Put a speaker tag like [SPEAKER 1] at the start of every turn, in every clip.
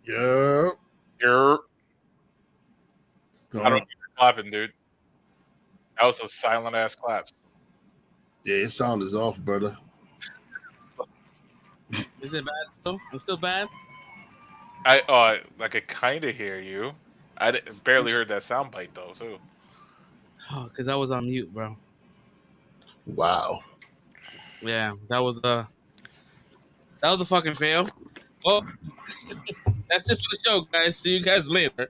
[SPEAKER 1] Yeah.
[SPEAKER 2] You're.
[SPEAKER 1] Going
[SPEAKER 2] I don't
[SPEAKER 1] on?
[SPEAKER 2] think you're clapping, dude. That was a silent ass clap.
[SPEAKER 1] Yeah, your sound is off, brother.
[SPEAKER 3] Is it bad still? It's still bad?
[SPEAKER 2] I could kind of hear you. Barely heard that sound bite though, too.
[SPEAKER 3] Oh, because I was on mute, bro.
[SPEAKER 1] Wow.
[SPEAKER 3] Yeah, that was a fucking fail. Well, that's it for the show, guys. See you guys later.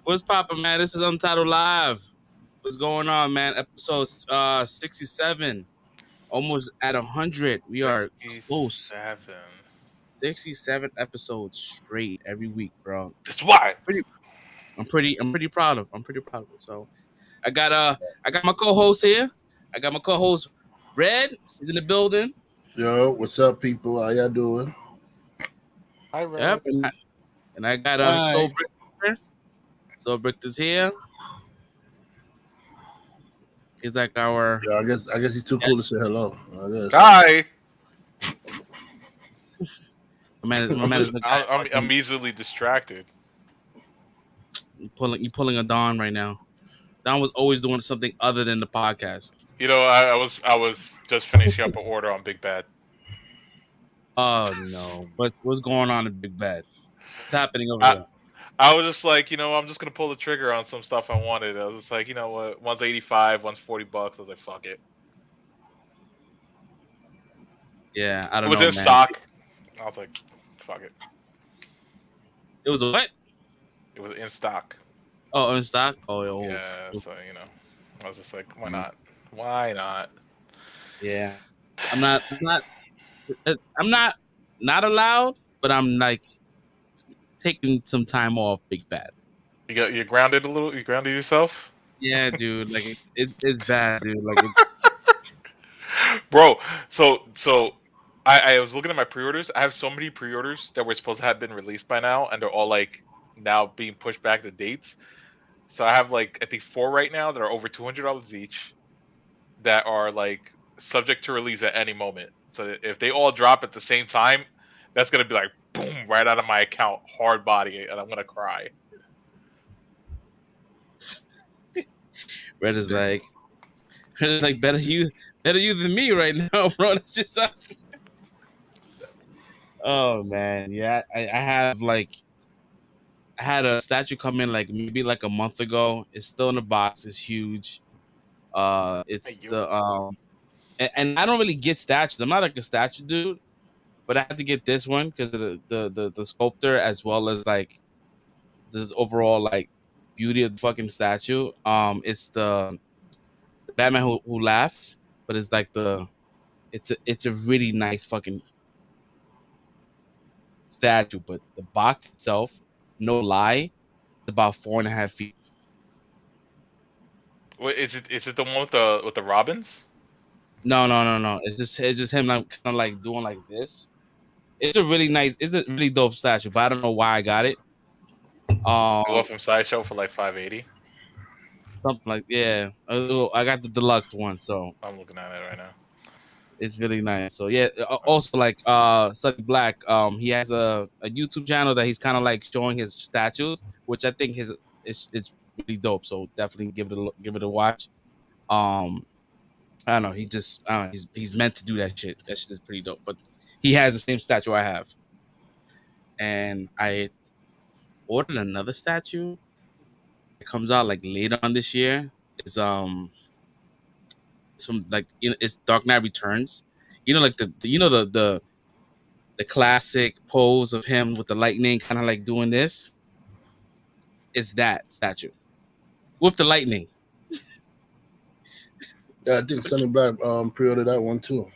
[SPEAKER 3] What's poppin', man? This is Untitled Live. What's going on, man? Episode 67. Almost at 100. We are close.
[SPEAKER 2] 67.
[SPEAKER 3] 67 episodes straight every week, bro.
[SPEAKER 2] That's why.
[SPEAKER 3] I'm pretty proud of. I'm pretty proud of it. So I got my co-host here. I got my co-host Red. He's in the building.
[SPEAKER 1] Yo, what's up, people? How y'all doing?
[SPEAKER 2] Hi, Red.
[SPEAKER 3] Yep. And I got
[SPEAKER 1] Hi.
[SPEAKER 3] Soul Brick here. Soul Brick is here. He's like our.
[SPEAKER 1] Yeah, I guess he's too cool to say hello. I guess.
[SPEAKER 2] Hi.
[SPEAKER 3] My man is the guy.
[SPEAKER 2] I'm easily distracted.
[SPEAKER 3] You pulling a Don right now. Don was always doing something other than the podcast.
[SPEAKER 2] You know, I was just finishing up an order on Big Bad.
[SPEAKER 3] Oh no! What's going on in Big Bad? What's happening over there?
[SPEAKER 2] I was just like, I'm just gonna pull the trigger on some stuff I wanted. I was just like, you know what? One's $85, one's $40. I was like, fuck it.
[SPEAKER 3] Yeah, I don't
[SPEAKER 2] know. It was
[SPEAKER 3] know,
[SPEAKER 2] in
[SPEAKER 3] man.
[SPEAKER 2] stock. I was like, fuck it.
[SPEAKER 3] It was what?
[SPEAKER 2] It was in stock.
[SPEAKER 3] Oh, in stock. Oh,
[SPEAKER 2] yeah. So I was just like, why not? Why not?
[SPEAKER 3] Yeah, I'm not allowed, but I'm like taking some time off. Big Bad.
[SPEAKER 2] You grounded a little. You grounded yourself.
[SPEAKER 3] Yeah, dude. Like it's bad, dude. Like,
[SPEAKER 2] bro. So I was looking at my pre-orders. I have so many pre-orders that were supposed to have been released by now, and they're all like now being pushed back the dates. So I have like I think 4 right now that are over $200 each, that are like subject to release at any moment. So if they all drop at the same time, that's gonna be like boom right out of my account, hard body, and I'm gonna cry.
[SPEAKER 3] Red is like better you than me right now, bro. That's just oh man, yeah. I have like I had a statue come in like maybe like a month ago. It's still in the box. It's huge. It's the and I don't really get statues. I'm not like a statue dude, but I had to get this one because of the sculptor, as well as like this overall like beauty of the fucking statue. It's the Batman who laughs, but it's like it's a really nice fucking statue. But the box itself, no lie, it's about 4.5 feet.
[SPEAKER 2] Wait, is it the one with the robins?
[SPEAKER 3] No. It's just him like kind of like doing like this. It's a really dope statue, but I don't know why I got it.
[SPEAKER 2] Go from Sideshow for like $580.
[SPEAKER 3] Something like I got the deluxe one, so
[SPEAKER 2] I'm looking at it right now.
[SPEAKER 3] It's really nice. So yeah, also like Sunny Black, he has a YouTube channel that he's kind of like showing his statues, which I think is really dope. So definitely give it a watch. I don't know. He's meant to do that shit. That shit is pretty dope. But he has the same statue I have, and I ordered another statue. It comes out like later on this year. It's some like it's Dark Knight Returns. Like the classic pose of him with the lightning, kind of like doing this. It's that statue with the lightning.
[SPEAKER 1] Yeah, I think Sunny Black pre-ordered that one too.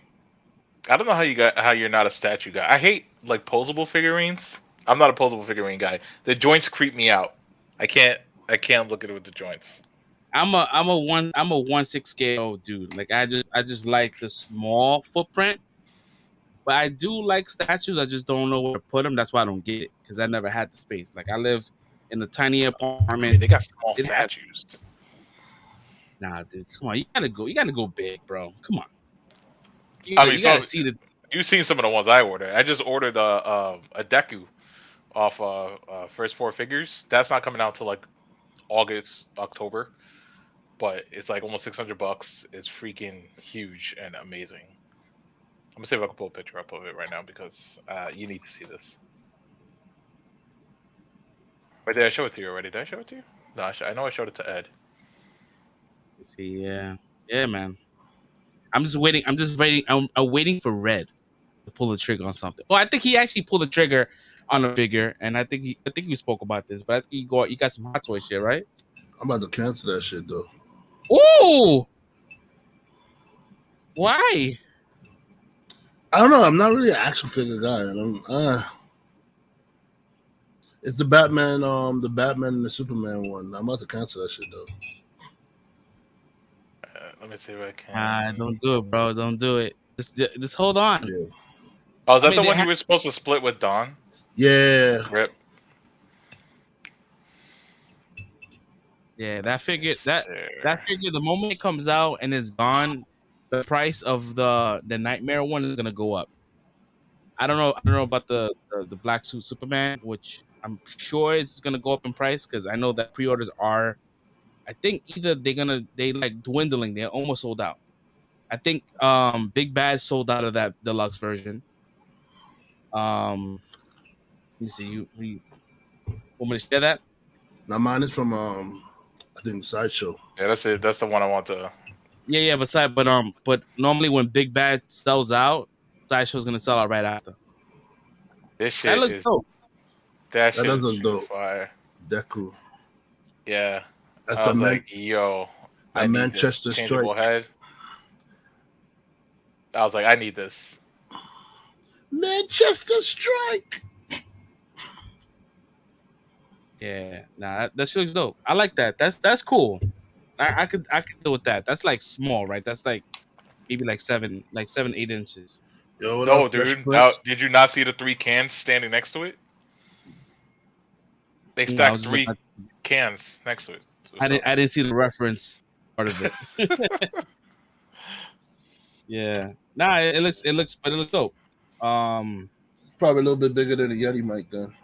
[SPEAKER 2] I don't know how you're not a statue guy. I hate like posable figurines. I'm not a posable figurine guy. The joints creep me out. I can't look at it with the joints.
[SPEAKER 3] I'm a 1/6 scale dude. Like I just like the small footprint. But I do like statues. I just don't know where to put them. That's why I don't get it, because I never had the space. Like I lived in a tiny apartment.
[SPEAKER 2] They got small statues.
[SPEAKER 3] Nah, dude, come on. You gotta go big, bro. Come on. You gotta see the.
[SPEAKER 2] You've seen some of the ones I ordered. I just ordered a Deku off First Four Figures. That's not coming out till like August, October, but it's like almost $600. It's freaking huge and amazing. I'm gonna see if I can pull a picture up of it right now because you need to see this. Wait, did I show it to you already? Did I show it to you? No, I know I showed it to Ed.
[SPEAKER 3] See, yeah, man. I'm just waiting. I'm waiting for Red to pull the trigger on something. Well, I think he actually pulled the trigger on a figure, and I think we spoke about this, but I think you got some Hot Toy shit, right?
[SPEAKER 1] I'm about to cancel that shit though.
[SPEAKER 3] Ooh, why?
[SPEAKER 1] I don't know. I'm not really an action figure guy. And it's the Batman and the Superman one. I'm about to cancel that shit though.
[SPEAKER 2] Let me see if I can.
[SPEAKER 3] Don't do it, bro. Don't do it. Just hold on.
[SPEAKER 1] Yeah.
[SPEAKER 2] Oh, is that the one he was supposed to split with Don?
[SPEAKER 1] Yeah.
[SPEAKER 2] Rip.
[SPEAKER 3] Yeah, that figure. That figure. The moment it comes out and it's gone, the price of the Nightmare one is gonna go up. I don't know about the black suit Superman, which I'm sure is gonna go up in price because I know that pre-orders are. I think either they like dwindling. They're almost sold out. I think Big Bad sold out of that deluxe version. Let me see. You want me to share that?
[SPEAKER 1] Now mine is from I think Sideshow.
[SPEAKER 2] Yeah, that's it. That's the one I want to.
[SPEAKER 3] Yeah, but normally when Big Bad sells out, Sideshow's gonna sell out right after.
[SPEAKER 2] This shit
[SPEAKER 3] looks dope.
[SPEAKER 2] That shit
[SPEAKER 1] does
[SPEAKER 2] is
[SPEAKER 1] look dope.
[SPEAKER 2] fire.
[SPEAKER 1] Deku.
[SPEAKER 2] Yeah.
[SPEAKER 1] That's
[SPEAKER 2] I was like, yo, I need
[SPEAKER 1] Manchester
[SPEAKER 2] this changeable
[SPEAKER 1] Strike.
[SPEAKER 2] head. I was like, I need this.
[SPEAKER 1] Manchester Strike.
[SPEAKER 3] Yeah, nah, that shit looks dope. I like that. That's cool. I could deal with that. That's like small, right? That's like maybe like 7, 8 inches.
[SPEAKER 1] Yo, what
[SPEAKER 2] No,
[SPEAKER 1] up,
[SPEAKER 2] dude.
[SPEAKER 1] Fresh
[SPEAKER 2] Did you not see the 3 cans standing next to it? They stacked 3 cans next to it.
[SPEAKER 3] I didn't see the reference part of it. Yeah. Nah, it looks dope.
[SPEAKER 1] It's probably a little bit bigger than a Yeti mic then.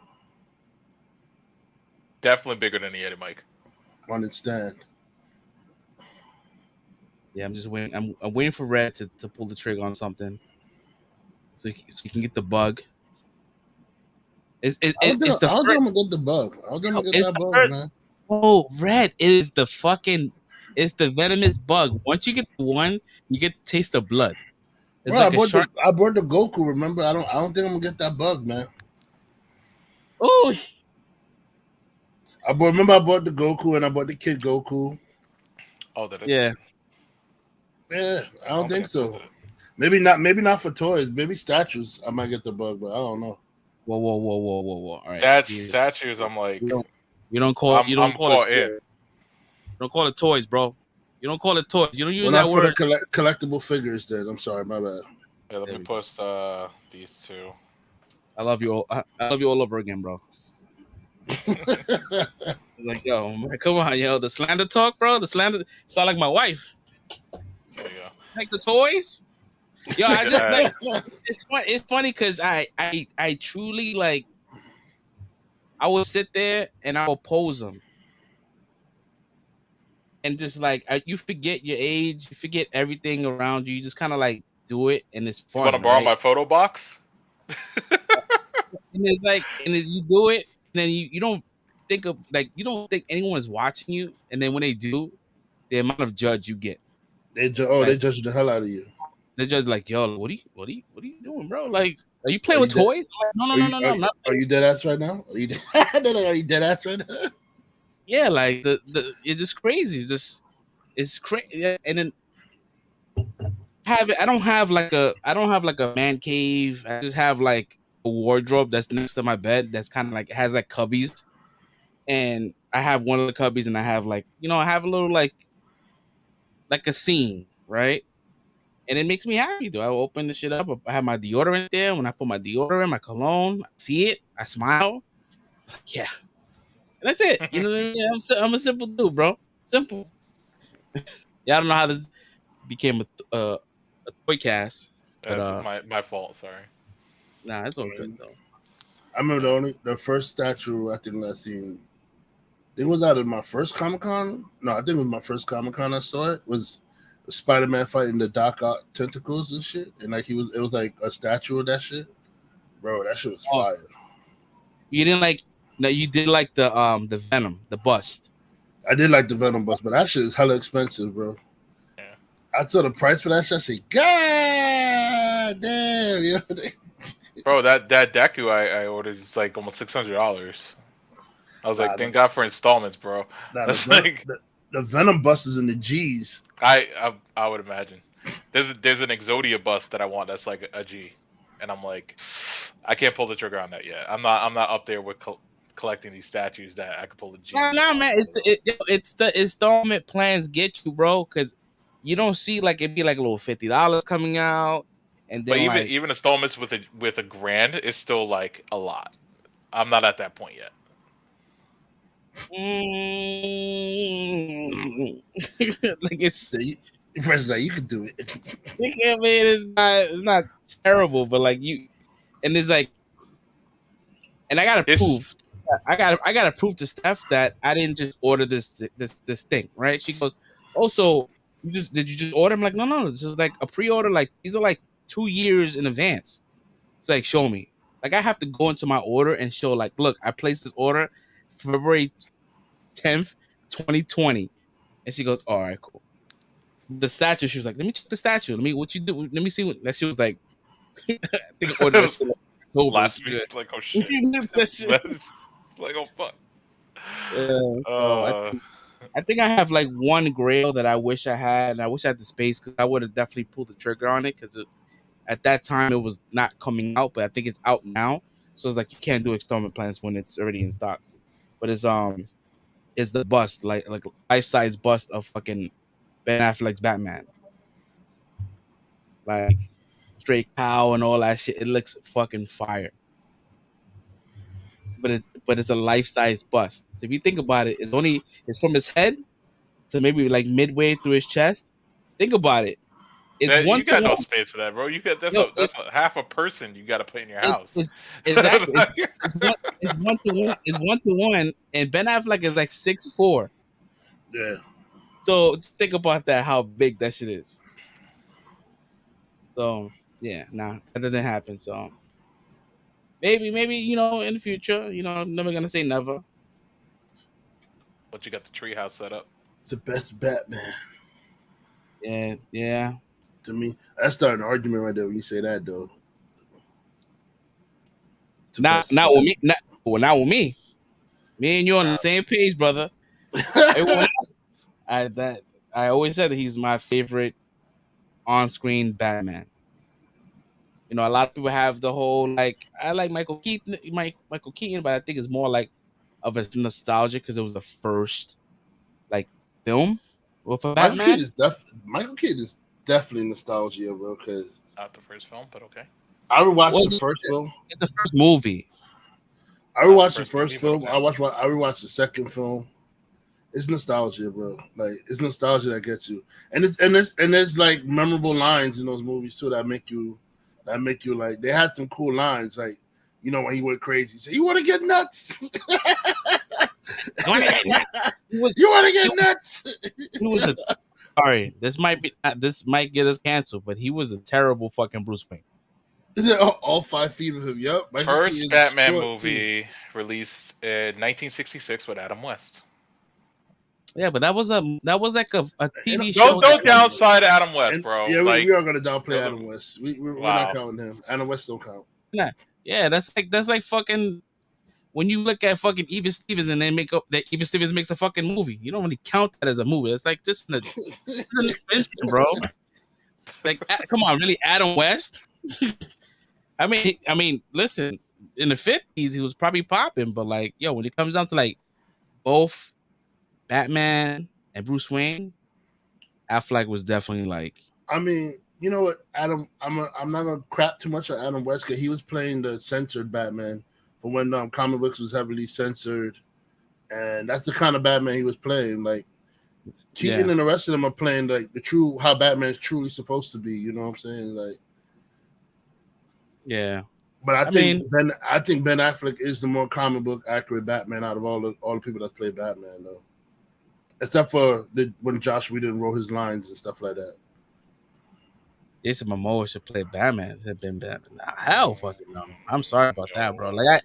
[SPEAKER 2] Definitely bigger than the Yeti mic.
[SPEAKER 1] On its stand.
[SPEAKER 3] Yeah, I'm just waiting. I'm waiting for Red to pull the trigger on something, so you can get the bug. I don't think I'm gonna get the bug. I don't think I'm gonna get that bug, man. Oh, Red is it's the venomous bug. Once you get the one, you get to taste the blood. It's
[SPEAKER 1] Bro,
[SPEAKER 3] like
[SPEAKER 1] I bought the Goku. Remember, I don't think I'm gonna get that bug, man.
[SPEAKER 3] Oh,
[SPEAKER 1] I bought the Goku and I bought the Kid Goku.
[SPEAKER 2] Oh, that is.
[SPEAKER 3] Yeah.
[SPEAKER 1] Yeah, I don't think so. Maybe not for toys. Maybe statues. I might get the bug, but I don't know.
[SPEAKER 3] Whoa! All right.
[SPEAKER 2] That's statues. I'm like,
[SPEAKER 3] you don't call it. You don't call it toys, bro. You don't call it toys. You don't use that word.
[SPEAKER 1] For the collectible figures, then I'm sorry, my bad.
[SPEAKER 2] Yeah, let me post these two.
[SPEAKER 3] I love you all. I love you all over again, bro. Like, yo, come on, yo, the slander talk, bro. The slander sound like my wife.
[SPEAKER 2] There you go.
[SPEAKER 3] Like the toys. Yo, I just like it's funny because I truly like I will sit there and I will pose them. And just like you forget your age, you forget everything around you. You just kind of like do it, and it's fun.
[SPEAKER 2] You want to borrow my photo box?
[SPEAKER 3] And it's like, you do it, and then you don't think anyone is watching you, and then when they do, the amount of judge you get.
[SPEAKER 1] They judge the hell out of you.
[SPEAKER 3] They're just like, yo, what are you doing, bro? Like, are you playing with toys? Like, no, I'm not.
[SPEAKER 1] Are you dead ass right now? Are you dead ass right now?
[SPEAKER 3] Yeah, like it's just crazy. It's crazy. And then I don't have like a man cave. I just have like a wardrobe that's next to my bed that's kind of like has like cubbies, and I have one of the cubbies, and I have like I have a little like a scene, right? And it makes me happy, though. I open the shit up. I have my deodorant there. When I put my deodorant, my cologne, I see it. I smile. Yeah. And that's it. You know what I mean? I'm a simple dude, bro. Simple. Yeah, I don't know how this became a toy cast, But
[SPEAKER 2] That's my fault. Sorry.
[SPEAKER 3] nah, it's all good though.
[SPEAKER 1] I remember the first statue I think I seen. I think it was out of my first Comic Con. No, I think it was my first Comic Con. I saw it was Spider-Man fighting the Doc Ock tentacles and shit, and like it was like a statue of that shit, bro. That shit was fire.
[SPEAKER 3] You didn't like? No, you did like the Venom, the bust.
[SPEAKER 1] I did like the Venom bust, but that shit is hella expensive, bro.
[SPEAKER 2] Yeah.
[SPEAKER 1] I saw the price for that shit. I said, God damn, you know?
[SPEAKER 2] Bro, that Deku I ordered is like almost $600. I was like, thank God for installments, bro. That's like
[SPEAKER 1] the Venom bust is in the G's.
[SPEAKER 2] I would imagine. There's an Exodia bust that I want that's like a G, and I'm like, I can't pull the trigger on that yet. I'm not up there with collecting these statues that I could pull the G.
[SPEAKER 3] No, man, it's the installment plans get you, bro, because you don't see like it'd be like a little $50 coming out, and then
[SPEAKER 2] but even installments with a grand is still like a lot. I'm not at that point yet.
[SPEAKER 3] Like it's
[SPEAKER 1] Fresh like you can do it.
[SPEAKER 3] I mean, it's not terrible, but like you, and it's like, and I gotta prove to Steph that I didn't just order this thing, right? She goes, "Oh, so did you just order?" I'm like, no, this is like a pre-order. Like these are like 2 years in advance. It's like, show me. Like I have to go into my order and show, like, look, I placed this order February 10th, 2020, and she goes, "All right, cool." The statue, she was like, "Let me check the statue. What you do? Let me see what." That she was like, I think I ordered this
[SPEAKER 2] last week. Like, oh shit. Like, oh fuck.
[SPEAKER 3] So I think I have like one Grail that I wish I had, and I wish I had the space because I would have definitely pulled the trigger on it because at that time it was not coming out, but I think it's out now. So it's like you can't do installment plans when it's already in stock. But it's the bust, like life-size bust of fucking Ben Affleck's Batman, like straight cow and all that shit. It looks fucking fire. But it's a life-size bust. So if you think about it, it's from his head to maybe like midway through his chest. Think about it. It's
[SPEAKER 2] you got no space for that, bro. You got that's a half a person you got to put in your house.
[SPEAKER 3] Exactly. It's 1 to 1. It's 1 to 1, and Ben Affleck is like 6'4".
[SPEAKER 1] Yeah.
[SPEAKER 3] So think about that, how big that shit is. So yeah, that didn't happen. So maybe in the future, I'm never gonna say never.
[SPEAKER 2] But you got the treehouse set up.
[SPEAKER 1] It's the best Batman.
[SPEAKER 3] Yeah.
[SPEAKER 1] To me, that's starting an argument right there when you say that, though.
[SPEAKER 3] Not with me. Not with me. Me and you on the same page, brother. I always said that he's my favorite on-screen Batman. A lot of people have the whole like I like Michael Keaton, but I think it's more like of a nostalgia because it was the first like film with a Batman.
[SPEAKER 1] Michael Keaton is definitely nostalgia, bro. Because
[SPEAKER 2] not the first film, but okay.
[SPEAKER 1] I rewatched the first film.
[SPEAKER 3] It's the first movie.
[SPEAKER 1] I rewatched the first film. I rewatched the second film. It's nostalgia, bro. Like it's nostalgia that gets you, and there's like memorable lines in those movies too that make you like. They had some cool lines, like when he went crazy, he said, "You want to get nuts? You want to get nuts?"
[SPEAKER 3] Sorry, this might get us canceled, but he was a terrible fucking Bruce Wayne.
[SPEAKER 1] Is it all 5 feet of him? Yep.
[SPEAKER 2] First Batman movie released in 1966 with Adam West.
[SPEAKER 3] Yeah, but that was like a TV show.
[SPEAKER 2] Don't downside Adam West, bro.
[SPEAKER 1] Yeah, we are gonna downplay Adam West. We're not counting him. Adam West don't count.
[SPEAKER 3] Yeah, that's like fucking when you look at fucking Even Stevens and then Even Stevens makes a fucking movie. You don't really count that as a movie. It's like just an extension, bro. Like, come on, really, Adam West? I mean, listen, in the 50s he was probably popping, but like, when it comes down to like both Batman and Bruce Wayne, Affleck was definitely like.
[SPEAKER 1] I mean, you know what, Adam? I'm not gonna crap too much on Adam West because he was playing the censored Batman from when comic books was heavily censored, and that's the kind of Batman he was playing. Like Keaton and the rest of them are playing like how Batman is truly supposed to be. You know what I'm saying? Like
[SPEAKER 3] Yeah.
[SPEAKER 1] But I think Ben Affleck is the more comic book accurate Batman out of all the people that play Batman, though. Except for when Josh Whedon wrote his lines and stuff like that.
[SPEAKER 3] Jason Momoa should play Batman. Have been Batman. Hell, fucking no. I'm sorry about that, bro. Like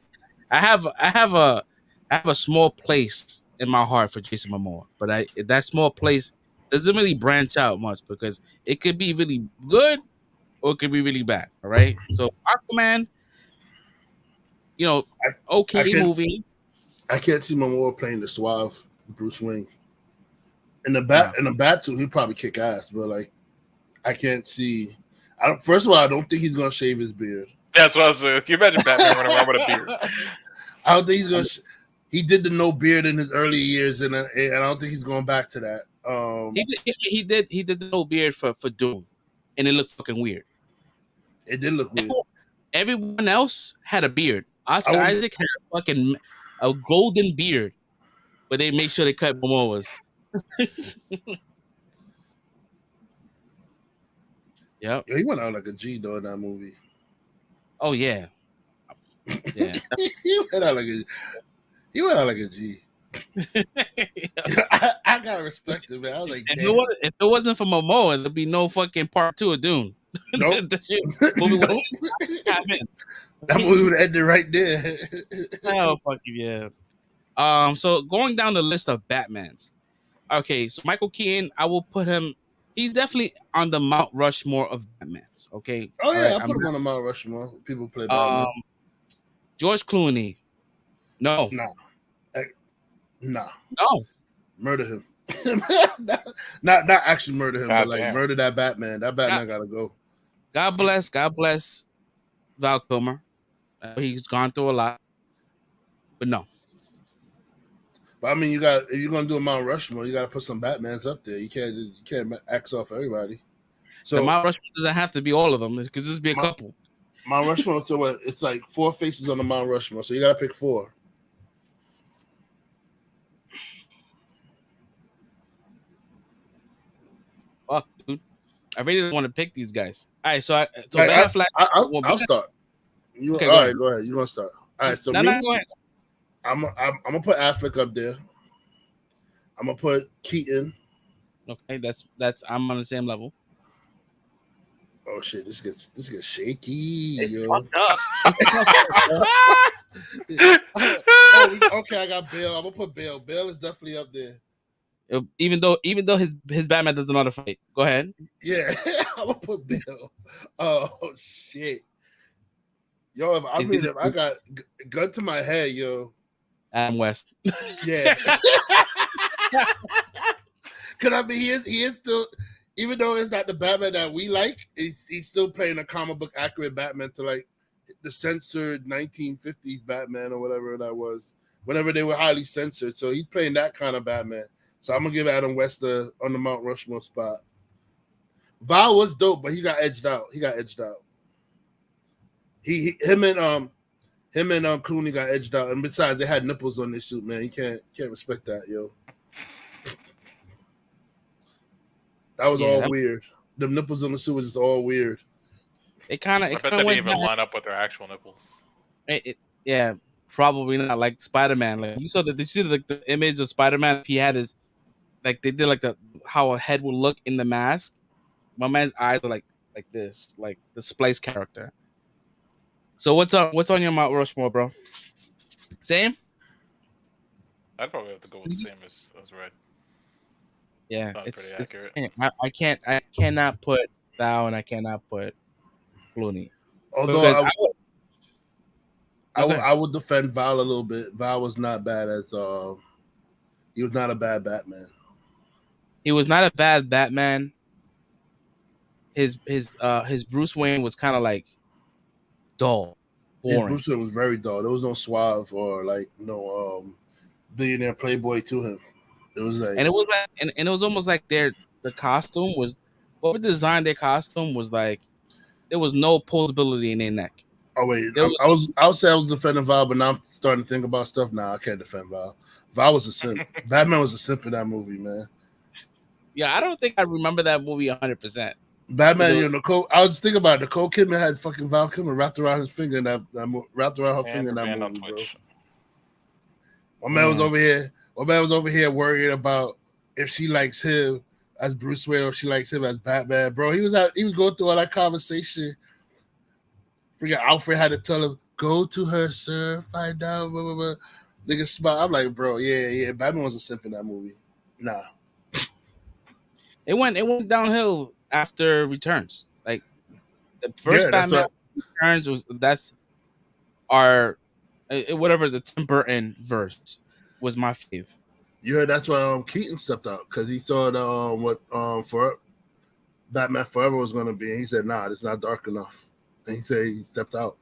[SPEAKER 3] I have a small place in my heart for Jason Momoa, but that small place doesn't really branch out much because it could be really good or it could be really bad. All right. So Aquaman, movie.
[SPEAKER 1] I can't see Momoa playing the suave Bruce Wayne. In the bat suit, he'd probably kick ass, but like I can't see. First of all, I don't think he's gonna shave his beard.
[SPEAKER 2] That's what I was saying. Can you imagine Batman running around with a beard?
[SPEAKER 1] I don't think he's gonna. He did the no beard in his early years, and I don't think he's going back to that.
[SPEAKER 3] He did the no beard for Doom, and it looked fucking weird.
[SPEAKER 1] It did look weird.
[SPEAKER 3] Everyone else had a beard. Oscar Isaac had a golden beard, but they made sure they cut Momoa's. Yep.
[SPEAKER 1] Yeah, he went out like a G though in that movie.
[SPEAKER 3] Oh yeah. Yeah.
[SPEAKER 1] he went out like a G. I gotta respect it, man. I was like,
[SPEAKER 3] if it wasn't for Momoa, there'd be no fucking part 2 of Dune.
[SPEAKER 1] Nope. That movie would have ended right there.
[SPEAKER 3] Oh fuck you, yeah. So going down the list of Batmans. Okay, so Michael Keaton, I will put him. He's definitely on the Mount Rushmore of Batmans. Okay.
[SPEAKER 1] Oh yeah, I put him on the Mount Rushmore. People play Batman.
[SPEAKER 3] George Clooney. No.
[SPEAKER 1] No. Murder him. not actually murder him, but like murder that Batman. That Batman gotta go.
[SPEAKER 3] God bless Val Kilmer. He's gone through a lot, but no.
[SPEAKER 1] But I mean, if you're gonna do a Mount Rushmore, you gotta put some Batmans up there. You can't axe off everybody. So
[SPEAKER 3] the Mount Rushmore doesn't have to be all of them. It could just be a couple.
[SPEAKER 1] Mount Rushmore. So what? It's like 4 faces on the Mount Rushmore. So you gotta pick 4.
[SPEAKER 3] Fuck, dude. I really don't want to pick these guys. All right, so
[SPEAKER 1] I'll start. All right, go ahead. You want to start? All right, so
[SPEAKER 3] go ahead.
[SPEAKER 1] I'm gonna put Affleck up there. I'm gonna put Keaton.
[SPEAKER 3] Okay, that's I'm on the same level.
[SPEAKER 1] Oh shit, this gets shaky.
[SPEAKER 3] It's
[SPEAKER 1] yo.
[SPEAKER 3] fucked up.
[SPEAKER 1] Okay, I got Bale. I'm gonna put Bale. Bale is definitely up there.
[SPEAKER 3] Even though his Batman doesn't know how to fight. Go ahead.
[SPEAKER 1] Yeah, I'm gonna put Bale. Oh shit. Yo, if I got gun to my head, yo.
[SPEAKER 3] Adam West.
[SPEAKER 1] Yeah. Because I mean, he is still, even though it's not the Batman that we like, he's still playing a comic book accurate Batman to like the censored 1950s Batman or whatever that was, whenever they were highly censored. So he's playing that kind of Batman. So I'm gonna give Adam West on the Mount Rushmore spot. Val was dope, but he got edged out. Him and Clooney got edged out, and besides, they had nipples on their suit, man. You can't respect that, yo. That was all weird. The nipples on the suit was just all weird.
[SPEAKER 2] I bet they didn't even line up with their actual nipples.
[SPEAKER 3] Yeah, probably not. Like Spider-Man, like you saw the image of Spider-Man. If he had his, like they did like how a head would look in the mask. My man's eyes were like this, like the Splice character. So what's on your Mount Rushmore, bro? Same?
[SPEAKER 2] I'd probably have to go with the same as Red.
[SPEAKER 3] Yeah, it's I cannot put Val and I cannot put Clooney.
[SPEAKER 1] Although I would defend Val a little bit. Val was not bad he was not a bad Batman.
[SPEAKER 3] He was not a bad Batman. His Bruce Wayne was kind of like dull, boring.
[SPEAKER 1] Yeah, Bruce Wayne was very dull. There was no suave or like no billionaire playboy to him. It was like,
[SPEAKER 3] and it was like, and it was almost like the costume was, whoever designed their costume was like, there was no posability in their neck.
[SPEAKER 1] Oh wait, I would say I was defending Val, but now I'm starting to think about stuff. Nah, I can't defend Val. Val was a simp. Batman was a simp in that movie, man.
[SPEAKER 3] Yeah, I don't think I remember that movie 100%.
[SPEAKER 1] Batman, Nicole. I was thinking about it. Nicole Kidman had fucking Val Kilmer wrapped around his finger in wrapped around her finger in that movie, bro. My man was over here. My man was over here worried about if she likes him as Bruce Wayne or if she likes him as Batman, bro. He was going through all that conversation. Freaking Alfred had to tell him, "Go to her, sir. Find out." Blah, blah, blah. Nigga smile. I'm like, bro, yeah. Batman was a simp in that movie. Nah.
[SPEAKER 3] It went downhill after Returns. Like the first Batman Returns that's our whatever the Tim Burton verse was my fave.
[SPEAKER 1] You heard that's why Keaton stepped out because he saw what for Batman Forever was gonna be, and he said, "Nah, it's not dark enough." And he said he stepped out.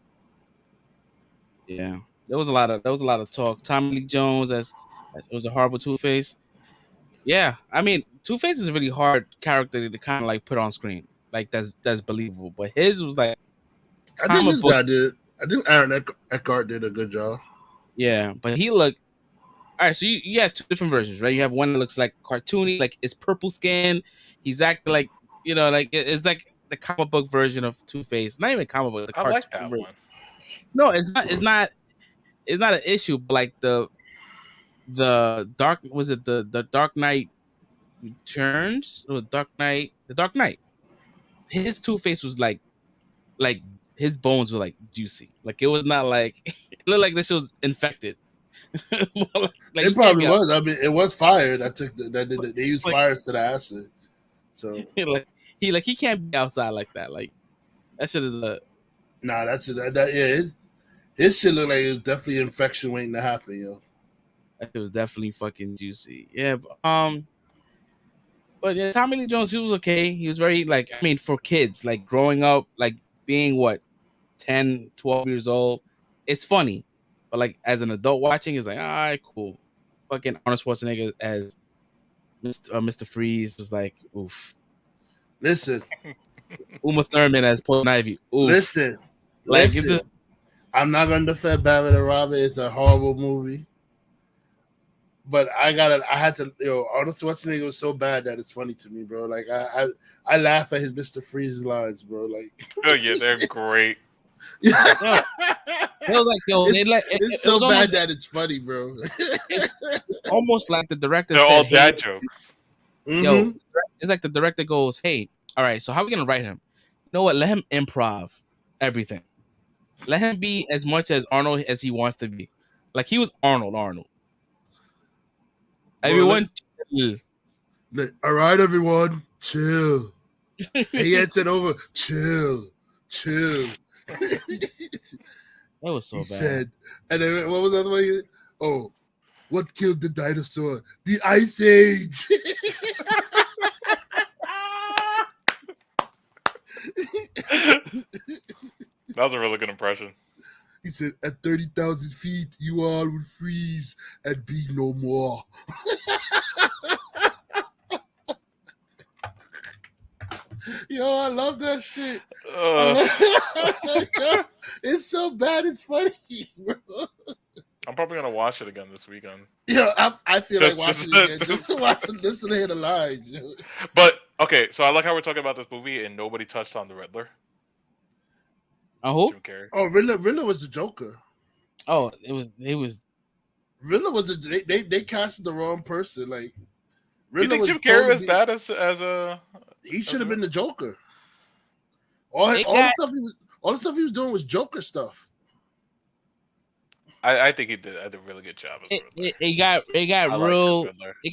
[SPEAKER 3] Yeah, there was a lot of talk. Tommy Lee Jones as it was a horrible Two-Face. Yeah, I mean, Two-Face is a really hard character to kind of like put on screen, like that's believable. But his was like,
[SPEAKER 1] I think this guy did. I think Aaron Eckhart did a good job.
[SPEAKER 3] Yeah, but he looked. All right, so you have two different versions, right? You have one that looks like cartoony, like it's purple skin. He's acting like, like it's like the comic book version of Two-Face. Not even comic book.
[SPEAKER 2] I like that one.
[SPEAKER 3] No, it's not. It's not an issue. But like the Dark, was it the Dark Knight Returns or the Dark Knight? His Two-Face was like his bones were like juicy. Like it was not like it looked like this shit was infected.
[SPEAKER 1] Like it probably was. I mean, it was fire. They used fire to the acid. So
[SPEAKER 3] he can't be outside like that. Like that shit is a
[SPEAKER 1] his shit looked like it was definitely infection waiting to happen, yo.
[SPEAKER 3] That shit was definitely fucking juicy. Yeah, but yeah, Tommy Lee Jones, he was okay. He was very for kids, like growing up, like being 10, 12 years old, it's funny. But like as an adult watching, it's like, all right, cool. Fucking Arnold Schwarzenegger as Mr. Freeze was like, oof.
[SPEAKER 1] Listen,
[SPEAKER 3] Uma Thurman as Poison Ivy. Oof.
[SPEAKER 1] Listen.
[SPEAKER 3] It's just.
[SPEAKER 1] I'm not gonna defend Batman and Robin. It's a horrible movie. But I had to. Arnold Schwarzenegger was so bad that it's funny to me, bro. Like I laugh at his Mr. Freeze lines, bro. Like,
[SPEAKER 2] oh yeah, they're great.
[SPEAKER 1] Yeah.
[SPEAKER 3] It's
[SPEAKER 1] so bad that it's funny, bro.
[SPEAKER 3] Almost like the director
[SPEAKER 2] They're
[SPEAKER 3] said,
[SPEAKER 2] all dad jokes.
[SPEAKER 3] Yo, it's like the director goes, "Hey, all right, so how are we gonna write him? You know what? Let him improv everything. Let him be as much as Arnold as he wants to be. Like he was Arnold. Everyone, chill.
[SPEAKER 1] All right, everyone, chill. He had said over, chill.
[SPEAKER 3] That was so bad.
[SPEAKER 1] Said, and then what was the other one? Oh, what killed the dinosaur? The Ice Age.
[SPEAKER 2] That was a really good impression.
[SPEAKER 1] He said, at 30,000 feet, you all would freeze and be no more. Yo, I love that shit. It's so bad, it's funny, bro.
[SPEAKER 2] I'm probably gonna watch it again this weekend.
[SPEAKER 1] Yeah, I feel like watching it again just to listen to the lines. Yo.
[SPEAKER 2] But okay, so I like how we're talking about this movie and nobody touched on the Riddler.
[SPEAKER 3] Who?
[SPEAKER 1] Oh, Riddler was the Joker.
[SPEAKER 3] Oh, it was.
[SPEAKER 1] Riddler was they casted the wrong person. Like,
[SPEAKER 2] Riddler. You think Jim Carrey was bad as a?
[SPEAKER 1] He should have been the Joker. All the stuff he was doing was Joker stuff.
[SPEAKER 2] I think he did a really good job.
[SPEAKER 3] It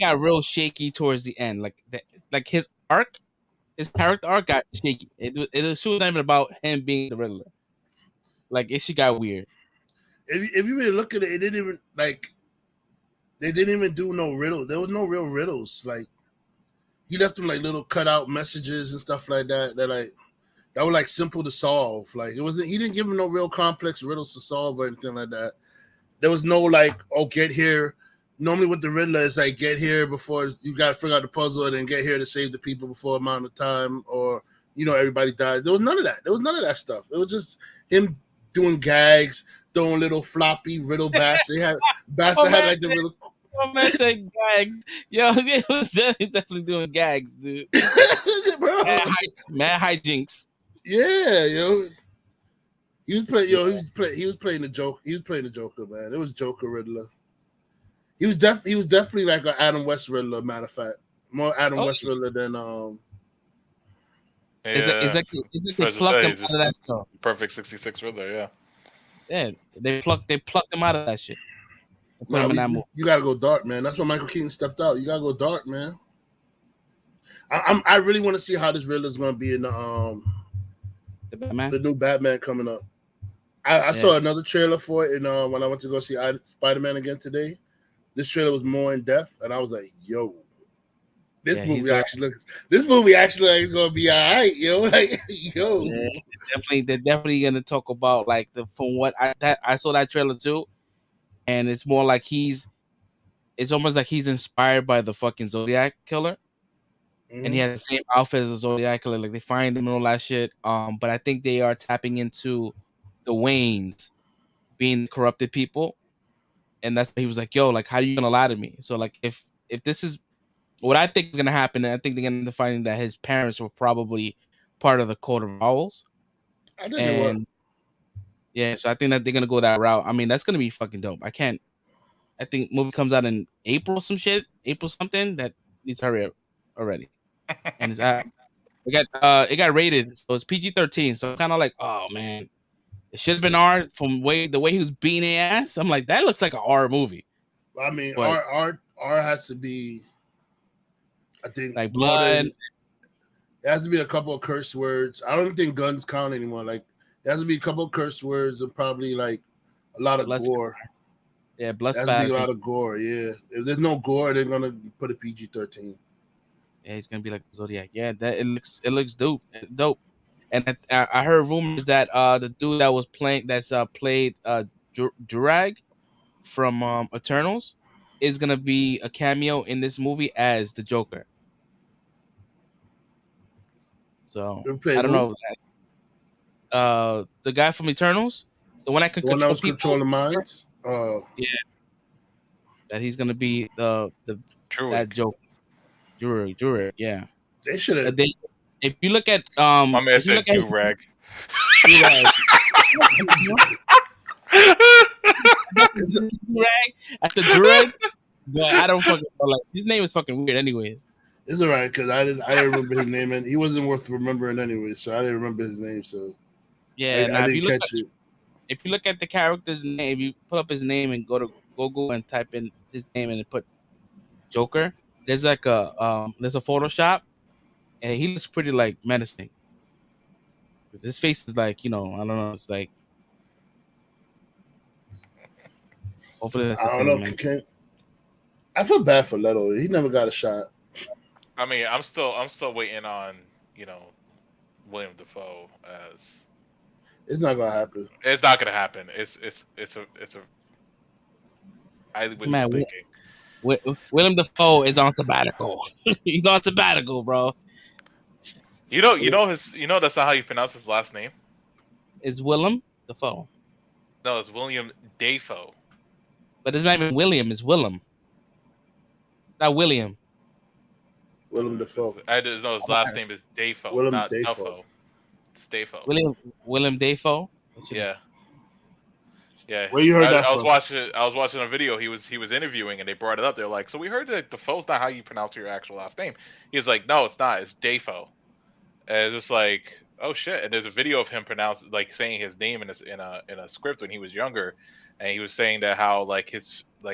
[SPEAKER 3] got real shaky towards the end. Like his character arc got shaky. It was not even about him being the Riddler. Like it got weird.
[SPEAKER 1] If you really look at it, they didn't even do no riddle. There was no real riddles. Like he left them like little cutout messages and stuff like that. That were like simple to solve. Like it wasn't. He didn't give them no real complex riddles to solve or anything like that. There was no like, oh, get here. Normally with the Riddler, it's like get here before you got to figure out the puzzle and then get here to save the people before amount of time, or everybody died. There was none of that. There was none of that stuff. It was just him doing gags, throwing little floppy riddle bats. They had bats that had like the little.
[SPEAKER 3] My man said gags. Yo, it was definitely doing gags, dude.
[SPEAKER 1] Bro.
[SPEAKER 3] Mad hijinks.
[SPEAKER 1] Yeah, yo. He was playing the joke. He was playing the Joker, man. It was Joker Riddler. He was definitely like an Adam West Riddler, matter of fact. More Adam West Riddler than
[SPEAKER 3] Is it they plucked him out of that show?
[SPEAKER 2] Perfect 66 Riddler, yeah.
[SPEAKER 3] Yeah, they plucked him out of that shit.
[SPEAKER 1] You gotta go dark, man. That's why Michael Keaton stepped out. You gotta go dark, man. I really want to see how this Riddler's gonna be in the new Batman coming up. I saw another trailer for it, and when I went to go see Spider-Man again today, this trailer was more in depth, and I was like, "Yo, this movie actually like is gonna be all right, yo." Like, yo,
[SPEAKER 3] they're definitely gonna talk about like from what I saw that trailer too, and it's more like it's almost like he's inspired by the fucking Zodiac killer. Mm-hmm. And he has the same outfit as the Zodiac killer. Like they find him and all that shit. But I think they are tapping into the Waynes being corrupted people, and that's why he was like, "Yo, like, how are you gonna lie to me?" So like, if this is what I think is gonna happen, I think they're gonna end up finding that his parents were probably part of the Code of Owls.
[SPEAKER 1] I think they were.
[SPEAKER 3] Yeah, so I think that they're gonna go that route. I mean, that's gonna be fucking dope. I think movie comes out in April something. That needs to hurry up already. And it's it got rated, so it's PG-13. So kind of like, oh man, it should have been R from the way he was beating their ass. I'm like, that looks like an R movie.
[SPEAKER 1] I mean, R has to be, I think,
[SPEAKER 3] like blood.
[SPEAKER 1] It has to be a couple of curse words. I don't think guns count anymore. Like, it has to be a couple of curse words and probably like a lot of gore.
[SPEAKER 3] Yeah, blood.
[SPEAKER 1] It has to be a lot of gore. Yeah, if there's no gore, they're gonna put a PG-13.
[SPEAKER 3] Yeah, he's gonna be like Zodiac. Yeah, that it looks dope. And I heard rumors that the dude that was played Durag from Eternals is gonna be a cameo in this movie as the Joker. So I don't know. The guy from Eternals, the one that can control people,
[SPEAKER 1] controlling minds.
[SPEAKER 3] Yeah, that he's gonna be that Joker. Durag, yeah.
[SPEAKER 1] They should have.
[SPEAKER 3] If you look at
[SPEAKER 2] my man said Durag.
[SPEAKER 3] Durag. At the Durag, but I don't fucking like his name is fucking weird anyways.
[SPEAKER 1] It's alright because I didn't remember his name and he wasn't worth remembering anyway, so I didn't remember his name. So
[SPEAKER 3] yeah,
[SPEAKER 1] I didn't catch it.
[SPEAKER 3] If you look at the character's name, if you pull up his name and go to Google and type in his name and put Joker, there's like there's a Photoshop, and he looks pretty like menacing. Because his face is like, I don't know, it's like. Hopefully that's
[SPEAKER 1] I don't know. I feel bad for Leto. He never got a shot.
[SPEAKER 2] I mean, I'm still waiting on William Dafoe as.
[SPEAKER 1] It's not gonna happen.
[SPEAKER 2] It's not gonna happen. It's a. I was thinking.
[SPEAKER 3] William Dafoe is on sabbatical. He's on sabbatical, bro.
[SPEAKER 2] You know that's not how you pronounce his last name.
[SPEAKER 3] It's Willem Dafoe.
[SPEAKER 2] No, it's William Dafoe.
[SPEAKER 3] But it's not even William. It's Willem. Not William.
[SPEAKER 1] Willem Dafoe.
[SPEAKER 2] I didn't know his last name is Dafoe.
[SPEAKER 1] Willem
[SPEAKER 2] not
[SPEAKER 1] Dafoe.
[SPEAKER 2] Dafoe. It's Dafoe.
[SPEAKER 3] William Dafoe.
[SPEAKER 2] Yeah. Yeah.
[SPEAKER 1] Where you heard that
[SPEAKER 2] I
[SPEAKER 1] from?
[SPEAKER 2] was watching a video he was interviewing and they brought it up. They're like, so we heard that Dafoe's not how you pronounce your actual last name. He was like, no, it's not. It's Dafoe. And it's just like, oh shit. And there's a video of him saying his name in a script when he was younger, and he was saying that how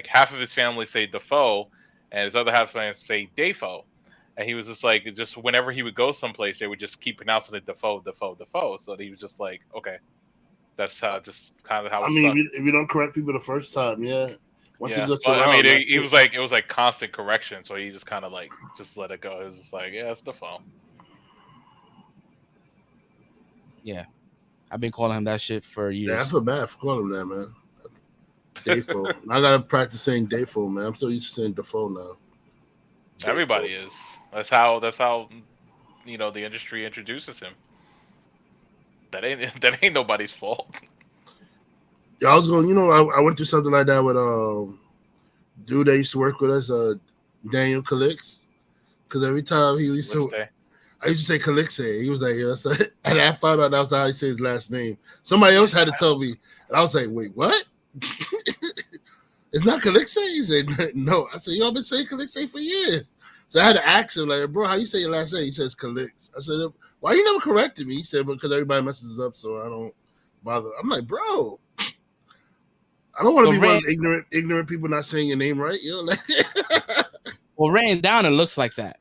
[SPEAKER 2] half of his family say Dafoe, and his other half of his family say Dafoe. And he was just like, just whenever he would go someplace, they would just keep pronouncing it Dafoe, Dafoe, Dafoe. So he was just like, okay, that's just kind of how.
[SPEAKER 1] I mean, if you don't correct people the first time, yeah. Once it gets around,
[SPEAKER 2] I mean, it was like constant correction, so he just kind of just let it go. It was just like, yeah, it's Dafoe.
[SPEAKER 3] Yeah, I've been calling him that shit for years.
[SPEAKER 1] Yeah, I feel bad for calling him that, man. Dafoe. I gotta practice saying Dafoe, man. I'm so used to saying Dafoe now.
[SPEAKER 2] Everybody is. That's how the industry introduces him. That ain't nobody's fault.
[SPEAKER 1] Yeah, I was going. I went through something like that with dude that used to work with us, Daniel Calix, because every time he used to, I used to say Calixe. He was like, yeah, that's like, and I found out that's how he said his last name. Somebody else had to tell me, and I was like, wait, what? It's not Calixe? He said, no. I said, y'all been saying Calixe for years. So I had to ask him, like, bro, how you say your last name? He says Calix. I said, why you never corrected me? He said, because everybody messes up, so I don't bother. I'm like, bro, I don't want to be one of the ignorant people not saying your name right. You know, like
[SPEAKER 3] well, written down, it looks like that.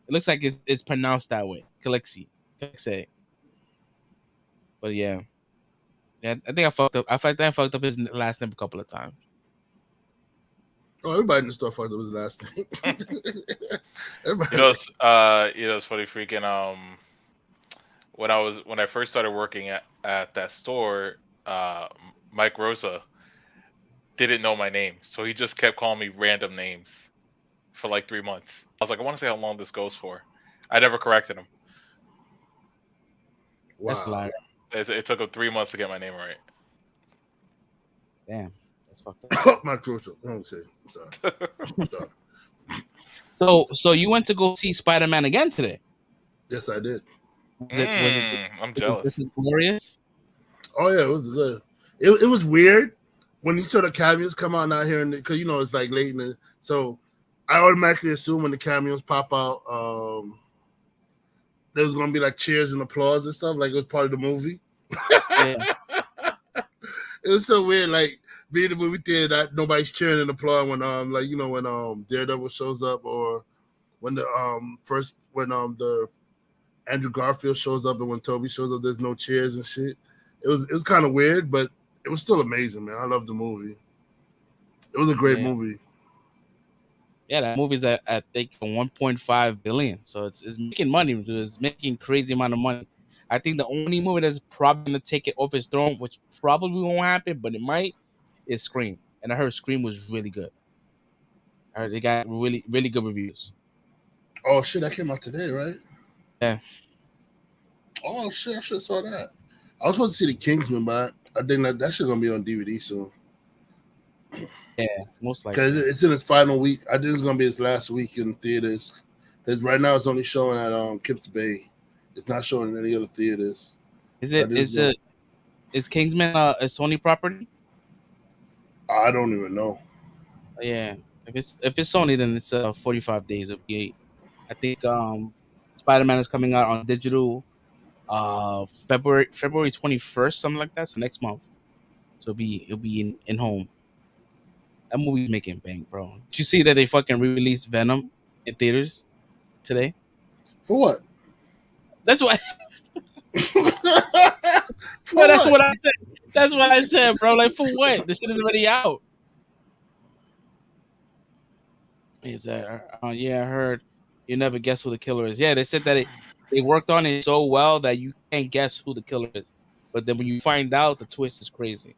[SPEAKER 3] It looks like it's pronounced that way. Calixe. But yeah, I think I fucked up. I fucked up his last name a couple of times.
[SPEAKER 1] Oh, everybody in the store fucked up his last name.
[SPEAKER 2] You know, it's funny. Freaking when I first started working at that store, Mike Rosa didn't know my name, so he just kept calling me random names for like 3 months. I was like, I want to see how long this goes for. I never corrected him.
[SPEAKER 3] Wow. That's hilarious.
[SPEAKER 2] It took him 3 months to get my name right.
[SPEAKER 3] Damn, that's fucked up.
[SPEAKER 1] Mike Rosa. Sorry.
[SPEAKER 3] So you went to go see Spider-Man again today?
[SPEAKER 1] Yes, I did.
[SPEAKER 3] Was it just?
[SPEAKER 2] I'm jealous.
[SPEAKER 3] This is glorious.
[SPEAKER 1] Oh yeah, it was good. It was weird when you saw the cameos come out here, and because you know it's like late in the, so I automatically assume when the cameos pop out, there was gonna be like cheers and applause and stuff, like it was part of the movie. Yeah. It was so weird, like being in the movie theater that nobody's cheering and applauding when like you know when Daredevil shows up, or when the the Andrew Garfield shows up, and when Toby shows up, there's no cheers and shit. It was kind of weird, but it was still amazing, man. I love the movie. It was a great movie.
[SPEAKER 3] Yeah, that movie's at I think 1.5 billion, so it's making money. It's making crazy amount of money. I think the only movie that's probably gonna take it off its throne, which probably won't happen, but it might, is Scream. And I heard Scream was really good. I heard they got really, really good reviews.
[SPEAKER 1] Oh shit, that came out today, right?
[SPEAKER 3] Yeah.
[SPEAKER 1] Oh shit, I should have saw that. I was supposed to see the Kingsman, but I think that shit's gonna be on DVD soon.
[SPEAKER 3] Yeah, most likely.
[SPEAKER 1] Because it's in its final week. I think it's gonna be its last week in theaters. Because right now it's only showing at Kips Bay. It's not showing in any other theaters.
[SPEAKER 3] Is Kingsman a Sony property?
[SPEAKER 1] I don't even know.
[SPEAKER 3] Yeah, if it's Sony, then it's 45 days of V8. I think Spider-Man is coming out on digital February 21st, something like that. So next month. So it'll be in home. That movie's making bank, bro. Did you see that they fucking re-released Venom in theaters today?
[SPEAKER 1] For what?
[SPEAKER 3] That's what. That's what I said. That's what I said, bro. Like, for what? This shit is already out. He said, yeah, I heard you never guess who the killer is. Yeah, they said that they worked on it so well that you can't guess who the killer is. But then when you find out, the twist is crazy.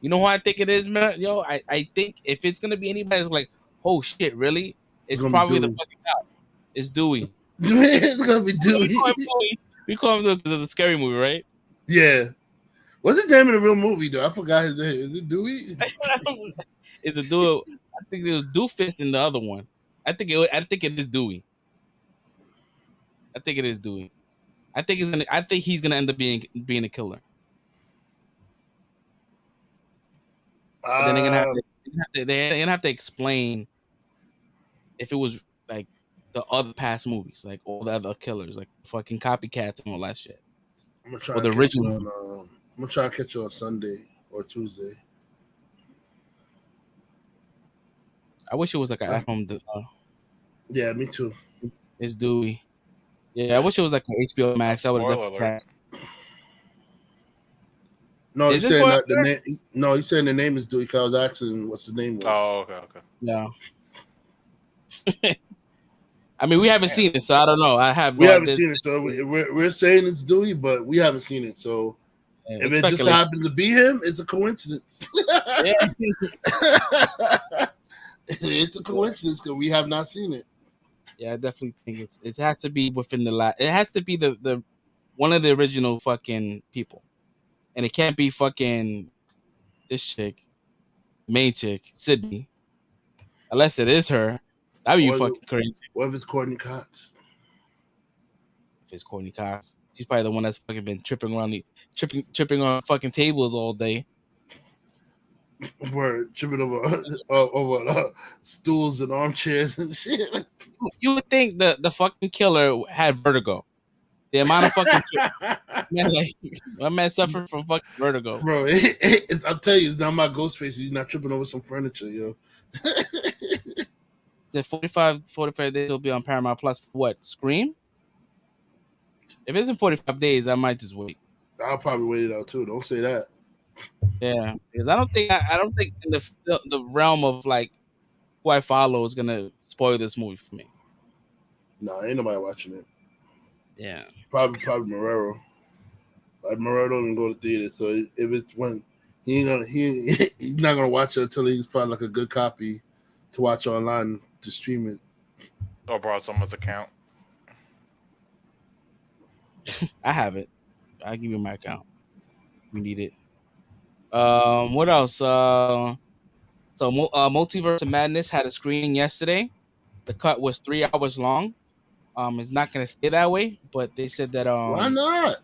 [SPEAKER 3] You know who I think it is, man? Yo, I think if it's going to be anybody that's like, oh, shit, really? It's probably the fucking guy. It's Dewey.
[SPEAKER 1] It's going to be Dewey.
[SPEAKER 3] We call him Dewey because of the scary movie, right?
[SPEAKER 1] Yeah. What's his name in the real movie, though? I forgot his name. Is it Dewey?
[SPEAKER 3] It's a duo. I think there was Doofus in the other one. I think it is Dewey. I think it is Dewey. I think he's gonna end up being a killer. But then they're gonna have to explain if it was like the other past movies, like all the other killers, like fucking copycats and all that shit.
[SPEAKER 1] I'm gonna try. I'm gonna try to catch you on Sunday or Tuesday.
[SPEAKER 3] I wish it was like an at-home.
[SPEAKER 1] Yeah, me too.
[SPEAKER 3] It's Dewey. Yeah, I wish it was like an HBO Max. I would have.
[SPEAKER 1] No, he's saying that the name. No, he's saying the name is Dewey. Because I was asking what's the name was.
[SPEAKER 2] Oh, okay.
[SPEAKER 3] Yeah. I mean, we haven't seen it, so I don't know.
[SPEAKER 1] We haven't seen it, so we're saying it's Dewey, but we haven't seen it. So if it just happens to be him, it's a coincidence. It's a coincidence because we have not seen it.
[SPEAKER 3] Yeah, I definitely think it has to be within the it has to be the one of the original fucking people, and it can't be fucking this chick, main chick, Sydney. Unless it is her. That'd be fucking crazy.
[SPEAKER 1] What if it's Courtney Cox?
[SPEAKER 3] If it's Courtney Cox, she's probably the one that's fucking been tripping on fucking tables all day.
[SPEAKER 1] We're tripping over stools and armchairs and shit.
[SPEAKER 3] You would think the fucking killer had vertigo. The amount of fucking man, like my man suffered from fucking vertigo,
[SPEAKER 1] bro. I'll tell you, it's not my ghost face. He's not tripping over some furniture, yo.
[SPEAKER 3] The 45 days will be on Paramount Plus for what? Scream? If it's in 45 days, I might just wait.
[SPEAKER 1] I'll probably wait it out too. Don't say that.
[SPEAKER 3] Yeah, because I don't think in the realm of like who I follow is gonna spoil this movie for me.
[SPEAKER 1] No, ain't nobody watching it.
[SPEAKER 3] Yeah,
[SPEAKER 1] probably Marrero. Like Marrero don't even go to theater, so if it's when he's not gonna watch it until he finds like a good copy to watch online to stream it.
[SPEAKER 2] Or borrow someone's account.
[SPEAKER 3] I have it. I'll give you my account. We need it. What else? So Multiverse of Madness had a screening yesterday. The cut was 3 hours long. It's not gonna stay that way, but they said that
[SPEAKER 1] why not?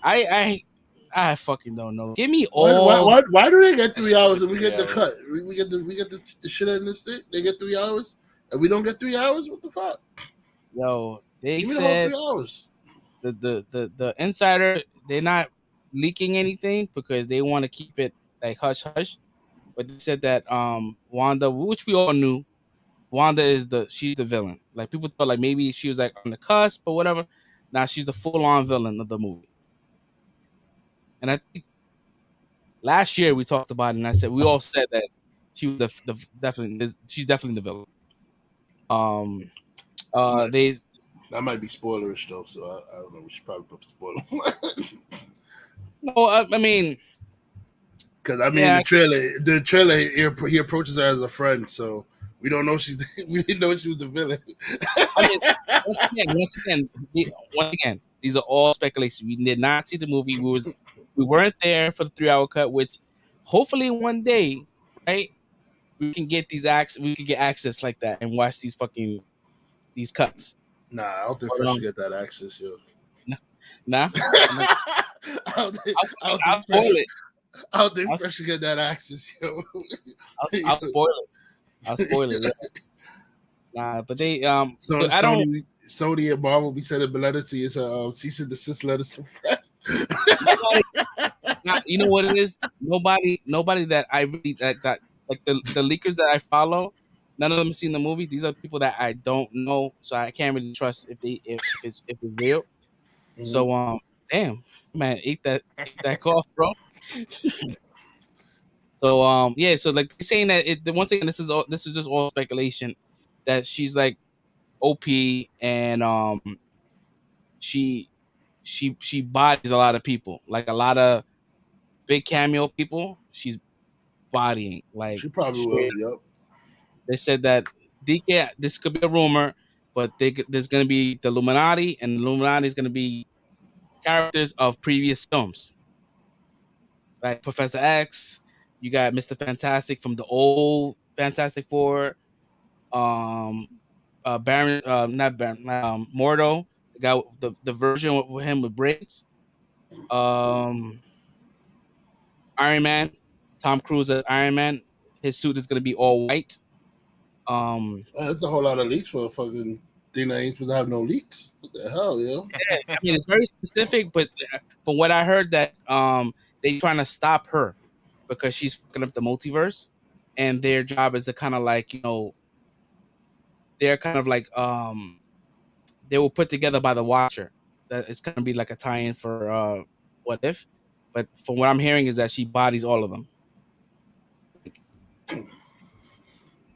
[SPEAKER 3] I fucking don't know. Give me all.
[SPEAKER 1] Why do they get 3 hours and we get the cut? We get the shit in the stick. They get 3 hours and we don't get 3 hours. What the fuck?
[SPEAKER 3] Yo, they
[SPEAKER 1] give me
[SPEAKER 3] said
[SPEAKER 1] the whole 3 hours.
[SPEAKER 3] The insider, they're not leaking anything because they want to keep it like hush hush. But they said that Wanda, which we all knew, she's the villain. Like people thought like maybe she was like on the cusp or whatever. Now she's the full on villain of the movie. And I think last year we talked about it, and I said we all said that she was she's definitely the villain.
[SPEAKER 1] That might be spoilerish though, so I don't know. We should probably put spoiler.
[SPEAKER 3] No, I mean,
[SPEAKER 1] because the trailer he approaches her as a friend, so we don't know we didn't know she was the villain.
[SPEAKER 3] I mean, once again, these are all speculations. We did not see the movie. We weren't there for the 3 hour cut, which hopefully one day, right, we can get access like that and watch these cuts.
[SPEAKER 1] Nah, I don't think Fresh should get that access, yo.
[SPEAKER 3] Nah.
[SPEAKER 1] I don't think Fresh should get that access, yo.
[SPEAKER 3] I'll spoil it. Yeah. Nah, but they
[SPEAKER 1] Sony and Marvel be sending letters to you, cease and desist letters to Fresh.
[SPEAKER 3] You know what it is? Nobody that I really that like the leakers that I follow, none of them have seen the movie. These are people that I don't know, so I can't really trust if it's real. Mm-hmm. So damn, man, ate that cough, bro. So yeah, so like saying that once again, this is just all speculation that she's like OP and she bodies a lot of people, like a lot of big cameo people. She's bodying like
[SPEAKER 1] she probably will. Yep.
[SPEAKER 3] They said that this could be a rumor, but there's going to be the Illuminati, and the Illuminati is going to be characters of previous films, like Professor X. You got Mr. Fantastic from the old Fantastic Four. Baron, not Baron, Mordo, the guy, the version with him with braids. Iron Man, Tom Cruise as Iron Man. His suit is going to be all white.
[SPEAKER 1] That's a whole lot of leaks for a fucking thing that ain't supposed to have no leaks. What the hell, yo?
[SPEAKER 3] Yeah, I mean it's very specific, but from what I heard that they trying to stop her because she's fucking up the multiverse, and their job is to kind of like, they're kind of like they were put together by the Watcher. That it's gonna be like a tie-in for What If, but from what I'm hearing is that she bodies all of them.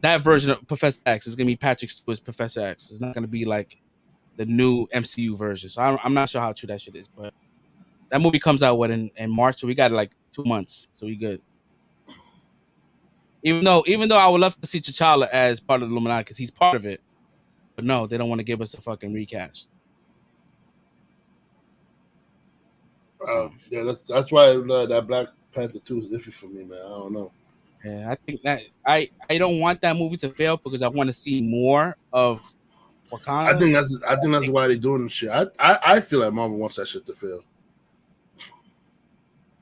[SPEAKER 3] That version of Professor X is gonna be Patrick Stewart's Professor X. It's not gonna be like the new MCU version. So I'm not sure how true that shit is, but that movie comes out in March, so we got like 2 months, so we good. Even though I would love to see T'Challa as part of the Illuminati because he's part of it, but no, they don't want to give us a fucking recast.
[SPEAKER 1] Yeah, that's why that Black Panther 2 is iffy for me, man. I don't know.
[SPEAKER 3] Yeah, I think that I don't want that movie to fail because I want to see more of Wakanda.
[SPEAKER 1] I think that's why they're doing this shit. I feel like Marvel wants that shit to fail.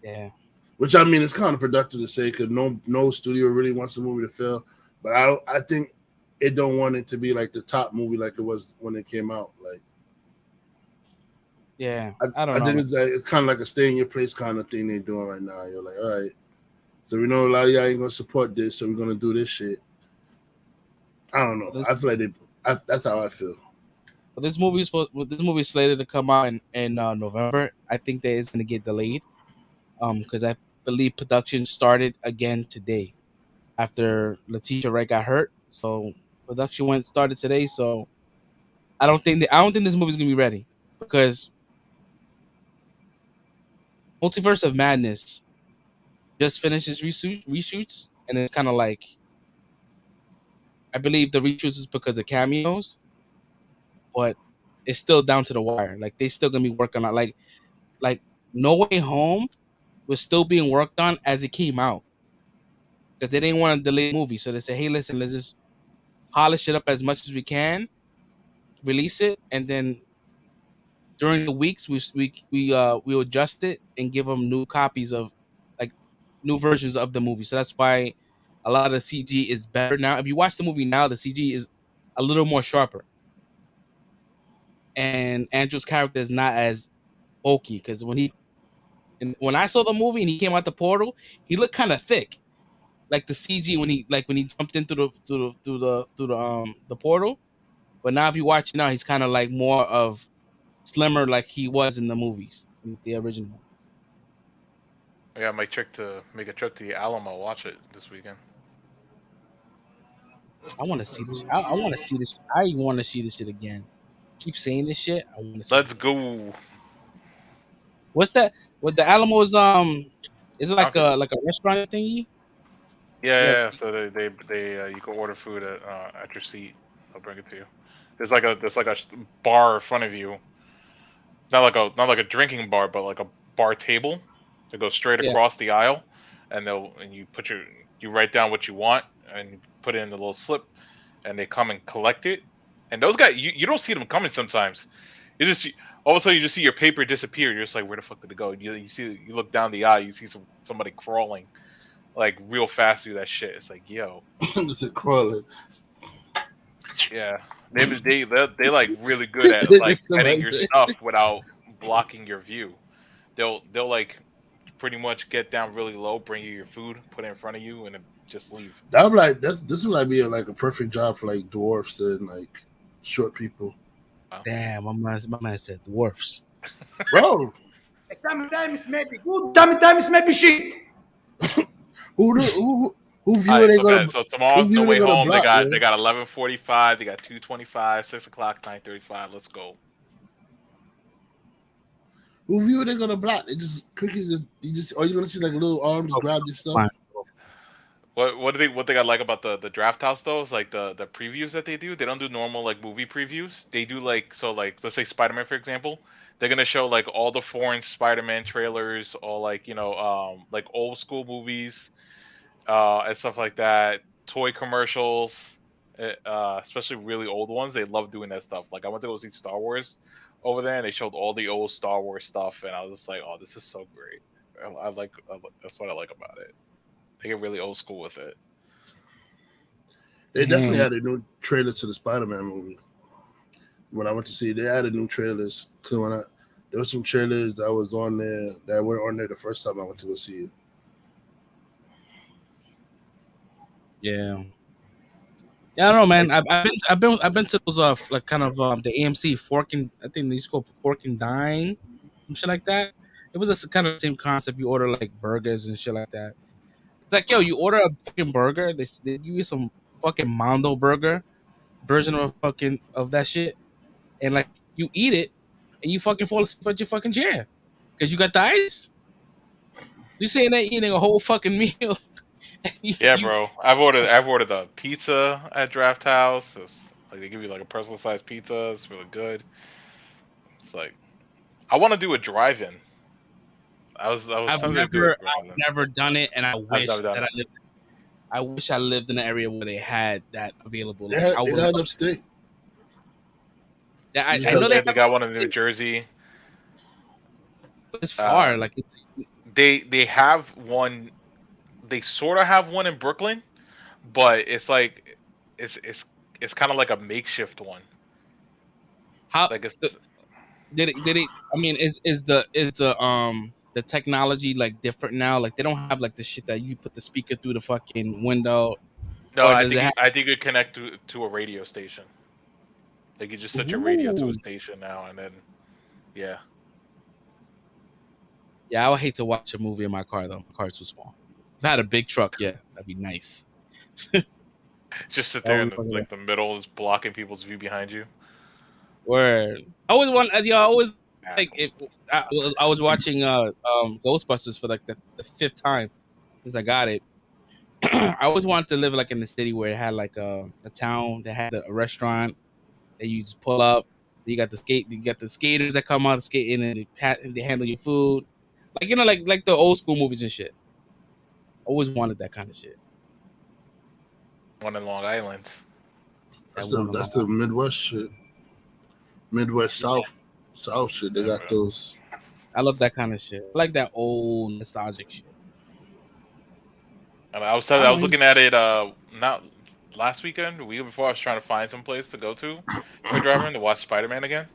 [SPEAKER 3] Yeah.
[SPEAKER 1] Which I mean, it's kind of productive to say because no studio really wants the movie to fail. But I think it don't want it to be like the top movie like it was when it came out. Like,
[SPEAKER 3] yeah, I don't
[SPEAKER 1] I
[SPEAKER 3] know.
[SPEAKER 1] think it's kind of like a stay in your place kind of thing they're doing right now. You're like, all right, so we know a lot of y'all ain't gonna support this, so we're gonna do this shit. I don't know. I feel like that's how I feel.
[SPEAKER 3] This movie is slated to come out in November. I think that it's gonna get delayed. Because I believe production started again today after Letitia Wright got hurt. So production started today. So I don't think this movie's gonna be ready because Multiverse of Madness just finished its reshoots, and it's kind of like I believe the reshoots is because of cameos, but it's still down to the wire. Like they still gonna be working on like No Way Home was still being worked on as it came out because they didn't want to delay the movie. So they said, hey, listen, let's just polish it up as much as we can, release it, and then during the weeks we adjust it and give them new copies of like new versions of the movie. So that's why a lot of the CG is better now. If you watch the movie now, the CG is a little more sharper, and Andrew's character is not as bulky because when I saw the movie and he came out the portal, he looked kind of thick. Like the CG when he jumped into the portal. But now if you watch it now, he's kind of like more of slimmer like he was in the movies, in the original movies.
[SPEAKER 2] Yeah, I might make a trip to the Alamo, watch it this weekend.
[SPEAKER 3] I want to see this. I want to see this. I want to see this shit again. Keep saying this shit. I want to see.
[SPEAKER 2] Let's go.
[SPEAKER 3] What's that? What the Alamo's? Is it like
[SPEAKER 2] Yonkers.
[SPEAKER 3] a restaurant thingy?
[SPEAKER 2] Yeah. So they you can order food at your seat. They'll bring it to you. There's like a bar in front of you. Not like a drinking bar, but like a bar table that goes straight
[SPEAKER 3] Yeah.
[SPEAKER 2] across the aisle, and you write down what you want and you put it in the little slip, and they come and collect it. And those guys, you don't see them coming sometimes. All of a sudden you just see your paper disappear. You're just like, where the fuck did it go? You look down the aisle, you see somebody crawling like real fast through that shit. It's like, yo,
[SPEAKER 1] Is it crawling?
[SPEAKER 2] yeah, they like really good at like getting your stuff without blocking your view. They'll like pretty much get down really low, bring you your food, put it in front of you, and then just leave.
[SPEAKER 1] That would like this would like be like a perfect job for like dwarfs and like short people.
[SPEAKER 2] Wow.
[SPEAKER 3] Damn, my man said dwarfs.
[SPEAKER 1] Bro,
[SPEAKER 4] sometimes maybe good, sometimes maybe shit.
[SPEAKER 1] who view
[SPEAKER 2] Right,
[SPEAKER 1] they
[SPEAKER 2] so,
[SPEAKER 1] gonna?
[SPEAKER 2] so tomorrow's No Way Home.
[SPEAKER 1] Block,
[SPEAKER 2] they got 11:45, they got 2:25, 6 o'clock, 9:35. Let's go.
[SPEAKER 1] Who view they gonna block? They just quickly are you gonna see like little arms grab your stuff?
[SPEAKER 2] What they got like about the draft house though is like the previews that they do. They don't do normal like movie previews. They do like let's say Spider-Man for example. They're gonna show like all the foreign Spider-Man trailers, all like like old school movies, and stuff like that. Toy commercials, especially really old ones. They love doing that stuff. Like I went to go see Star Wars over there, and they showed all the old Star Wars stuff, and I was just like, oh, this is so great. I like that's what I like about it. They get really old school with it.
[SPEAKER 1] They definitely had a new trailer to the Spider-Man movie. When I went to see it, they added new trailers. There were some trailers that was on there that weren't on there the first time I went to go see it.
[SPEAKER 3] Yeah. Yeah, I don't know, man. I've been to those like kind of the AMC Forking. I think they used to go Fork and Dine, some shit like that. It was a kind of same concept. You order like burgers and shit like that. It's like, yo, you order a fucking burger. They give you some fucking Mondo burger version of that shit, and like you eat it, and you fucking fall asleep at your fucking chair because you got the ice. You saying that eating a whole fucking meal?
[SPEAKER 2] Yeah, bro. I've ordered a pizza at Draft House. Like they give you like a personal sized pizza. It's really good. It's like I want to do a drive-in.
[SPEAKER 3] I've never done it, and I wish that I lived. I wish I lived in an area where they had that available. Like I
[SPEAKER 1] It
[SPEAKER 3] would.
[SPEAKER 1] had upstate.
[SPEAKER 3] Yeah,
[SPEAKER 1] You
[SPEAKER 3] I
[SPEAKER 1] just
[SPEAKER 3] know they
[SPEAKER 2] They
[SPEAKER 3] have.
[SPEAKER 2] got one in New Jersey.
[SPEAKER 3] It's far. Like
[SPEAKER 2] They have one. They sort of have one in Brooklyn, but it's like it's kind of like a makeshift one.
[SPEAKER 3] how
[SPEAKER 2] Like it's
[SPEAKER 3] did it? I mean, is the technology like different now? Like they don't have like the shit that you put the speaker through the fucking window,
[SPEAKER 2] no.
[SPEAKER 3] or does it have?
[SPEAKER 2] I think you connect to a radio station. Like you just set your radio to a
[SPEAKER 3] Ooh.
[SPEAKER 2] station now, and then yeah.
[SPEAKER 3] Yeah, I would hate to watch a movie in my car though. My car's too small. If I had a big truck, yeah, that'd be nice.
[SPEAKER 2] Just sit
[SPEAKER 3] That
[SPEAKER 2] there
[SPEAKER 3] would
[SPEAKER 2] in
[SPEAKER 3] be fucking
[SPEAKER 2] like the middle, is blocking people's view behind you.
[SPEAKER 3] Word. I always want, I always
[SPEAKER 2] Yeah.
[SPEAKER 3] like it. I was watching Ghostbusters for like the fifth time since I got it. I always wanted to live like in the city where it had like a town that had a restaurant that you just pull up. You got the skaters that come out skating and they handle your food, like like the old school movies and shit. Always wanted that kind of shit.
[SPEAKER 2] One in Long Island.
[SPEAKER 3] That
[SPEAKER 1] That's the Midwest shit. Midwest South shit. They got those.
[SPEAKER 3] I love that kind of shit. I like that old nostalgic shit.
[SPEAKER 2] And I was looking at it not last weekend, the week before. I was trying to find some place to go to for driving to watch Spider-Man again,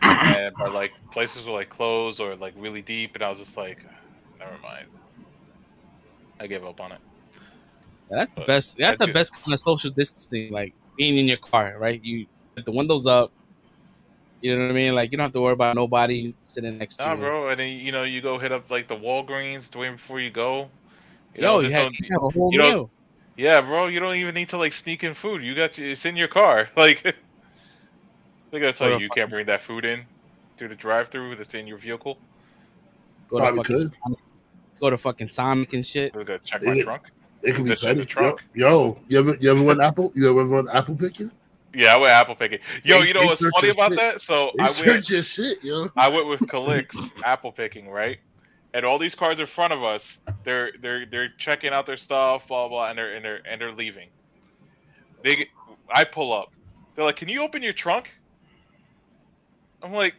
[SPEAKER 2] but like places were like closed or like really deep, and I was just like, never mind. I gave up on it.
[SPEAKER 3] Yeah, that's the best. That's the best kind of social distancing, like being in your car, right? You get the windows up. You know what I mean? Like you don't have to worry about nobody sitting next to you.
[SPEAKER 2] Bro, and then you go hit up like the Walgreens way before you go.
[SPEAKER 3] You have a whole meal.
[SPEAKER 2] Yeah, bro, you don't even need to like sneak in food. It's in your car. Like they're gonna tell you can't bring that food in through the drive-through that's in your vehicle.
[SPEAKER 1] Probably could.
[SPEAKER 3] Go to fucking Sonic and shit.
[SPEAKER 2] They're gonna check my trunk.
[SPEAKER 1] It could be petty. Yo, you ever went Apple? You ever went Apple picking?
[SPEAKER 2] Yeah, I went Apple picking. Yo, you know what's funny about that? So
[SPEAKER 1] I went your shit, yo.
[SPEAKER 2] I went with Calix Apple picking, right? And all these cars in front of us, they're checking out their stuff, blah blah, and they're leaving. I pull up. They're like, "Can you open your trunk?" I'm like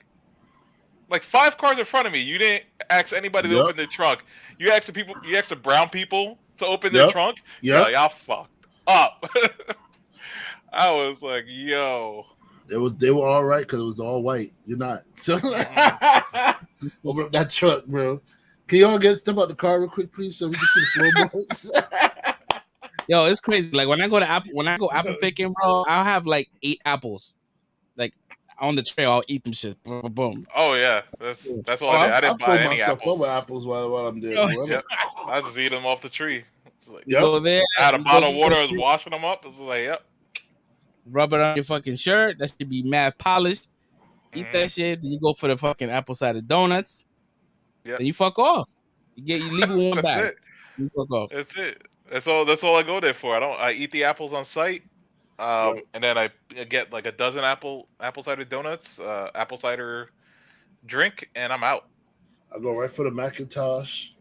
[SPEAKER 2] 5 cars in front of me. You didn't ask anybody to open their trunk. You asked the brown people to open their trunk. Yeah, like, y'all fucked up. I was like, yo.
[SPEAKER 1] They were all right because it was all white. You're not. So open up that truck, bro. Can y'all step out the car real quick, please, so we can see the floorboards?
[SPEAKER 3] Yo, it's crazy. Like when I go apple picking, bro, I'll have like 8 apples, like on the trail. I'll eat them shit. Boom, boom.
[SPEAKER 2] Oh yeah, that's all I did. I didn't buy any apples.
[SPEAKER 1] Over apples while I'm there.
[SPEAKER 2] Yep. I just eat them off the tree. Like,
[SPEAKER 3] go there.
[SPEAKER 2] I had a bottle of water. I was washing them up. It's like, yep.
[SPEAKER 3] Rub it on your fucking shirt. That should be mad polished. Eat that shit. Then you go for the fucking apple cider donuts.
[SPEAKER 2] Yep.
[SPEAKER 3] Then you fuck off. You leave it one bag. You fuck off.
[SPEAKER 2] That's it. That's all I go there for. I eat the apples on site. And then I get like a dozen apple cider donuts, apple cider drink, and I'm out.
[SPEAKER 1] I go right for the Macintosh.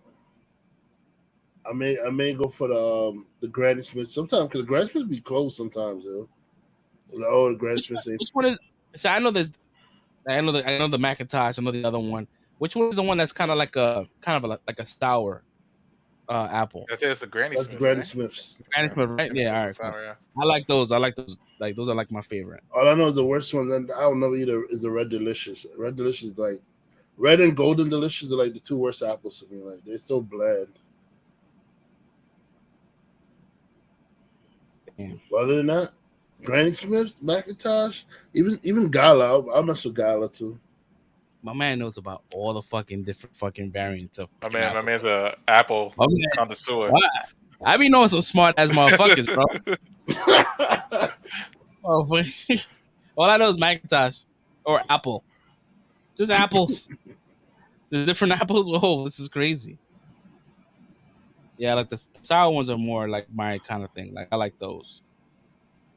[SPEAKER 1] I may go for the Granny Smith sometimes because the Granny Smith be closed sometimes, yo. The Granny Smith.
[SPEAKER 3] Which one is? So I know there's. I know the Macintosh. I know the other one. Which one is the one that's kind of like a sour apple?
[SPEAKER 2] I think it's the Granny Smith.
[SPEAKER 1] That's the Granny Smiths.
[SPEAKER 3] Granny Smith, right? Yeah, all right. Sour, yeah. I like those. Like those are like my favorite.
[SPEAKER 1] All I know is the worst one. Then I don't know either. Is the Red Delicious. Red Delicious, like Red and Golden Delicious, are like the 2 worst apples to me. Like they're so bland. Damn. Other than that, Granny Smith's, Macintosh, even Gala. I'll mess with Gala too.
[SPEAKER 3] My man knows about all the fucking different fucking variants of.
[SPEAKER 2] My man's a apple connoisseur.
[SPEAKER 3] Wow. I be knowing some smart ass motherfuckers, bro. All I know is Macintosh or Apple. Just apples. The different apples. Whoa, this is crazy. Yeah, like the sour ones are more like my kind of thing. Like I like those.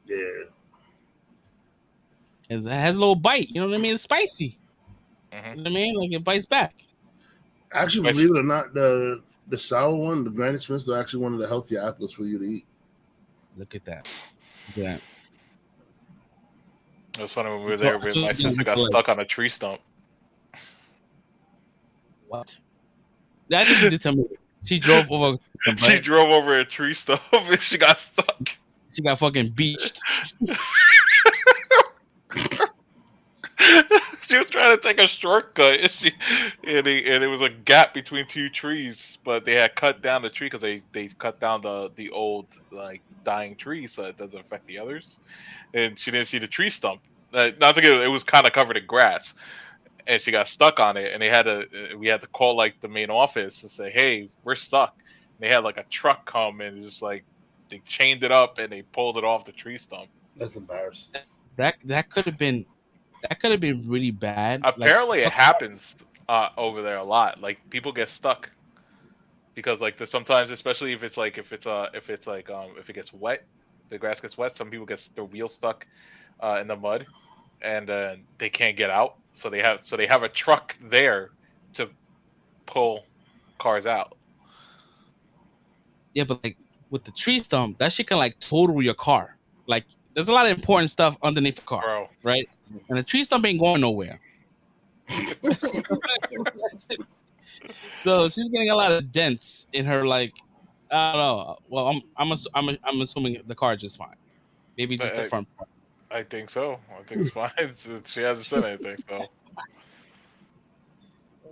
[SPEAKER 1] Yeah.
[SPEAKER 3] It has a little bite. You know what I mean? It's spicy.
[SPEAKER 2] Mm-hmm.
[SPEAKER 3] You know what I mean? Like it bites back.
[SPEAKER 1] Actually, believe it or not, the sour one, the Granny Smiths, are actually one of the healthier apples for you to eat.
[SPEAKER 3] Look at that. Yeah.
[SPEAKER 2] It was funny when we were there. My sister got stuck on a tree stump.
[SPEAKER 3] What? I think you did tell me. She drove over. Right?
[SPEAKER 2] She drove over a tree stump and she got stuck.
[SPEAKER 3] She got fucking beached.
[SPEAKER 2] She was trying to take a shortcut, and it was a gap between two trees, but they had cut down the tree because they cut down the old like dying tree so it doesn't affect the others, and she didn't see the tree stump. Not to get it was kind of covered in grass, and she got stuck on it, and we had to call like the main office and say, hey, we're stuck. And they had like a truck come and just like they chained it up and they pulled it off the tree stump.
[SPEAKER 1] That's embarrassing.
[SPEAKER 3] That could have been really bad.
[SPEAKER 2] Apparently, it happens over there a lot. Like people get stuck because like sometimes, especially if it gets wet, the grass gets wet. Some people get their wheels stuck in the mud, and they can't get out. So they have a truck there to pull cars out.
[SPEAKER 3] Yeah, but like with the tree stump, that shit can like total your car. Like there's a lot of important stuff underneath the car,
[SPEAKER 2] bro.
[SPEAKER 3] Right? And the tree stump ain't going nowhere. So she's getting a lot of dents in her, like I don't know. Well, I'm assuming the car is just fine. Maybe just the front part.
[SPEAKER 2] I think so. I think it's fine. She hasn't said anything, so.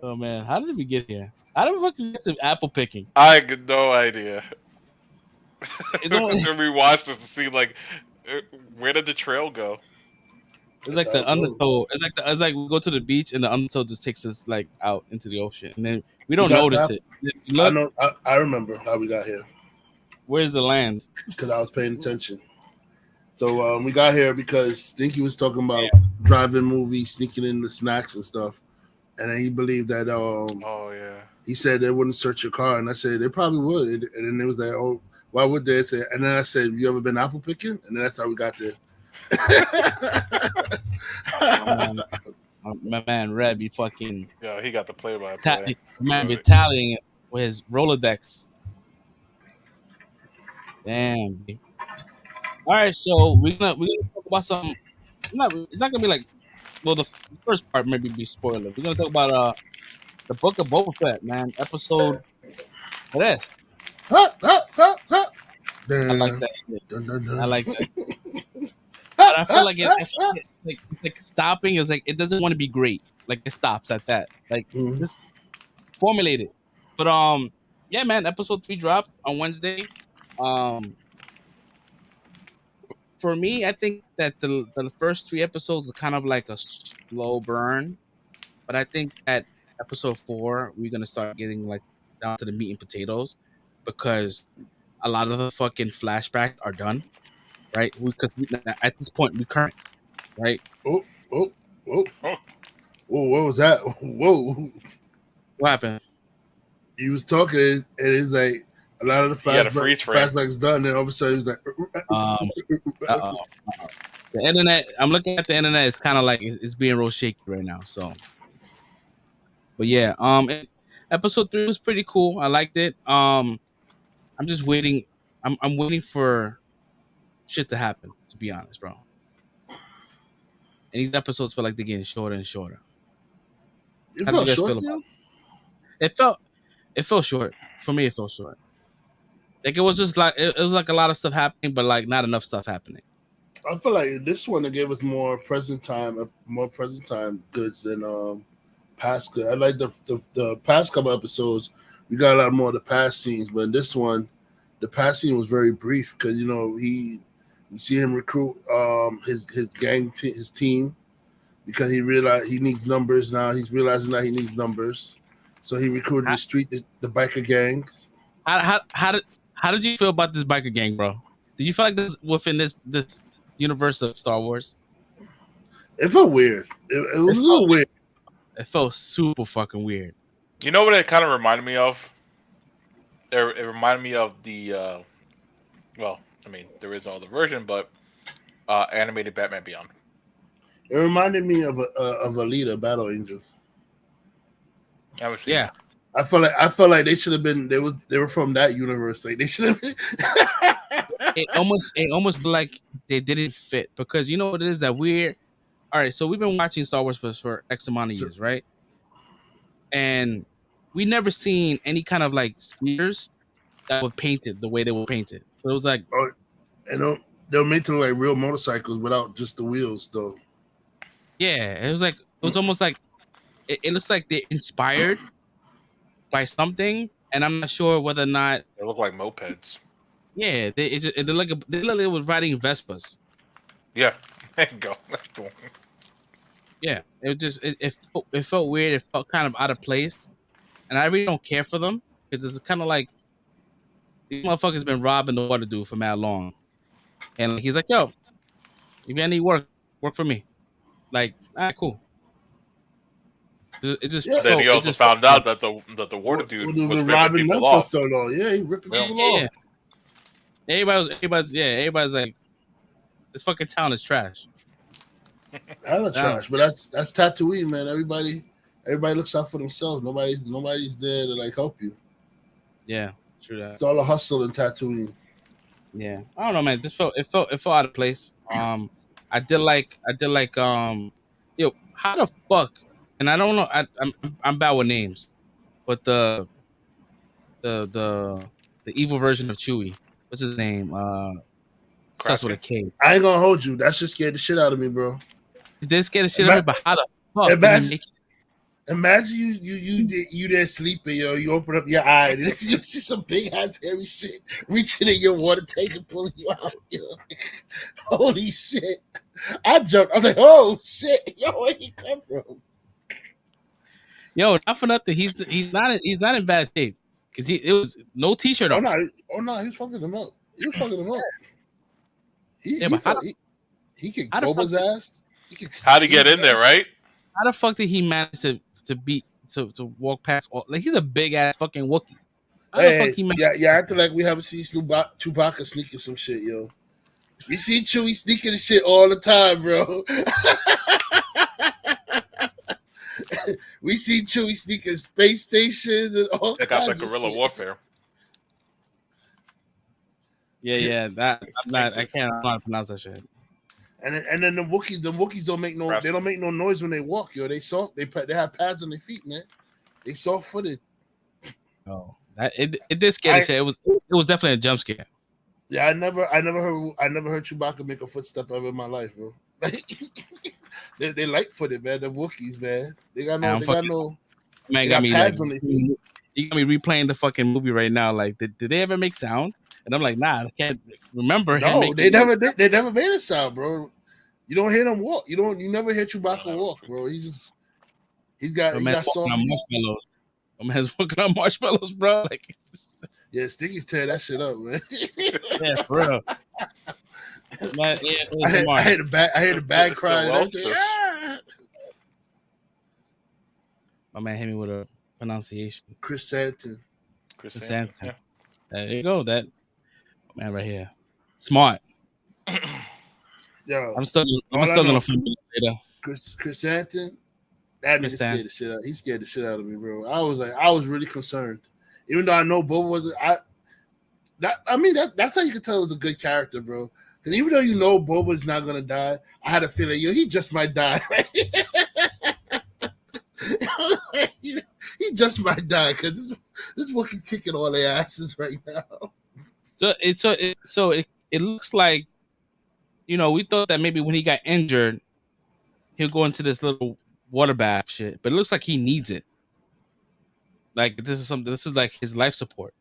[SPEAKER 3] Oh man, how did we get here? How did we fucking get to apple picking?
[SPEAKER 2] I got no idea. We watched it to see like where did the trail go?
[SPEAKER 3] It's like the undertow. It's like we go to the beach and the undertow just takes us like out into the ocean, and then we don't notice it.
[SPEAKER 1] Look, I remember how we got here.
[SPEAKER 3] Where's the land?
[SPEAKER 1] Because I was paying attention. So we got here because Stinky was talking about driving movies, sneaking in the snacks and stuff, and then he believed that.
[SPEAKER 2] Oh yeah.
[SPEAKER 1] He said they wouldn't search your car, and I said they probably would, and then it was like, oh, why would they? Say, and then I said, you ever been apple picking? And then that's how we got there.
[SPEAKER 3] My man Red be fucking.
[SPEAKER 2] Yeah, he got the play-by-play.
[SPEAKER 3] Man be tallying it with his Rolodex. Damn. All right, so we're gonna talk about some. It's not gonna be like. Well, the first part maybe be spoiler. We're gonna talk about the book of Boba Fett, man. Episode. Yes. I like that shit. I like that. But I feel like it's like stopping is like it doesn't want to be great. Like it stops at that. Like just formulate it. But yeah, man. Episode 3 dropped on Wednesday. For me, I think that the first 3 episodes are kind of like a slow burn, but I think at episode 4 we're gonna start getting like down to the meat and potatoes because a lot of the fucking flashbacks are done, right? Because at this point we current, right?
[SPEAKER 1] Oh! Whoa! What was that? Whoa!
[SPEAKER 3] What happened?
[SPEAKER 1] He was talking, and it's like a lot of the flashbacks done, and all of a sudden he was like,
[SPEAKER 3] The internet. I'm looking at the internet. It's kind of like it's being real shaky right now. So, but yeah, episode 3 was pretty cool. I liked it. I'm just waiting. I'm waiting for shit to happen. To be honest, bro. And these episodes feel like they're getting shorter and shorter.
[SPEAKER 1] It felt short.
[SPEAKER 3] It felt short for me. It felt short. Like it was just like it was like a lot of stuff happening, but like not enough stuff happening.
[SPEAKER 1] I feel like this one gave us more present time goods than past good. I like the past couple episodes. We got a lot more of the past scenes, but in this one, the past scene was very brief because you see him recruit his gang his team because he realized he needs numbers now. He's realizing that he needs numbers, so he recruited the biker gangs.
[SPEAKER 3] How did you feel about this biker gang, bro? Did you feel like this within this universe of Star Wars?
[SPEAKER 1] It felt weird. It was a little weird.
[SPEAKER 3] It felt super fucking weird.
[SPEAKER 2] You know what it kind of reminded me of? It reminded me of the, well, I mean, there is no other version, but animated Batman Beyond.
[SPEAKER 1] It reminded me of Alita, Battle Angel.
[SPEAKER 3] Yeah.
[SPEAKER 1] I felt like they should have been. They were from that universe. Like they should have been.
[SPEAKER 3] it almost like they didn't fit because you know what it is that we're all right. So we've been watching Star Wars for X amount of years, right? And we never seen any kind of like speeders that were painted the way they were painted. So it was like,
[SPEAKER 1] and they were made to look like real motorcycles without just the wheels, though.
[SPEAKER 3] yeah, it was almost like it looks like they're inspired by something, and I'm not sure whether or not
[SPEAKER 2] They look like mopeds.
[SPEAKER 3] yeah, they literally was riding Vespas.
[SPEAKER 2] Yeah, there you go.
[SPEAKER 3] Yeah, it felt weird. It felt kind of out of place, and I really don't care for them because it's kind of like these motherfuckers been robbing the water dude for mad long, and like, he's like, "Yo, if you need work for me." Like, all right, cool. It just
[SPEAKER 1] Yeah.
[SPEAKER 2] Then he also found out that the water dude was ripping
[SPEAKER 1] robbing them
[SPEAKER 2] people
[SPEAKER 1] for
[SPEAKER 2] off.
[SPEAKER 1] so long. Yeah, he ripping people off.
[SPEAKER 3] Everybody's like, this fucking town is trash.
[SPEAKER 1] Hella trash, but that's Tatooine, man. Everybody looks out for themselves. Nobody's there to like help you.
[SPEAKER 3] Yeah, true that.
[SPEAKER 1] It's all a hustle in Tatooine.
[SPEAKER 3] Yeah, I don't know, man. It felt out of place. I did like yo, how the fuck? And I don't know. I'm bad with names, but the evil version of Chewie. What's his name? Starts with a K.
[SPEAKER 1] I ain't gonna hold you. That shit scared the shit out of me, bro.
[SPEAKER 3] He did scare the shit out of me, but how the fuck?
[SPEAKER 1] Imagine you there sleeping, yo. You open up your eye and you see some big ass hairy shit reaching in your water tank and pulling you out. Yo. Holy shit! I jumped. I was like, "Oh shit, yo, where he come from?"
[SPEAKER 3] Yo, not for nothing. He's not in bad shape because it was no t-shirt on.
[SPEAKER 1] Oh no, he was fucking him up. He was fucking him up. He can Boba's ass.
[SPEAKER 2] How'd he get in there, right?
[SPEAKER 3] How the fuck did he manage to walk past all? Like, he's a big ass fucking Wookiee. How the fuck he managed?
[SPEAKER 1] Yeah, acting like we haven't seen Chewbacca sneaking some shit, yo. We see Chewie sneaking shit all the time, bro. We see Chewie sneaking space stations and all
[SPEAKER 2] Check out the guerrilla warfare.
[SPEAKER 3] Yeah, I can't pronounce that shit.
[SPEAKER 1] And then the Wookiees don't make no noise when they walk, yo. They have pads on their feet, man. They soft-footed.
[SPEAKER 3] Oh, it did scare the shit. It was definitely a jump scare.
[SPEAKER 1] Yeah, I never heard Chewbacca make a footstep ever in my life, bro. They light-footed, man. The Wookiees, man. They got pads on their feet.
[SPEAKER 3] You got me replaying the fucking movie right now. Like, did they ever make sound? And I'm like, nah, I can't remember.
[SPEAKER 1] No, they never did. They never made a sound, bro. You don't hear them walk. You never hear Chewbacca walk, bro. He's got soft
[SPEAKER 3] marshmallows. My man's working on marshmallows, bro. Like,
[SPEAKER 1] yeah, Sticky's tear that shit up, man.
[SPEAKER 3] Yeah, for real. Man, yeah,
[SPEAKER 1] I heard the bag crying. Yeah.
[SPEAKER 3] My man hit me with a pronunciation.
[SPEAKER 1] Chris Santon.
[SPEAKER 3] Yeah. There you go. That man right here. Smart.
[SPEAKER 1] Yo,
[SPEAKER 3] I'm still gonna find it later.
[SPEAKER 1] Chris Santon, that nigga scared the shit out. He scared the shit out of me, bro. I was really concerned, even though I know Boba wasn't. That's how you can tell it was a good character, bro. Because even though you know Boba's not gonna die, I had a feeling, yo, he just might die. Right? He just might die because this Wookiee kicking all their asses right now.
[SPEAKER 3] So it looks like, we thought that maybe when he got injured, he'll go into this little water bath shit, but it looks like he needs it. Like, this is like his life support.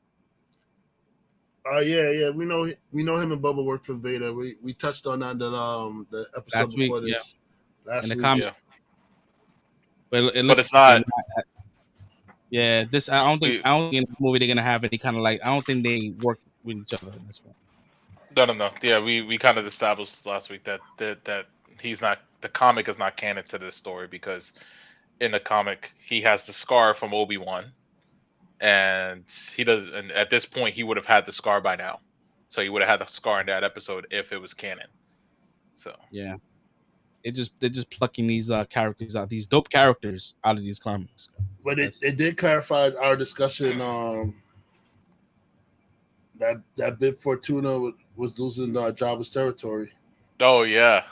[SPEAKER 1] Yeah. We know him and Bubba worked for Vader. We touched on that the episode
[SPEAKER 3] last
[SPEAKER 1] before
[SPEAKER 3] week,
[SPEAKER 1] this.
[SPEAKER 3] Yeah.
[SPEAKER 1] Last
[SPEAKER 3] in the
[SPEAKER 1] week.
[SPEAKER 3] comic.
[SPEAKER 2] Yeah.
[SPEAKER 3] But it looks,
[SPEAKER 2] it's not.
[SPEAKER 3] Yeah, this I don't think in this movie they're gonna have any kind of like. I don't think they work with each other in this one.
[SPEAKER 2] No. Yeah, we kind of established last week that he's not, the comic is not canon to this story, because in the comic he has the scar from Obi-Wan, and at this point he would have had the scar by now, so he would have had the scar in that episode if it was canon. So
[SPEAKER 3] yeah, they're just plucking these characters out, these dope characters out of these comics.
[SPEAKER 1] But it did clarify our discussion that Bib Fortuna was losing Java's territory.
[SPEAKER 2] Oh yeah.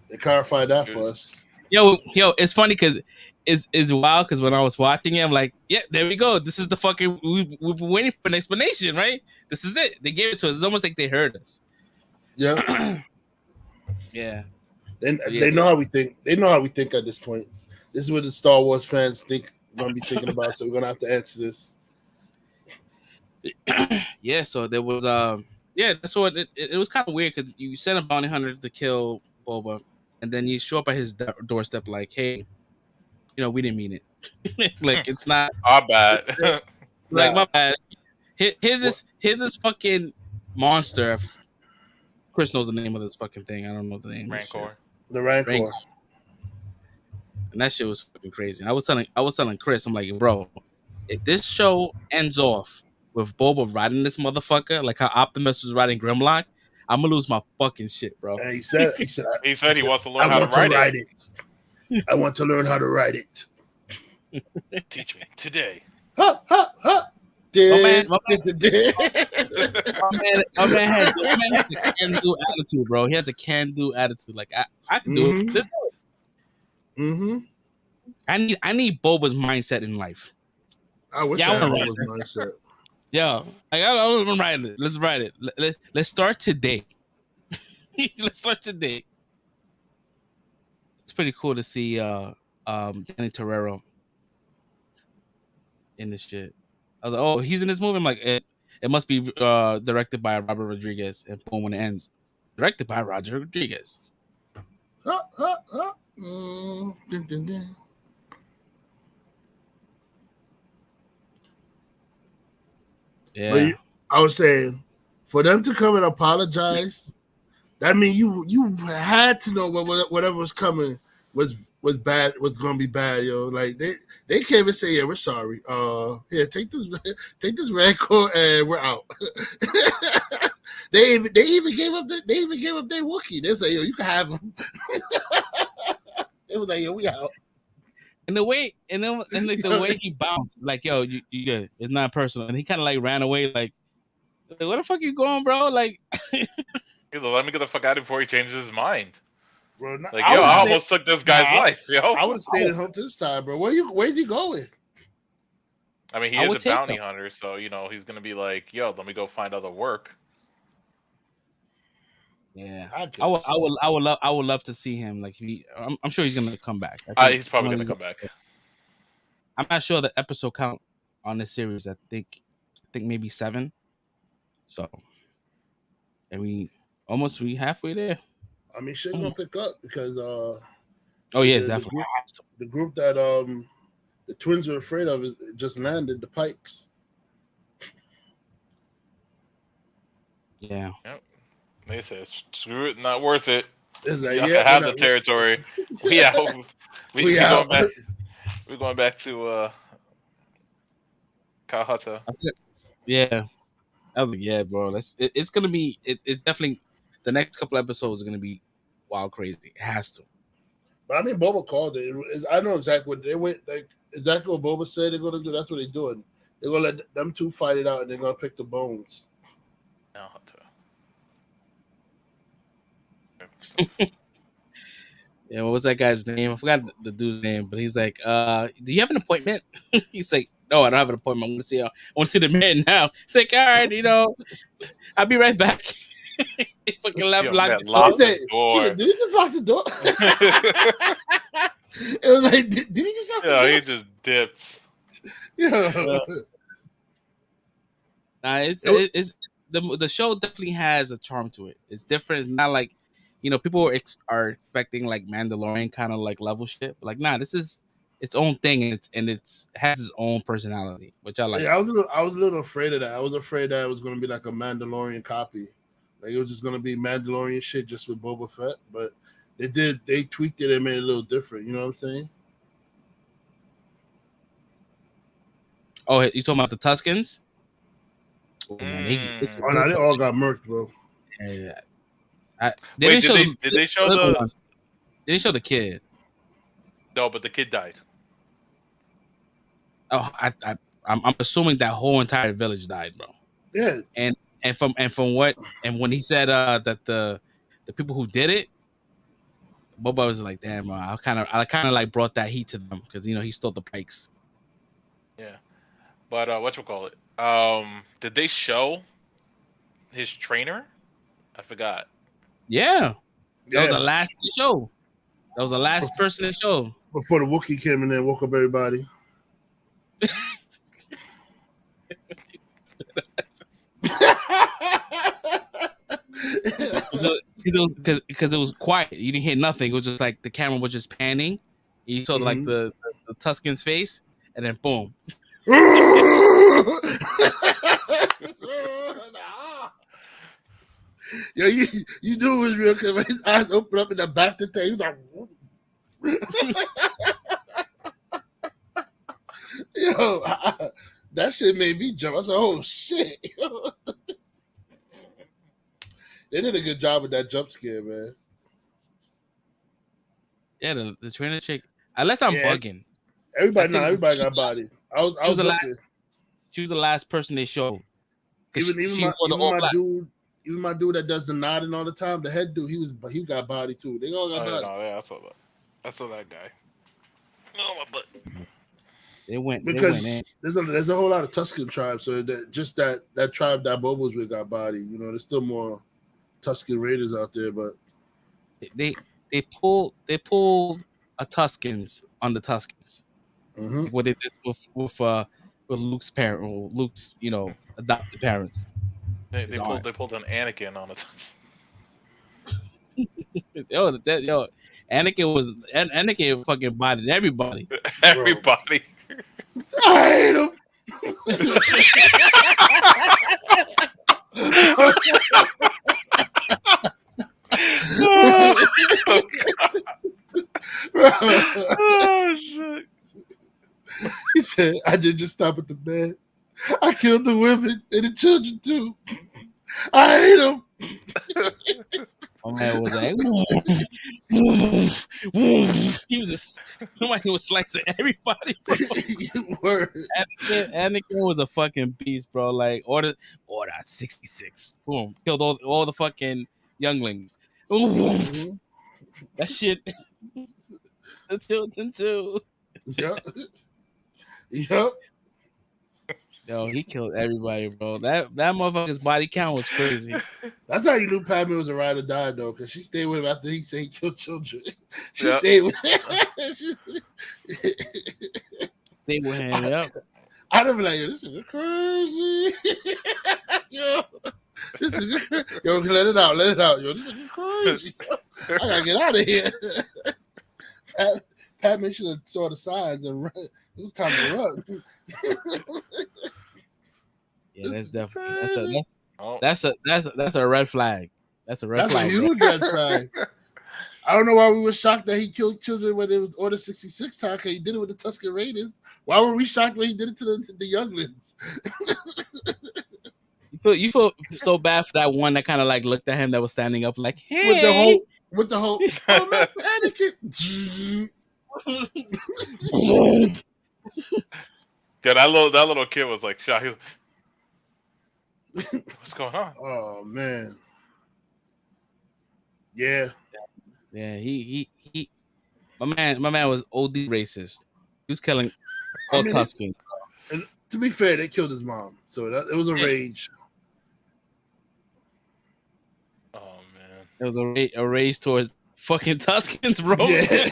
[SPEAKER 1] They clarified that for us.
[SPEAKER 3] Yo, it's funny because it's wild because when I was watching it, I'm like, yeah, there we go. This is the fucking we've been waiting for an explanation, right? This is it. They gave it to us. It's almost like they heard us.
[SPEAKER 1] Yeah.
[SPEAKER 3] Yeah.
[SPEAKER 1] They know how we think. They know how we think at this point. This is what the Star Wars fans think we're gonna be thinking about. So we're gonna have to answer this.
[SPEAKER 3] Yeah. So there was that's what it was kind of weird because you sent a bounty hunter to kill Boba, and then you show up at his doorstep like, hey, we didn't mean it. Like it's not
[SPEAKER 2] our bad.
[SPEAKER 3] Like my bad. Here's this fucking monster. Chris knows the name of this fucking thing. I don't know the name.
[SPEAKER 2] Rancor.
[SPEAKER 1] The Rancor.
[SPEAKER 3] And that shit was fucking crazy. I was telling Chris, I'm like, bro, if this show ends off with Boba riding this motherfucker, like how Optimus was riding Grimlock, I'm gonna lose my fucking shit, bro.
[SPEAKER 1] And he said
[SPEAKER 2] he wants to learn how to ride it.
[SPEAKER 1] I want to learn how to ride it.
[SPEAKER 2] Teach me today.
[SPEAKER 1] Ha ha ha. My man
[SPEAKER 3] has a can-do attitude, bro. He has a can-do attitude. Like I can do it. Let's do it.
[SPEAKER 1] Mm-hmm.
[SPEAKER 3] I need Boba's mindset in life.
[SPEAKER 1] I wish I had Boba's mindset.
[SPEAKER 3] Yo, I don't even ride it. Let's ride it. Let's start today. Let's start today. It's pretty cool to see Danny Torero in this shit. I was like, oh, he's in this movie. I'm like, it must be directed by Robert Rodriguez. And boom, when it ends, directed by Roger Rodriguez. Yeah.
[SPEAKER 1] But I was saying, for them to come and apologize, that means you had to know whatever was coming was bad, was gonna be bad, yo. Like they came and say, yeah, we're sorry. Here, take this Rancor and we're out. they even gave up their Wookiee. They say, yo, you can have them. They was like, yo, we out.
[SPEAKER 3] And the way the way he bounced, like, yo, you good. It's not personal. And he kind of like ran away, like, where the fuck you going, bro? Like,
[SPEAKER 2] let me get the fuck out of here before he changes his mind.
[SPEAKER 1] Bro,
[SPEAKER 2] I almost took this guy's life, yo.
[SPEAKER 1] I would have stayed at home this time, bro. Where's he going?
[SPEAKER 2] I mean, he is a bounty hunter, so he's gonna be like, yo, let me go find other work.
[SPEAKER 3] Yeah, I would love to see him. Like I'm sure he's gonna come back.
[SPEAKER 2] He's probably gonna come back.
[SPEAKER 3] I'm not sure the episode count on this series. I think maybe 7. So, and we halfway there.
[SPEAKER 1] I mean, shit gonna pick up because
[SPEAKER 3] definitely
[SPEAKER 1] the group that the twins are afraid of just landed the Pikes.
[SPEAKER 3] Yeah.
[SPEAKER 2] Yep. They said, screw it, not worth it.
[SPEAKER 1] It's like,
[SPEAKER 2] I have the territory. We out. We going back. We're going back to Kahata.
[SPEAKER 3] Yeah. I was like, yeah, bro. It's gonna be. It's definitely the next couple episodes are gonna be wild crazy. It has to.
[SPEAKER 1] But I mean, Boba called it. I know exactly what they went. Like exactly what Boba said they're gonna do. That's what they're doing. They're gonna let them two fight it out, and they're gonna pick the bones.
[SPEAKER 3] Yeah, what was that guy's name? I forgot the dude's name, but he's like, do you have an appointment? He's like, no, I don't have an appointment. I want to see the man now. He's like, all right, I'll be right back. He fucking locked
[SPEAKER 2] the door.
[SPEAKER 1] Did he just lock the door? It was like, did he just lock the door?
[SPEAKER 2] Yeah, he just dipped.
[SPEAKER 1] Yeah.
[SPEAKER 3] It's the show definitely has a charm to it. It's different. It's not like, people are expecting like Mandalorian kind of like level shit. But like, nah, this is its own thing, and it has its own personality, which I like.
[SPEAKER 1] Yeah, I was a little afraid of that. I was afraid that it was going to be like a Mandalorian copy. Like it was just going to be Mandalorian shit just with Boba Fett. But they tweaked it and made it a little different. You know what I'm saying?
[SPEAKER 3] Oh, you talking about the Tuskens?
[SPEAKER 1] Oh, man, they all got murked, bro.
[SPEAKER 3] Yeah.
[SPEAKER 2] Did they show the?
[SPEAKER 3] They didn't show the kid.
[SPEAKER 2] No, but the kid died.
[SPEAKER 3] Oh, I'm assuming that whole entire village died, bro.
[SPEAKER 1] Yeah.
[SPEAKER 3] And when he said that the people who did it, Boba was like, damn, I kind of like brought that heat to them because he stole the pikes.
[SPEAKER 2] Yeah, but whatchamacallit? Did they show his trainer? I forgot.
[SPEAKER 3] Yeah, that was
[SPEAKER 1] Yeah.
[SPEAKER 3] the last show. That was the last person they showed.
[SPEAKER 1] Before the Wookiee came in there and woke up everybody.
[SPEAKER 3] Because it was quiet. You didn't hear nothing. It was just like the camera was just panning. You saw like the Tuscan's face, and then boom.
[SPEAKER 1] Yo, you knew it was real because when his eyes opened up in the back to tell, he was like, yo, that shit made me jump. I said, oh shit. They did a good job with that jump scare, man.
[SPEAKER 3] Yeah, the trainer chick. Unless I'm bugging.
[SPEAKER 1] Everybody got body. I was looking.
[SPEAKER 3] She was the last person they showed.
[SPEAKER 1] Even my dude that does the nodding all the time, the head dude, he got body too. They all got body.
[SPEAKER 2] Yeah, I saw that guy. Oh my butt.
[SPEAKER 3] They went in.
[SPEAKER 1] There's a whole lot of Tuscan tribes, so that tribe that Bobo's with got body. There's still more Tuscan raiders out there, but
[SPEAKER 3] they pulled a Tuscans on the Tuscans.
[SPEAKER 1] Mm-hmm.
[SPEAKER 3] Like what they did with Luke's parent, or Luke's adopted parents.
[SPEAKER 2] They pulled an Anakin on it.
[SPEAKER 3] Anakin fucking bodied everybody.
[SPEAKER 2] Everybody.
[SPEAKER 1] I hate him.
[SPEAKER 2] Oh shit.
[SPEAKER 1] He said, I didn't just stop at the bed. I killed the women and the children too. I hate them.
[SPEAKER 3] My man was like, somebody was slicing everybody, bro. Anakin was a fucking beast, bro. Like order 66. Boom. Killed all the fucking younglings. That shit. The children too.
[SPEAKER 1] Yep.
[SPEAKER 3] Yo, he killed everybody, bro. That motherfucker's body count was crazy.
[SPEAKER 1] That's how you knew Padme was a ride or die, though, because she stayed with him after he said he killed children. She stayed with him.
[SPEAKER 3] Stayed with him, yep.
[SPEAKER 1] I'd have been like, yo, this is crazy. Yo, let it out. Yo, this is crazy. I gotta get out of here. Padme should have saw the signs and run. It was time to run.
[SPEAKER 3] Yeah, that's definitely that's a red flag. That's a red flag.
[SPEAKER 1] That's a huge red flag. I don't know why we were shocked that he killed children when it was Order 66 time, because he did it with the Tusken Raiders. Why were we shocked when he did it to the younglings?
[SPEAKER 3] You feel so bad for that one that kind of like looked at him that was standing up like, hey,
[SPEAKER 1] with the whole oh, Master Anakin.
[SPEAKER 2] Yeah, that little kid was like shocked. What's going on?
[SPEAKER 1] Oh man. Yeah.
[SPEAKER 3] Yeah, he my man was OD racist. He was killing all Tuscans.
[SPEAKER 1] And to be fair, they killed his mom, so it was a rage.
[SPEAKER 2] Oh man,
[SPEAKER 3] it was a rage towards fucking Tuscans, bro.
[SPEAKER 1] Yeah.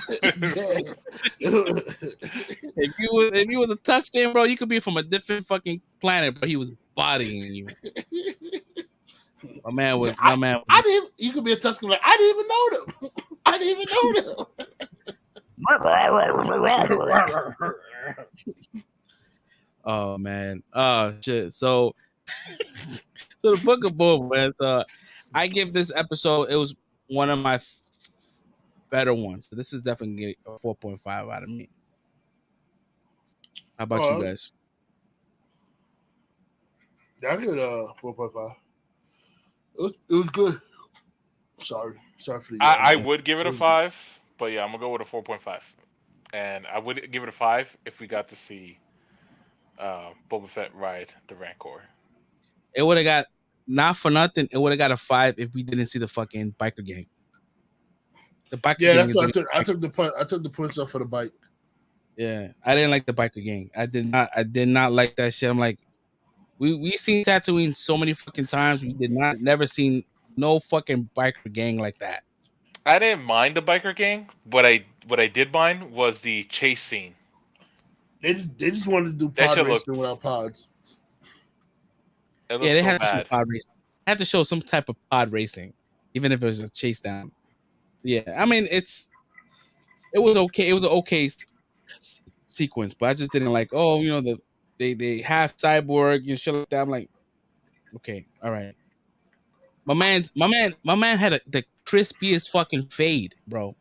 [SPEAKER 3] If he was a Tuscan, bro, you could be from a different fucking planet, but he was bodying you. My man was.
[SPEAKER 1] I didn't. You could be a Tuscan. Like I didn't even know them. I didn't even know them.
[SPEAKER 3] Oh man. Oh shit. So the Book of Boba, man. So I give this episode. It was one of my better ones. So this is definitely a 4.5 out of me. How about you guys?
[SPEAKER 1] Yeah, I give it a 4.5. It was good. Sorry for the.
[SPEAKER 2] I would give it a 5, but yeah, I'm gonna go with a 4.5, and I would give it a 5 if we got to see Boba Fett ride the Rancor.
[SPEAKER 3] it would have got not for nothing. It would have got a 5 if we didn't see the fucking biker gang. The biker
[SPEAKER 1] Yeah,
[SPEAKER 3] gang
[SPEAKER 1] that's what I took the point. I took the points off for the bike.
[SPEAKER 3] Yeah, I didn't like the biker gang. I did not like that shit. I'm like, we seen Tatooine so many fucking times. We did not never seen no fucking biker gang like that.
[SPEAKER 2] I didn't mind the biker gang. What I did mind was the chase scene.
[SPEAKER 1] They just wanted to do pod racing without pods.
[SPEAKER 3] Yeah, they had to show pod racing. They had to show some type of pod racing, even if it was a chase down. Yeah, I mean it was okay. It was an okay sequence, but I just didn't like. Oh, you know they have cyborg and shit like that. I'm like, okay, all right. My man had the crispiest fucking fade, bro.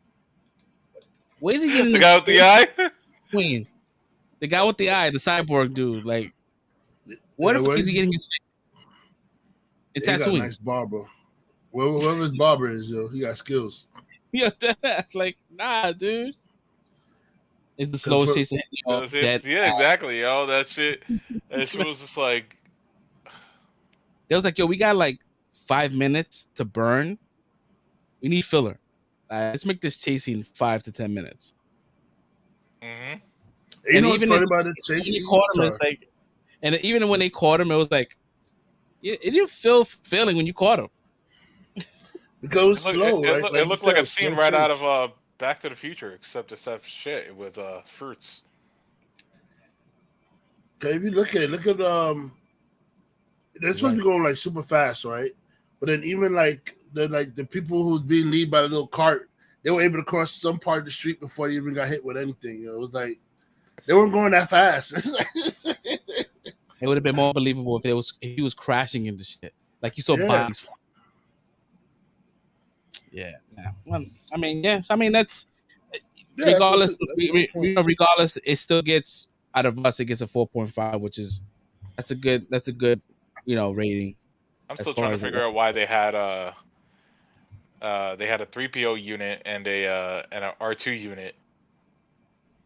[SPEAKER 3] Where's he getting
[SPEAKER 2] the guy with the eye?
[SPEAKER 3] Queen, the guy with the eye, the cyborg dude. Like, what the fuck is he getting his fade? It's Tatooine.
[SPEAKER 1] Nice barber. Whoever his barber is, yo, he got skills.
[SPEAKER 3] Yeah, that's like, nah, dude. It's the slowest chase.
[SPEAKER 2] Yeah, exactly, yo. That shit was just like.
[SPEAKER 3] It was like, yo, we got like 5 minutes to burn. We need filler. Let's make this chase scene 5 to 10 minutes.
[SPEAKER 2] Mm-hmm.
[SPEAKER 1] You know what's funny about the chase scene?
[SPEAKER 3] And even when they caught him, it was like, it didn't feel fulfilling when you caught him.
[SPEAKER 1] Because it was slow.
[SPEAKER 2] It looked like a scene right out of Back to the Future, except shit with fruits.
[SPEAKER 1] Okay, if you look at they're supposed to be going like super fast, right? But then even like the people who's being led by the little cart, they were able to cross some part of the street before they even got hit with anything. It was like they weren't going that fast.
[SPEAKER 3] It would have been more believable if he was crashing into shit. Like you saw bodies. Yeah. Well, I mean, yes. I mean that's regardless. Regardless, it still gets out of us. It gets a 4.5, which is that's a good rating.
[SPEAKER 2] I'm still trying to figure out why they had a 3PO unit and an R2 unit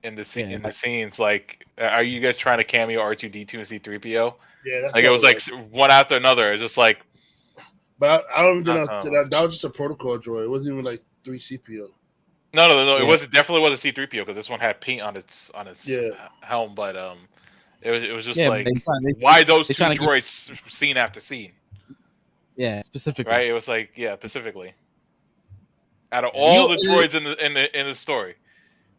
[SPEAKER 2] in the scene in the scenes. Like, are you guys trying to cameo R2D2 and C3PO?
[SPEAKER 1] Yeah, that's
[SPEAKER 2] like it was like one after another. It's just like.
[SPEAKER 1] But I don't think that was just a protocol droid. It wasn't even like 3CPO.
[SPEAKER 2] No. Yeah. It definitely was a C3PO because this one had paint on its helm. But it was just like why those two droids scene after scene.
[SPEAKER 3] Yeah, specifically.
[SPEAKER 2] Right. It was like specifically. Out of all the droids in the story,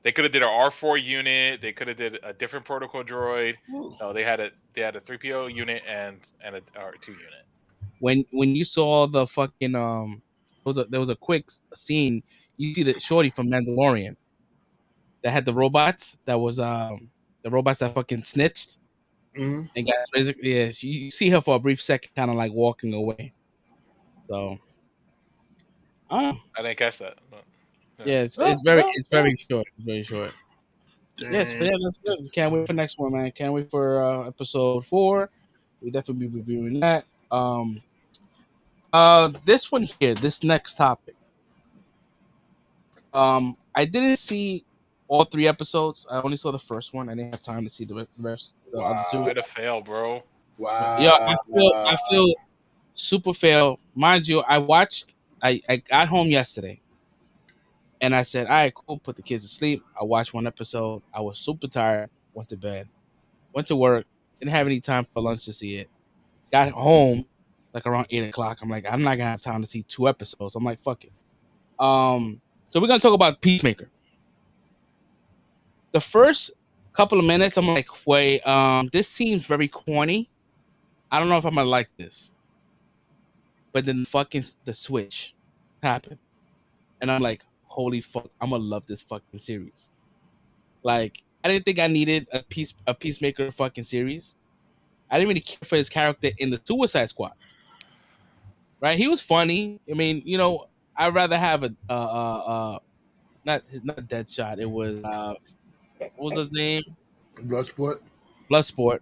[SPEAKER 2] they could have did an R4 unit. They could have did a different protocol droid. No, they had a 3PO unit and a R2 unit.
[SPEAKER 3] When you saw the fucking there was a quick scene. You see the shorty from Mandalorian that had the robots. That was the robots that fucking snitched and got razor. Yeah, you see her for a brief second, kind of like walking away. So,
[SPEAKER 2] I didn't catch that. But,
[SPEAKER 3] yeah, it's very short. It's very short. Dang. Yes, yeah, that's good. Can't wait for next one, man. Can't wait for episode 4. We'll definitely be reviewing that. This one here, this next topic. I didn't see all 3 episodes. I only saw the first one. I didn't have time to see the rest. The other 2.
[SPEAKER 2] Way to fail, bro.
[SPEAKER 1] Wow.
[SPEAKER 3] Yeah, I feel super fail. Mind you, I got home yesterday, and I said, "All right, cool. Put the kids to sleep." I watched 1 episode. I was super tired. Went to bed. Went to work. Didn't have any time for lunch to see it. Got home like around 8 o'clock. I'm like, I'm not gonna have time to see 2 episodes. I'm like, fuck it. So we're gonna talk about Peacemaker. The first couple of minutes, I'm like, wait, this seems very corny. I don't know if I'm gonna like this. But then the switch happened. And I'm like, holy fuck, I'm gonna love this fucking series. Like, I didn't think I needed a Peacemaker fucking series. I didn't really care for his character in the Suicide Squad. Right? He was funny. I mean, I'd rather have not Deadshot. It was what was his name? Bloodsport.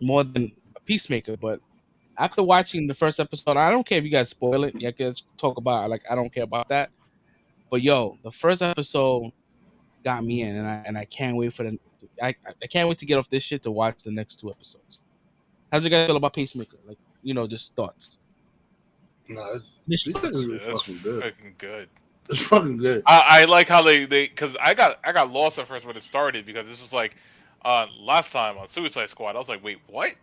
[SPEAKER 3] More than a Peacemaker. But after watching the first episode, I don't care if you guys spoil it. You guys talk about it. I don't care about that. But the first episode got me in, and I can't wait for I can't wait to get off this shit to watch the next 2 episodes. How do you guys feel about Peacemaker? Like, just thoughts.
[SPEAKER 1] Nah,
[SPEAKER 3] Initial
[SPEAKER 1] these
[SPEAKER 3] thoughts.
[SPEAKER 1] things are fucking good.
[SPEAKER 2] Fucking good.
[SPEAKER 1] It's fucking good.
[SPEAKER 2] I like how they because I got lost at first when it started because this was like last time on Suicide Squad. I was like, wait, what?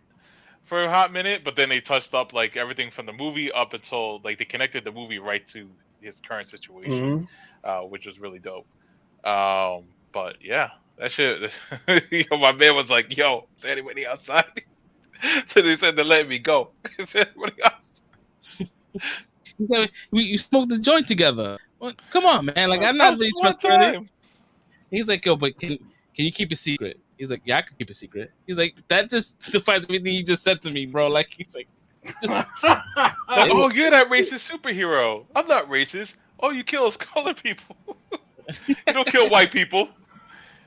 [SPEAKER 2] For a hot minute, but then they touched up like everything from the movie up until like they connected the movie right to his current situation, which was really dope. But yeah, that shit. My man was like, "Yo, is anybody outside?" So they said to let me go. Is anybody else?
[SPEAKER 3] He said, "You smoked the joint together." Well, come on, man. Like I'm not
[SPEAKER 2] That's
[SPEAKER 3] really
[SPEAKER 2] one
[SPEAKER 3] trustworthy.
[SPEAKER 2] time.
[SPEAKER 3] He's like, "Yo, but can you keep it secret?" He's like, "Yeah, I can keep it secret." He's like, "That just defies everything you just said to me, bro." Like he's like,
[SPEAKER 2] Oh, you're that racist superhero. I'm not racist. All you kill is colored people. You don't kill white people.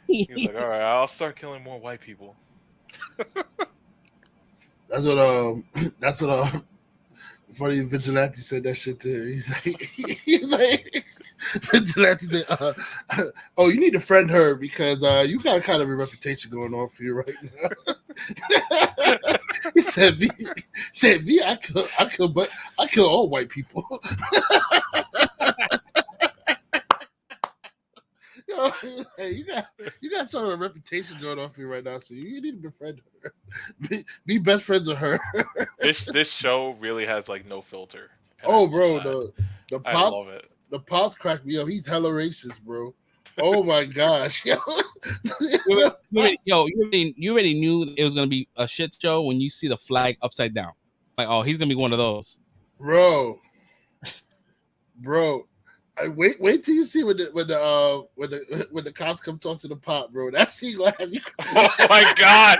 [SPEAKER 2] He's like, all right, I'll start killing more white people.
[SPEAKER 1] That's what funny Vigilante said that shit to him. He's like Vigilante said, oh, you need to friend her because you got kind of a reputation going on for you right now. He said, "Me, I kill all white people." Yo, hey, you got sort of a reputation going on for you right now, so you need to befriend her. Be best friends with her.
[SPEAKER 2] This show really has like no filter.
[SPEAKER 1] Oh, bro, the
[SPEAKER 2] I
[SPEAKER 1] pops,
[SPEAKER 2] love it.
[SPEAKER 1] The pops crack me up. He's hella racist, bro. Oh my gosh, yo.
[SPEAKER 3] You already knew it was gonna be a shit show when you see the flag upside down. Like, oh, he's gonna be one of those,
[SPEAKER 1] bro. Wait till you see when the cops come talk to the pop, bro. That scene gonna have you.
[SPEAKER 2] Oh my god,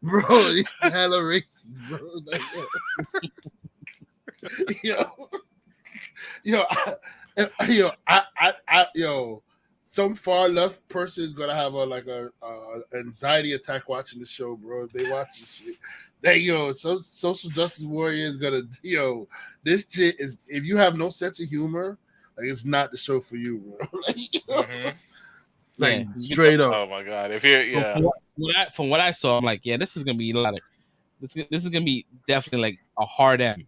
[SPEAKER 1] bro, he's hella racist, bro. Like, yo, some far left person is gonna have a anxiety attack watching the show, bro. If they watch this shit. Some social justice warrior is gonna, this shit is, if you have no sense of humor, like it's not the show for you, bro. Straight up.
[SPEAKER 2] Oh my god! If you
[SPEAKER 3] from what I saw, I'm like, yeah, this is gonna be a lot of this is gonna be definitely like a hard M,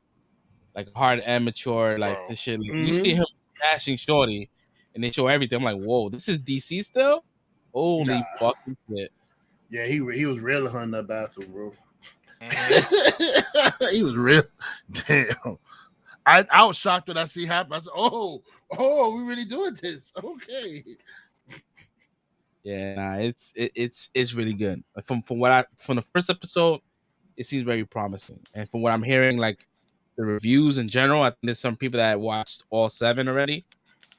[SPEAKER 3] like a hard amateur, like
[SPEAKER 2] Bro.
[SPEAKER 3] this shit. Like, you see him smashing Shorty, and they show everything. I'm like, whoa, this is DC still? Holy fucking shit!
[SPEAKER 1] Yeah, he was real in that bathroom, bro. He was real. Damn. I was shocked when I see happen. I said, "Oh, we really doing this? Okay."
[SPEAKER 3] Yeah, nah, it's really good. From the first episode, it seems very promising, and from what I'm hearing, like the reviews in general, I think there's some people that watched all 7 already,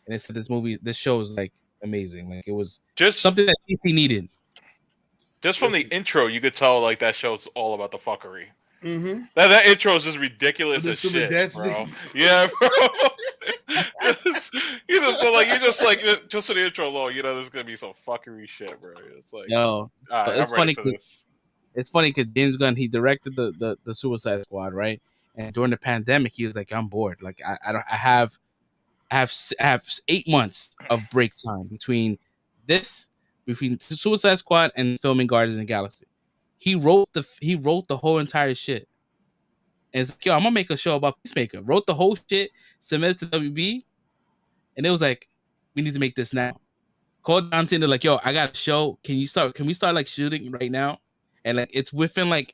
[SPEAKER 3] and they said this show is like amazing. Like it was
[SPEAKER 2] just
[SPEAKER 3] something that DC needed.
[SPEAKER 2] Just from the intro, you could tell like that show's all about the fuckery.
[SPEAKER 1] Mm-hmm.
[SPEAKER 2] That intro is just ridiculous as shit, bro. Yeah, bro. Just for the intro alone, there's gonna be some fuckery shit, bro. It's like,
[SPEAKER 3] it's funny because James Gunn, he directed the Suicide Squad, right? And during the pandemic, he was like, I'm bored. Like I have 8 months of break time between Suicide Squad and filming Guardians of the Galaxy. He wrote the whole entire shit. And it's like, yo, I'm gonna make a show about Peacemaker. Wrote the whole shit, submitted to WB, and it was like, we need to make this now. Called John Cena, like, yo, I got a show. Can we start like shooting right now? And like it's within like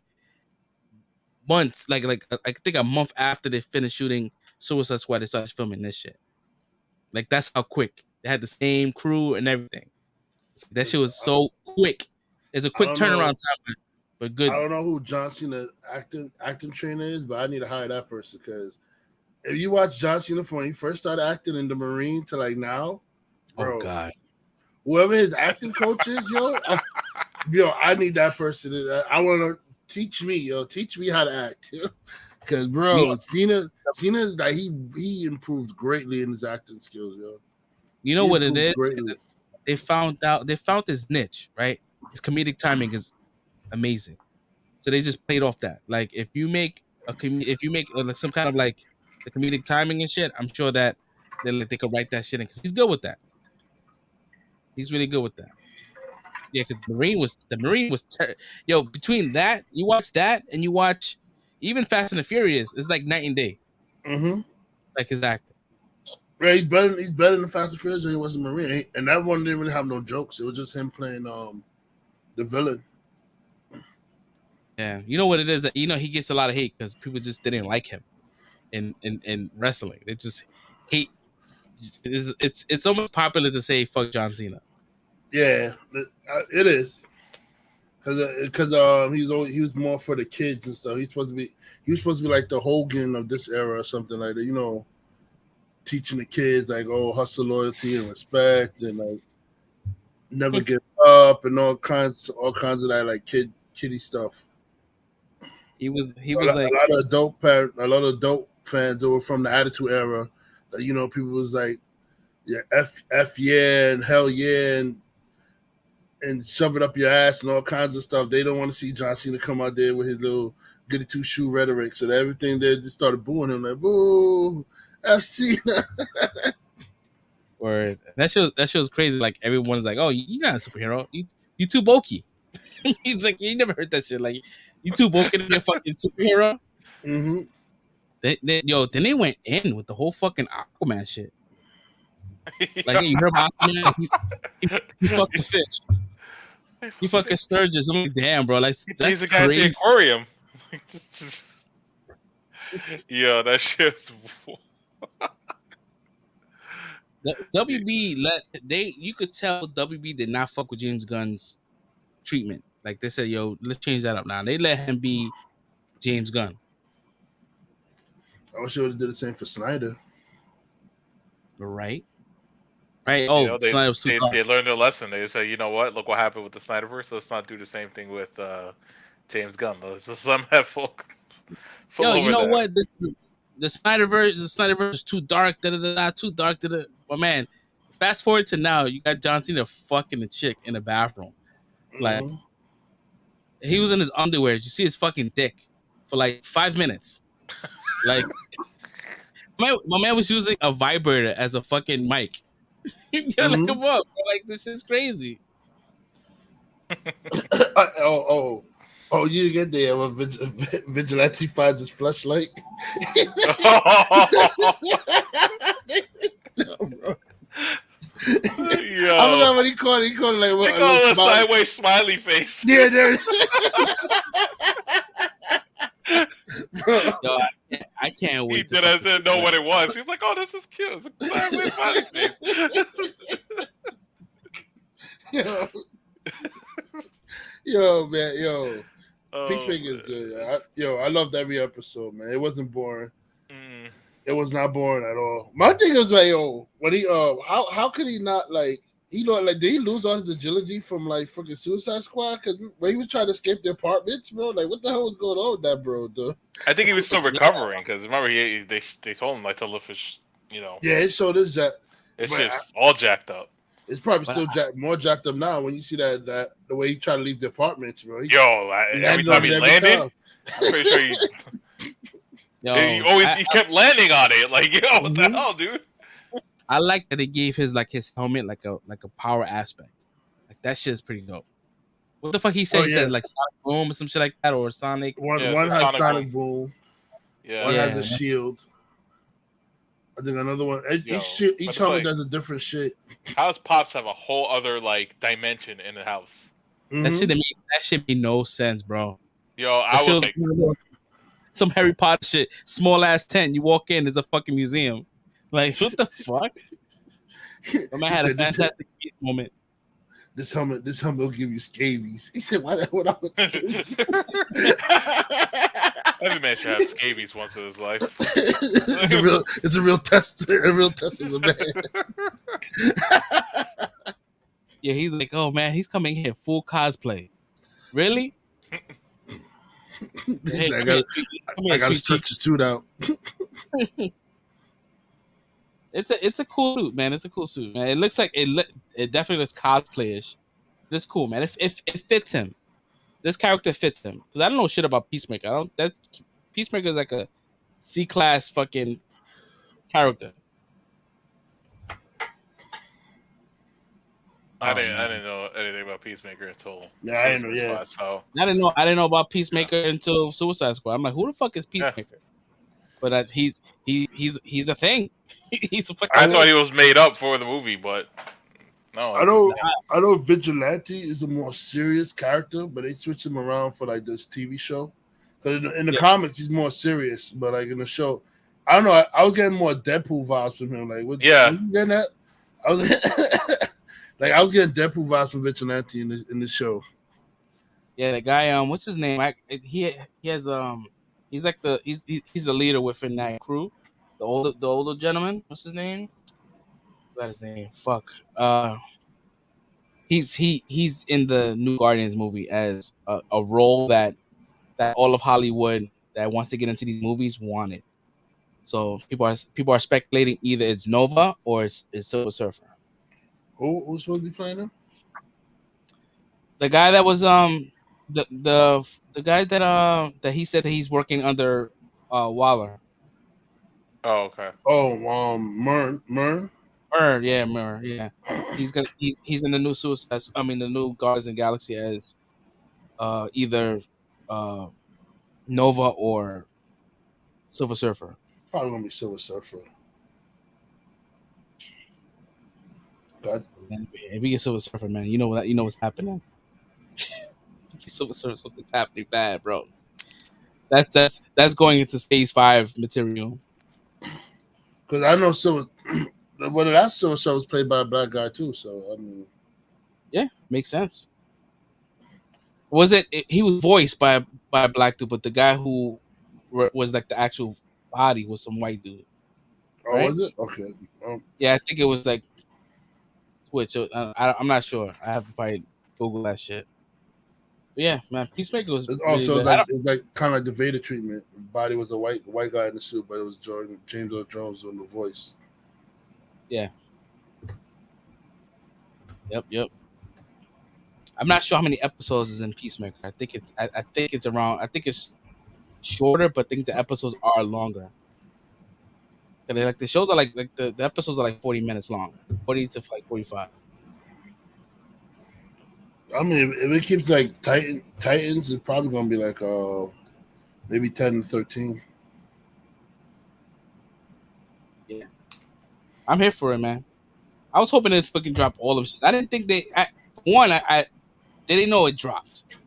[SPEAKER 3] months, like I think a month after they finished shooting Suicide Squad, they started filming this shit. Like that's how quick. They had the same crew and everything. That shit was so quick. It's a quick turnaround time, but good.
[SPEAKER 1] I don't know who John Cena acting trainer is, but I need to hire that person because if you watch John Cena from when he first started acting in the Marine to like now, bro,
[SPEAKER 3] oh god,
[SPEAKER 1] whoever his acting coach is, I need that person. I want to teach me how to act, because bro, Cena, like he improved greatly in his acting skills, yo.
[SPEAKER 3] You know what it is? Greatly. They found his niche, right? His comedic timing is amazing, so they just played off that. Like if you make like some kind of like the comedic timing and shit, I'm sure that they could write that shit in because he's good with that. He's really good with that. Yeah, because the Marine was yo, between that, you watch that and you watch even Fast and the Furious, it's like night and day.
[SPEAKER 1] Mm-hmm.
[SPEAKER 3] Like his acting.
[SPEAKER 1] Yeah, he's better than Fast and Furious than he was in Marine. And that one didn't really have no jokes. It was just him playing the villain.
[SPEAKER 3] Yeah, you know what it is? You know, he gets a lot of hate because people just didn't like him in wrestling. They just hate. It's almost popular to say fuck John Cena.
[SPEAKER 1] Yeah, it is. Because he was more for the kids and stuff. He was supposed to be like the Hogan of this era or something like that. You know, teaching the kids like, oh, hustle, loyalty, and respect, and like never give up, and all kinds of that like kiddie stuff.
[SPEAKER 3] He was
[SPEAKER 1] a
[SPEAKER 3] like
[SPEAKER 1] a lot of dope fans that were from the Attitude Era. That, you know, people was like, yeah, F yeah, and hell yeah, and shove it up your ass and all kinds of stuff. They don't want to see John Cena come out there with his little goody two shoe rhetoric. So everything they just started booing him like, boo, F Cena.
[SPEAKER 3] Word. That show's crazy. Like everyone's like, oh, you're not a superhero. You too bulky. He's like, you never heard that shit. Like, you too bulky to be a fucking superhero.
[SPEAKER 1] Mm-hmm.
[SPEAKER 3] Then they went in with the whole fucking Aquaman shit. Like, hey, you heard about Aquaman? He fucked the fish. He fucking sturgeons. I'm like, damn, bro. Like, that's
[SPEAKER 2] he's a guy
[SPEAKER 3] crazy.
[SPEAKER 2] at the aquarium. Yeah, that shit's.
[SPEAKER 3] WB you could tell WB did not fuck with James Gunn's treatment. Like they said, yo, let's change that up now. They let him be James Gunn.
[SPEAKER 1] I wish they would have did the same for Snyder.
[SPEAKER 3] Right. Oh,
[SPEAKER 2] you know,
[SPEAKER 3] Snyder was too
[SPEAKER 2] they learned their lesson. They say, you know what? Look what happened with the Snyderverse. Let's not do the same thing with James Gunn. Let's just let him have full
[SPEAKER 3] yo, you know
[SPEAKER 2] that.
[SPEAKER 3] what? The Snyderverse is too dark. Too dark. But man, fast forward to now, you got John Cena fucking a chick in the bathroom. Like, he was in his underwear. You see his fucking dick for like 5 minutes. Like, my man was using a vibrator as a fucking mic. You're like, come on, bro. Like, this shit's crazy.
[SPEAKER 1] Oh, you get there when Vigilante finds his flashlight.
[SPEAKER 2] Yo.
[SPEAKER 1] I don't know what he called it. He called it like
[SPEAKER 2] they call it a sideways smiley face.
[SPEAKER 1] Yeah, there.
[SPEAKER 3] Yo, I can't wait.
[SPEAKER 2] He didn't know what it was. He's like, "Oh, this is cute. It's a sideways smiley face."
[SPEAKER 1] Yo, man, yo. Peacemaker is good. I loved every episode, man. It wasn't boring. It was not boring at all. My thing is like, yo, when he how could he not like did he lose all his agility from like fucking Suicide Squad? Because when he was trying to escape the apartments, bro, like what the hell was going on with that, bro? Dude?
[SPEAKER 2] I think he was still recovering because remember they told him like to lift his, you know.
[SPEAKER 1] Yeah, it showed his jack.
[SPEAKER 2] It's just all jacked up.
[SPEAKER 1] It's probably still more jacked up now when you see that the way he tried to leave the apartments, bro.
[SPEAKER 2] Every time he landed, I'm pretty sure he. He kept landing on it. Like, yo, what the hell, dude?
[SPEAKER 3] I like that they gave his helmet like a power aspect. Like that shit is pretty dope. What the fuck he said? He said like Sonic Boom or some shit like that, or Sonic.
[SPEAKER 1] One has Sonic Boom.
[SPEAKER 2] Yeah.
[SPEAKER 1] One has a shield. I think another one. Each helmet does a different shit.
[SPEAKER 2] House Pops have a whole other like dimension in the house.
[SPEAKER 3] That shit made no sense, bro.
[SPEAKER 2] Yo, I was like,
[SPEAKER 3] some Harry Potter shit, small ass tent. You walk in, there's a fucking museum. Like, what the fuck? My man had a fantastic moment.
[SPEAKER 1] This helmet will give you scabies. He said, "Why the hell would I want scabies?"
[SPEAKER 2] Every man should have scabies once in his life.
[SPEAKER 1] It's a real test. A real test of the man.
[SPEAKER 3] Yeah, he's like, oh man, he's coming here full cosplay. Really?
[SPEAKER 1] I got to stretch his suit out.
[SPEAKER 3] It's a cool suit, man. It's a cool suit, man. It looks like it definitely looks cosplayish. It's cool, man. It fits him. This character fits him because I don't know shit about Peacemaker. Peacemaker is like a C-class fucking character.
[SPEAKER 2] I didn't know anything about Peacemaker until
[SPEAKER 1] I didn't know. Yeah,
[SPEAKER 2] so
[SPEAKER 3] I didn't know about Peacemaker until Suicide Squad. I'm like, who the fuck is Peacemaker? But he's a thing. He's a fucking.
[SPEAKER 2] I thought he was made up for the movie, but no.
[SPEAKER 1] I know Vigilante is a more serious character, but they switch him around for like this TV show. So in the comics, he's more serious, but like in the show, I don't know. I was getting more Deadpool vibes from him. Like, what you getting at? I was I was getting Deadpool vibes from Vigilante in this show.
[SPEAKER 3] Yeah, the guy. What's his name? He has he's like he's the leader within that crew. The older gentleman. What's his name? What's his name? Fuck. He's in the new Guardians movie as a role that all of Hollywood that wants to get into these movies wanted. So people are speculating either it's Nova or it's Silver Surfer.
[SPEAKER 1] Who's supposed to be playing him?
[SPEAKER 3] The guy that was the guy that he said that he's working under Waller.
[SPEAKER 2] Oh, okay.
[SPEAKER 1] Oh, Mern.
[SPEAKER 3] Mern, yeah. He's in the new the new Guardians of the Galaxy as either Nova or Silver Surfer.
[SPEAKER 1] Probably gonna be Silver Surfer. God.
[SPEAKER 3] If we get Silver Surfer, man, you know what's happening. Silver Surfer, something's happening bad, bro. That's going into Phase 5 material.
[SPEAKER 1] Because I know Silver. Well, that Silver Surfer was played by a black guy too, so I mean,
[SPEAKER 3] yeah, makes sense. Was it? He was voiced by a black dude, but the guy who was like the actual body was some white dude.
[SPEAKER 1] Oh, right? Was it? Okay.
[SPEAKER 3] Yeah, I think it was like Twitch. I'm not sure. I have to probably Google that shit. But yeah, man, Peacemaker was
[SPEAKER 1] also it's like kind of like the Vader treatment. The body was a white guy in the suit, but it was James Earl Jones on the voice.
[SPEAKER 3] Yeah. Yep. I'm not sure how many episodes is in Peacemaker. I think it's around. I think it's shorter, but I think the episodes are longer. And like the shows are like the episodes are like 40 minutes long, 40 to like 45.
[SPEAKER 1] I mean, if it keeps like Titans, it's probably gonna be like maybe 10 to 13.
[SPEAKER 3] Yeah, I'm here for it, man. I was hoping they'd fucking drop all of them. I didn't think they didn't know it dropped.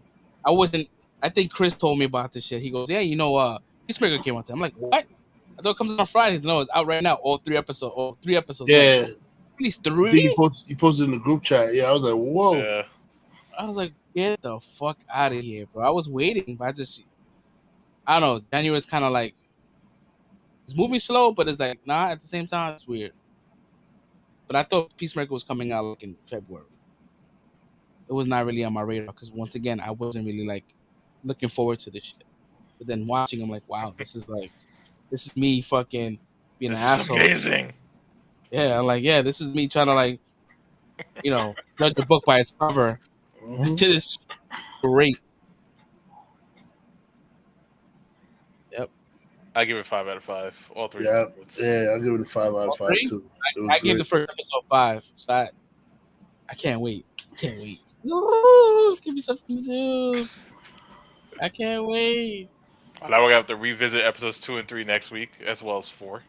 [SPEAKER 3] I wasn't. I think Chris told me about this shit. He goes, "Yeah, Peacemaker came on time." I'm like, "What?" I thought it comes out on Fridays. No, it's out right now. All three episodes.
[SPEAKER 1] Yeah,
[SPEAKER 3] like, at least 3.
[SPEAKER 1] He posted in the group chat. Yeah, I was like, "Whoa!"
[SPEAKER 2] Yeah.
[SPEAKER 3] I was like, "Get the fuck out of here, bro!" I was waiting, but I don't know. January is kind of like it's moving slow, but it's like at the same time, it's weird. But I thought Peacemaker was coming out like in February. It was not really on my radar because once again, I wasn't really like looking forward to this shit. But then watching, I'm like, wow, this is me fucking being an asshole.
[SPEAKER 2] Amazing.
[SPEAKER 3] Yeah, I'm like, yeah, this is me trying to like, judge a book by its cover.
[SPEAKER 1] Mm-hmm.
[SPEAKER 3] Shit is great. Yep.
[SPEAKER 2] I give it 5 out of 5. All 3.
[SPEAKER 1] Yeah, I give it a 5 out of 5 too.
[SPEAKER 3] I gave the first episode 5, so I can't wait. Ooh, give me something to do. I can't wait.
[SPEAKER 2] Now we're gonna have to revisit episodes 2 and 3 next week, as well as 4.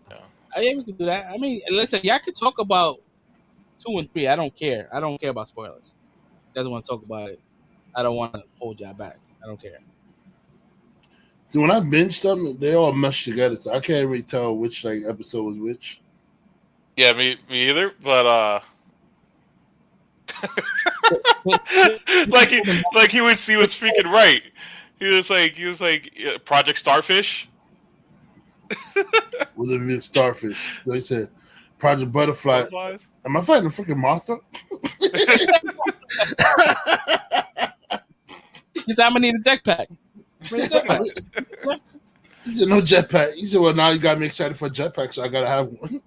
[SPEAKER 3] Yeah, we can do that. I mean, listen, y'all can talk about 2 and 3. I don't care. I don't care about spoilers. You guys want to talk about it? I don't want to hold y'all back. I don't care.
[SPEAKER 1] See, when I binge them, they all mesh together, so I can't really tell which like episode was which.
[SPEAKER 2] Yeah, me either. But like he was freaking right. He was like Project Starfish.
[SPEAKER 1] Was it really Starfish? They said Project Butterfly.
[SPEAKER 2] Butterflies?
[SPEAKER 1] Am I fighting a freaking Martha?
[SPEAKER 3] He said, I'm gonna need a jetpack.
[SPEAKER 1] He said, no jetpack. He said, well, now you got me excited for a jetpack, so I gotta have one.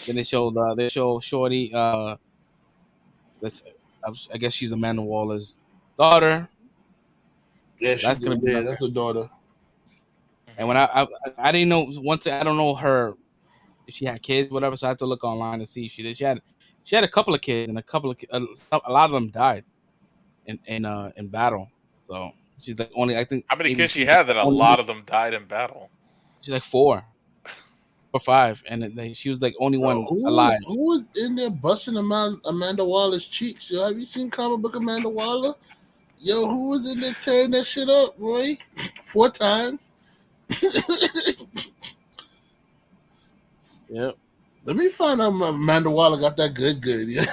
[SPEAKER 3] Then they show Shorty. I guess she's Amanda Waller's daughter.
[SPEAKER 1] Yeah, that's her daughter.
[SPEAKER 3] And when I didn't know, I don't know her if she had kids, whatever. So I had to look online to see if she did. She had a couple of kids, and a lot of them died in battle. So she's like only, I think.
[SPEAKER 2] How many
[SPEAKER 3] maybe
[SPEAKER 2] kids she
[SPEAKER 3] she's
[SPEAKER 2] had that a
[SPEAKER 3] only,
[SPEAKER 2] lot of them died in battle?
[SPEAKER 3] she's like 4 or 5, and she was like only one
[SPEAKER 1] who
[SPEAKER 3] alive.
[SPEAKER 1] was in there busting Amanda Waller's cheeks? Yo, have you seen comic book Amanda Waller? Yo, who was in there tearing that shit up, Roy? 4 times.
[SPEAKER 3] Yep.
[SPEAKER 1] Let me find out Amanda Waller got that good. Yeah.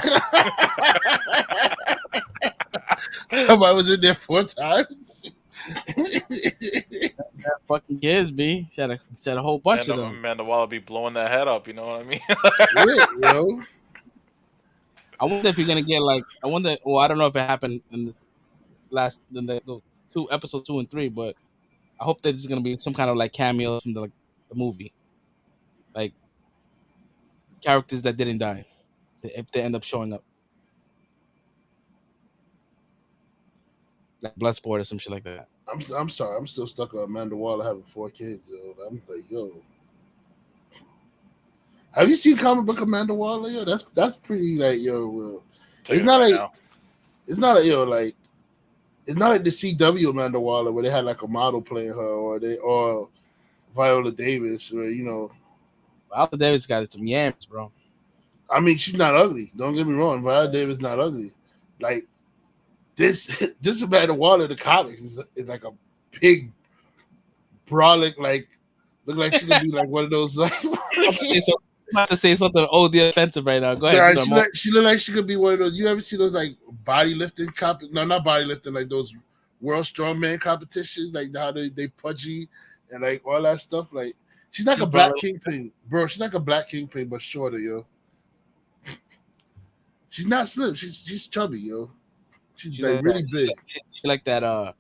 [SPEAKER 1] Somebody was in there 4 times.
[SPEAKER 3] That fucking kids, B. She had a whole bunch of them.
[SPEAKER 2] Amanda Waller be blowing that head up. You know what I mean?
[SPEAKER 1] Shit, yo.
[SPEAKER 3] I wonder if you're gonna get like. I wonder. Well, I don't know if it happened in the 2 episode 2 and 3, but I hope that it's gonna be some kind of like cameos from the movie, like characters that didn't die, if they end up showing up, like Bloodsport or some shit like that.
[SPEAKER 1] I'm sorry. I'm still stuck on Amanda Waller having 4 kids, yo. I'm like, yo. Have you seen comic book Amanda Waller? Yo, that's pretty like, yo. It's not like it's not like the CW Amanda Waller where they had like a model playing her, or Viola Davis, or
[SPEAKER 3] Viola Davis got some yams, bro.
[SPEAKER 1] I mean, she's not ugly. Don't get me wrong. Viola Davis not ugly. Like this Amanda Waller, the comics is like a big, brolic, like look like she could be like one of those like.
[SPEAKER 3] I'm about to say something OD offensive right now. Go ahead.
[SPEAKER 1] She look like she could be one of those. You ever see those like body lifting no, not body lifting, like those world strongman competitions, like how they pudgy and like all that stuff. Like she's like a black kingpin, bro. She's like a black kingpin, but shorter, yo. She's not slim. She's chubby, yo. She's like really big.
[SPEAKER 3] She like that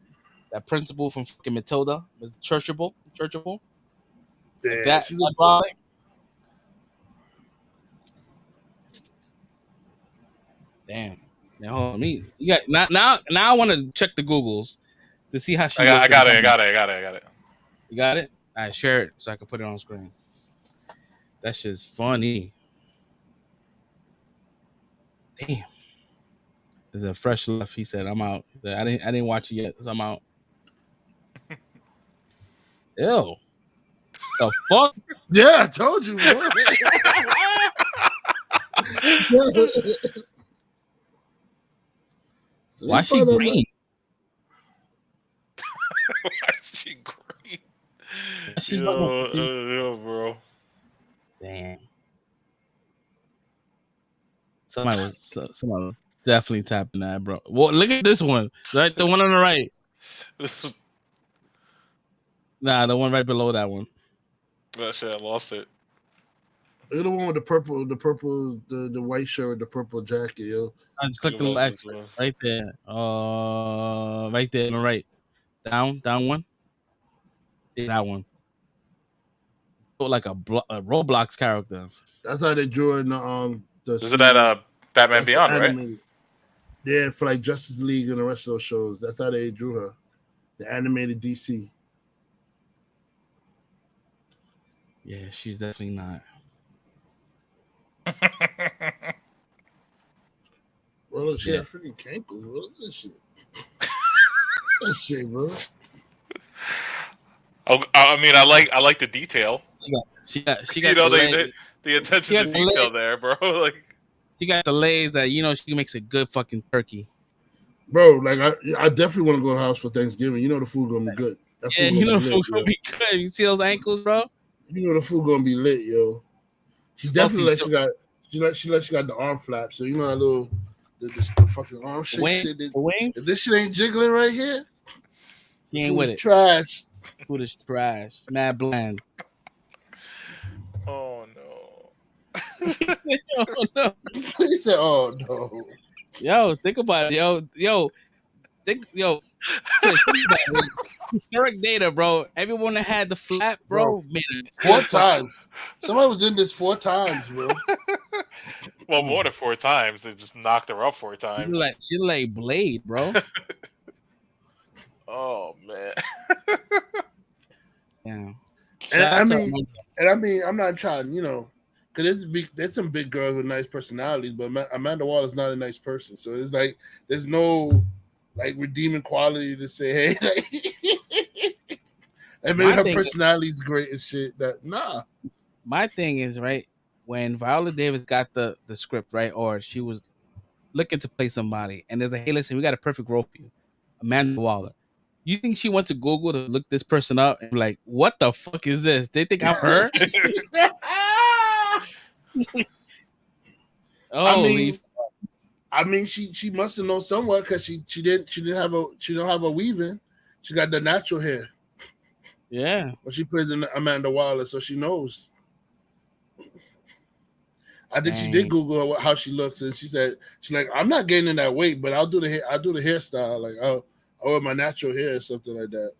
[SPEAKER 3] principal from fucking Matilda. Was Churchable.
[SPEAKER 1] Yeah,
[SPEAKER 3] like that.
[SPEAKER 1] She's
[SPEAKER 3] Damn. Now hold on. You got now I want to check the Googles to see how she.
[SPEAKER 2] I got it.
[SPEAKER 3] You got it? All right, share it so I can put it on screen. That shit's funny. Damn. There's a fresh left. He said, "I'm out." He said, I didn't watch it yet, so I'm out. Ew. The fuck?
[SPEAKER 1] Yeah, I told you, bro.
[SPEAKER 3] Why is she green?
[SPEAKER 2] Why is she green? Yo, bro.
[SPEAKER 3] Damn. Somebody was definitely tapping that, bro. Well, look at this one. Right, the one on the right. Nah, the one right below that one.
[SPEAKER 2] That shit, I lost it.
[SPEAKER 1] Look at the one with the purple, the white shirt with the purple jacket, yo.
[SPEAKER 3] I just click the little X right there. Right there on the right. Down one. Yeah, that one. Look like a Roblox character.
[SPEAKER 1] That's how they drew in the
[SPEAKER 2] Is it that Batman Beyond, right?
[SPEAKER 1] Yeah, for like Justice League and the rest of those shows. That's how they drew her. The animated DC.
[SPEAKER 3] Yeah, she's definitely not.
[SPEAKER 1] Bro, look, she had freaking cankles, bro. Look at this shit. That shit, bro.
[SPEAKER 2] Oh, I mean, I like the detail.
[SPEAKER 3] She got
[SPEAKER 2] the attention to detail there, bro. Like
[SPEAKER 3] she got the legs that she makes a good fucking turkey.
[SPEAKER 1] Bro, like I definitely want to go to the house for Thanksgiving. You know the food gonna be good.
[SPEAKER 3] The food gonna be good. You see those ankles, bro?
[SPEAKER 1] You know the food gonna be lit, yo. She definitely she got the arm flap. So you know that little the fucking arm shit.
[SPEAKER 3] The wings?
[SPEAKER 1] If this shit ain't jiggling right here,
[SPEAKER 3] he ain't with it.
[SPEAKER 1] Trash.
[SPEAKER 3] Food is trash. Mad bland.
[SPEAKER 2] Oh no.
[SPEAKER 3] He said, oh no.
[SPEAKER 1] He said, oh no.
[SPEAKER 3] Yo, think about it. Think about it. Historic data, bro. Everyone that had the flap, bro, made it
[SPEAKER 1] 4 times. Somebody was in this 4 times, bro.
[SPEAKER 2] Well, more than 4 times. They just knocked her up 4 times.
[SPEAKER 3] She like Blade, bro.
[SPEAKER 2] Oh man.
[SPEAKER 3] Yeah.
[SPEAKER 1] And I mean, I'm not trying, Because there's some big girls with nice personalities, but Amanda Waller's not a nice person. So it's like there's no like redeeming quality to say, hey, like, and maybe her personality is great and shit. That nah.
[SPEAKER 3] My thing is, right, when Viola Davis got the script, right, or she was looking to play somebody, and there's a, hey, listen, we got a perfect role for you, Amanda Waller. You think she went to Google to look this person up and be like, what the fuck is this? They think I'm her?
[SPEAKER 1] I mean, she must have known somewhat because she don't have a weave-in. She got the natural hair.
[SPEAKER 3] Yeah.
[SPEAKER 1] But she plays in Amanda Waller, so she knows. I think she did Google how she looks, and she said she's like, I'm not gaining that weight, but I'll do the hairstyle. Like I'll wear my natural hair or something like that.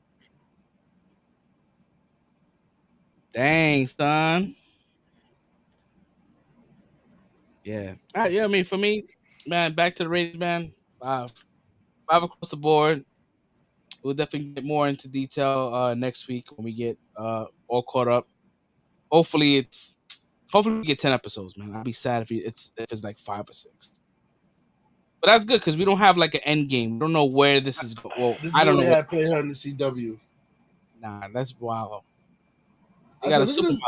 [SPEAKER 3] Dang, son. Yeah. Yeah, I mean, for me, man, back to the ratings, man. 5 across the board. We'll definitely get more into detail next week when we get all caught up. Hopefully we get 10 episodes, man. I'll be sad if it's like 5 or 6. But that's good because we don't have like an end game. We don't know where this is going. Well, I don't know.
[SPEAKER 1] I play her in the CW.
[SPEAKER 3] Nah, that's wild. They got a supermodel.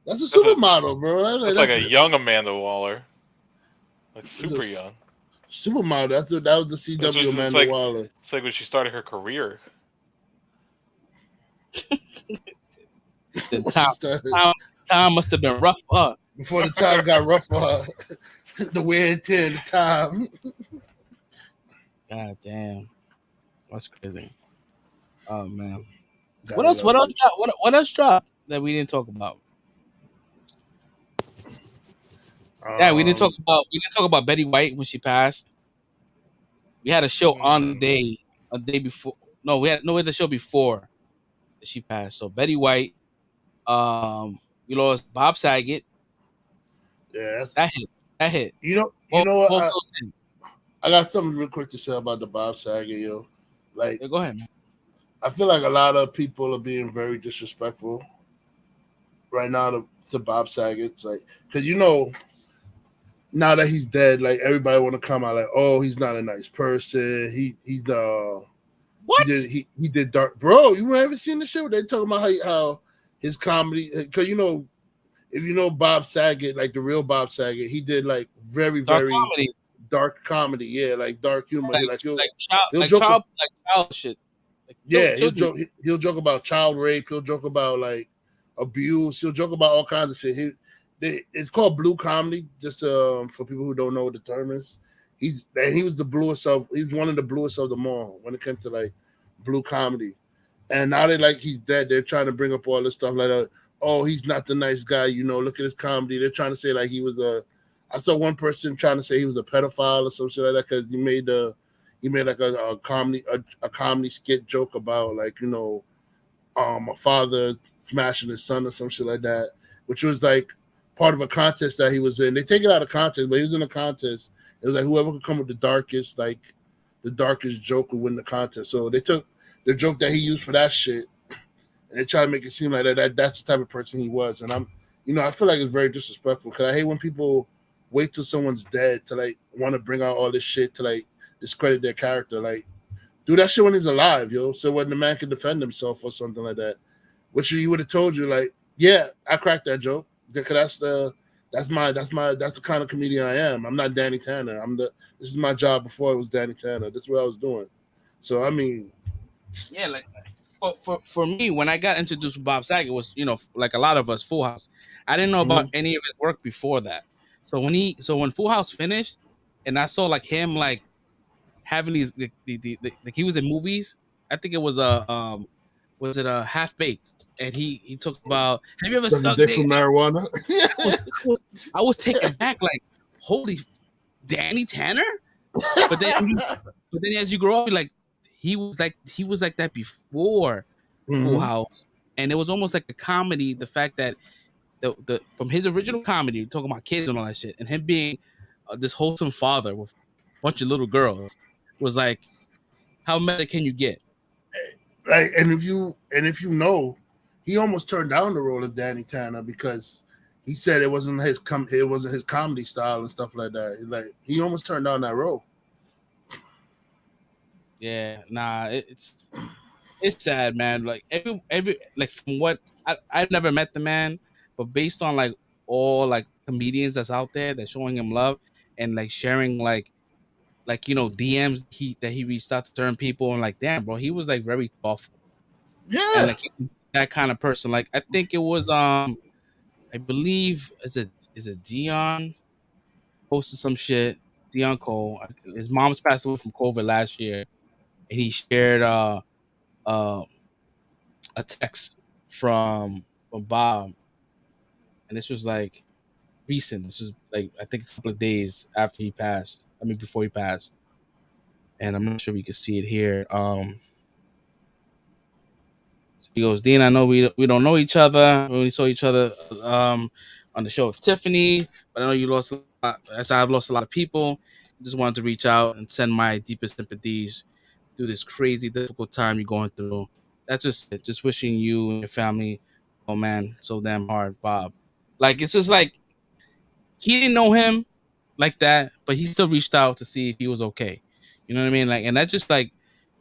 [SPEAKER 1] That's a supermodel, bro.
[SPEAKER 2] That's like a young Amanda Waller. Like super young.
[SPEAKER 1] Supermodel. That was the CW Amanda Waller.
[SPEAKER 2] It's like when she started her career.
[SPEAKER 3] Time must have been rough for her.
[SPEAKER 1] Before the time got rough for her. The wear and tear, the time.
[SPEAKER 3] God damn. That's crazy. Oh man. What else dropped that we didn't talk about? Yeah, we didn't talk about Betty White when she passed. We had a show on a day before. No, we had the show before she passed. So Betty White, we lost Bob Saget.
[SPEAKER 1] Yeah,
[SPEAKER 3] that hit.
[SPEAKER 1] You know what? I got something real quick to say about the Bob Saget, yo. Like,
[SPEAKER 3] go ahead, man.
[SPEAKER 1] I feel like a lot of people are being very disrespectful right now to Bob Saget. It's like, because now that he's dead, like everybody want to come out like, oh, he's not a nice person. He's
[SPEAKER 3] what
[SPEAKER 1] he did dark, bro. You ever seen the show? They talking about how his comedy, because if you know Bob Saget, like the real Bob Saget, he did like very dark comedy, yeah, like dark humor. He'll joke
[SPEAKER 3] child shit.
[SPEAKER 1] He'll joke about child rape. He'll joke about like abuse. He'll joke about all kinds of shit. It's called blue comedy. Just for people who don't know what the term is, he was the bluest of. He's one of the bluest of them all when it comes to like blue comedy. And now he's dead. They're trying to bring up all this stuff like, oh, he's not the nice guy. Look at his comedy. They're trying to say like he was I saw one person trying to say he was a pedophile or some shit like that because he made like a comedy skit joke about like a father smashing his son or some shit like that, which was like part of a contest that he was in. They take it out of context, but he was in a contest. It was like whoever could come with the darkest joke would win the contest. So they took the joke that he used for that shit and they try to make it seem like that's the type of person he was. And I feel like it's very disrespectful because I hate when people wait till someone's dead to like want to bring out all this shit to like discredit their character. Like, do that shit when he's alive, yo. So when the man can defend himself or something like that, which he would have told you, like, yeah, I cracked that joke because that's the kind of comedian I am. I'm not Danny Tanner. This is my job before it was Danny Tanner. This is what I was doing. So I mean,
[SPEAKER 3] yeah, like for me, when I got introduced to Bob Saget was like a lot of us, Full House. I didn't know about any of his work before that. So when Full House finished, and I saw like him like having these like he was in movies. I think it was a Half Baked, and he talked about, have you ever sucked dick
[SPEAKER 1] from marijuana?
[SPEAKER 3] I was taken back, like, holy Danny Tanner. But then as you grow up, like he was like that before Full House, and it was almost like a comedy. The fact that the from his original comedy, talking about kids and all that shit, and him being this wholesome father with a bunch of little girls, was like, how meta can you get?
[SPEAKER 1] Right, and if you know, he almost turned down the role of Danny Tanner because he said it wasn't his comedy style and stuff like that. Like he almost turned down that role.
[SPEAKER 3] Yeah, nah, it's sad, man. Like every like from what I've never met the man, but based on like all like comedians that's out there that's showing him love and like sharing like DMs that he reached out to certain people and like damn, bro, he was like very thoughtful.
[SPEAKER 1] Yeah,
[SPEAKER 3] and like that kind of person. Like I think it was I believe is it Dion posted some shit. Dion Cole, his mom's passed away from COVID last year, and he shared a text from Bob, and this was like recent. This was like I think a couple of days after he passed. I mean before he passed, and I'm not sure we can see it here. So he goes, Dean, I know we don't know each other. We only saw each other on the show with Tiffany, but I know you lost a lot. As I've lost a lot of people. Just wanted to reach out and send my deepest sympathies through this crazy, difficult time you're going through. That's just it. Just wishing you and your family, oh man, so damn hard, Bob. Like it's just like he didn't know him like that, but he still reached out to see if he was okay. You know what I mean? Like, and that just like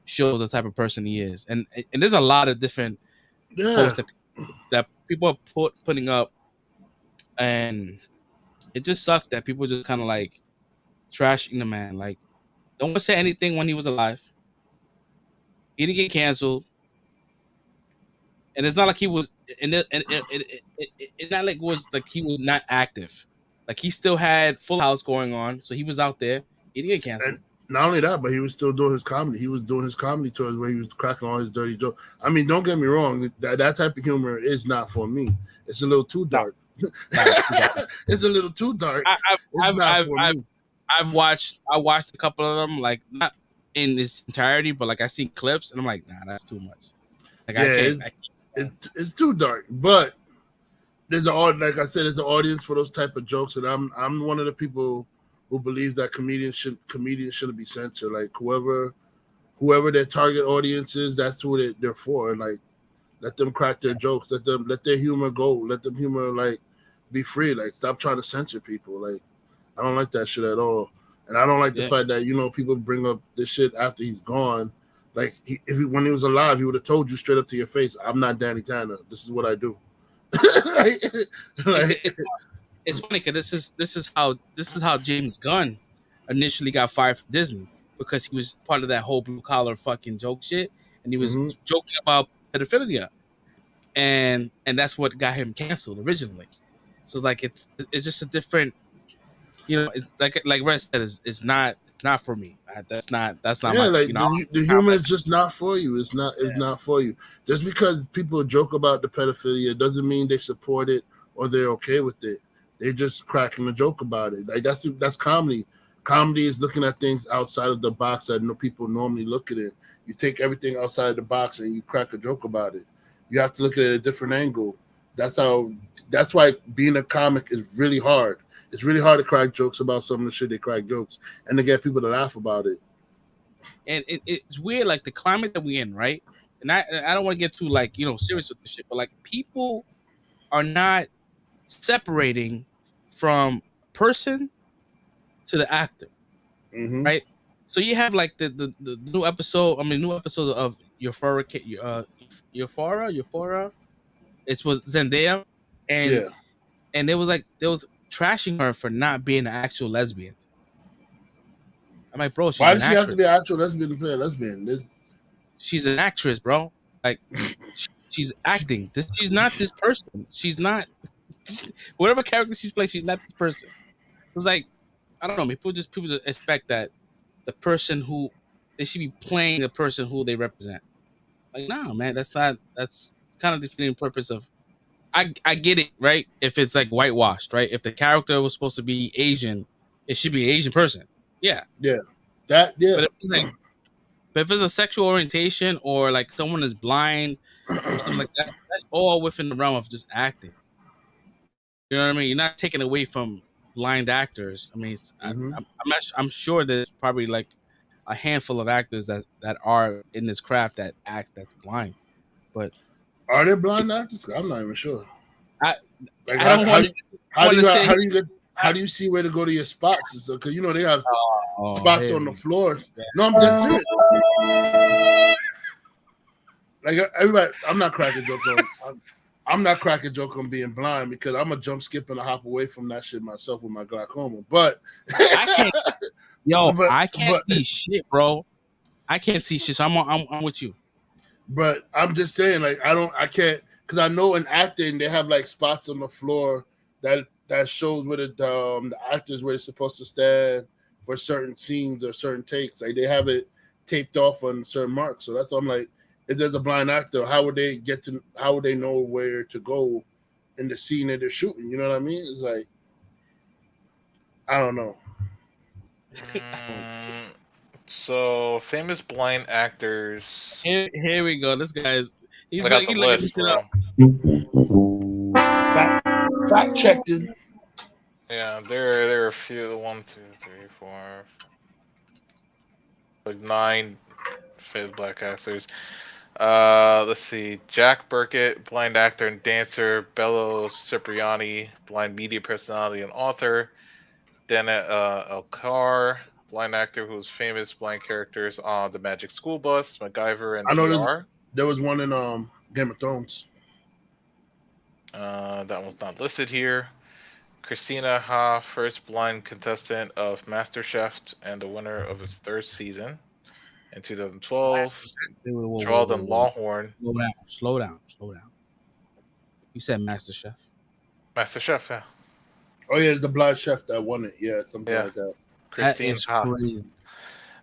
[SPEAKER 3] shows the type of person he is. And there's a lot of different posts that people are putting up, and it just sucks that people just kind of like trashing the man. Like, don't say anything when he was alive. He didn't get canceled, and it's not like he was. And it's not like it was like he was not active. Like he still had Full House going on, so he was out there. He didn't get canceled.
[SPEAKER 1] And not only that, but he was still doing his comedy. He was doing his comedy tours where he was cracking all his dirty jokes. I mean, don't get me wrong. That type of humor is not for me. It's a little too dark. It's a little too dark.
[SPEAKER 3] I've watched a couple of them, like not in its entirety, but like I seen clips and I'm like, nah, that's too much. Like
[SPEAKER 1] yeah, it's too dark. But there's like I said, there's an audience for those type of jokes, and I'm one of the people who believes that comedians shouldn't be censored. Like whoever their target audience is, that's who they're for. And like let them crack their jokes, let their humor go, let them humor like be free. Like stop trying to censor people. Like I don't like that shit at all. And I don't like the fact that people bring up this shit after he's gone. Like when he was alive, he would have told you straight up to your face, "I'm not Danny Tanner. This is what I do."
[SPEAKER 3] It's funny because this is how James Gunn initially got fired from Disney, because he was part of that whole blue collar fucking joke shit, and he was joking about pedophilia, and that's what got him canceled originally. So like it's just a different, it's like Red said, it's not for me. That's not my,
[SPEAKER 1] like the humor is just not for you. It's not for you. Just because people joke about the pedophilia doesn't mean they support it or they're okay with it. They're just cracking a joke about it. Like that's comedy. Comedy is looking at things outside of the box that people normally look at it. You take everything outside the box and you crack a joke about it. You have to look at it at a different angle. That's why being a comic is really hard. It's really hard to crack jokes about some of the shit they crack jokes and to get people to laugh about it.
[SPEAKER 3] And it's weird, like the climate that we're in, right? And I don't want to get too like serious with the shit, but like people are not separating from person to the actor, right? So you have like the new episode. I mean, new episode of Euphoria. It was Zendaya, and there was trashing her for not being an actual lesbian. I'm like, bro,
[SPEAKER 1] why does she have to be an actual lesbian to play a lesbian?
[SPEAKER 3] She's an actress, bro. Like, she's acting. She's not this person. She's not whatever character she's playing. She's not this person. It's like, I don't know. People just expect that the person who they should be playing the person who they represent. Like, no, man, that's kind of defeating the purpose of. I get it, right? If it's like whitewashed, right? If the character was supposed to be Asian, it should be an Asian person. Yeah.
[SPEAKER 1] But
[SPEAKER 3] if it's a sexual orientation or like someone is blind or something like that, that's all within the realm of just acting. You know what I mean? You're not taking away from blind actors. I mean, I'm sure there's probably like a handful of actors that are in this craft that act that's blind. But
[SPEAKER 1] are there blind actors? I'm not even sure.
[SPEAKER 3] I
[SPEAKER 1] Like,
[SPEAKER 3] don't want to.
[SPEAKER 1] how do you see where to go to your spots? Because you know they have spots
[SPEAKER 3] hey,
[SPEAKER 1] on the floor.
[SPEAKER 3] yeah.
[SPEAKER 1] No, I'm just serious. Like everybody, I'm not cracking joke on. I'm not cracking joke on being blind because I'm a jump, skip, and a hop away from that shit myself with my glaucoma. But
[SPEAKER 3] I can't. Yo, I can't see shit, bro. I can't see shit. So I'm with you.
[SPEAKER 1] But I'm just saying, like, I can't, because I know in acting they have like spots on the floor that shows where the actors where they're supposed to stand for certain scenes or certain takes. Like they have it taped off on certain marks. So that's why I'm like, if there's a blind actor, how would they know where to go in the scene that they're shooting? You know what I mean? It's like, I don't know.
[SPEAKER 2] So famous blind actors.
[SPEAKER 3] Here we go. This guy's he's
[SPEAKER 2] I got the
[SPEAKER 3] looking
[SPEAKER 2] list,
[SPEAKER 3] this shit
[SPEAKER 2] bro.
[SPEAKER 3] up.
[SPEAKER 1] Fact checked it.
[SPEAKER 2] Yeah, there are a few. 1, 2, 3, 4, like 9 famous black actors. Let's see. Jack Burkett, blind actor and dancer. Bello Cipriani, blind media personality and author. Dana Elkar, blind actor who was famous blind characters on The Magic School Bus, MacGyver, and
[SPEAKER 1] I know
[SPEAKER 2] ER.
[SPEAKER 1] there was one in Game of Thrones.
[SPEAKER 2] That one's not listed here. Christina Ha, first blind contestant of MasterChef and the winner of its 3rd season in 2012. Geraldine Lawhorn.
[SPEAKER 3] Slow down. You said MasterChef.
[SPEAKER 2] MasterChef, yeah.
[SPEAKER 1] Oh yeah, there's a blind chef that won it. Yeah, something like that.
[SPEAKER 2] Christine Ha.
[SPEAKER 3] Crazy.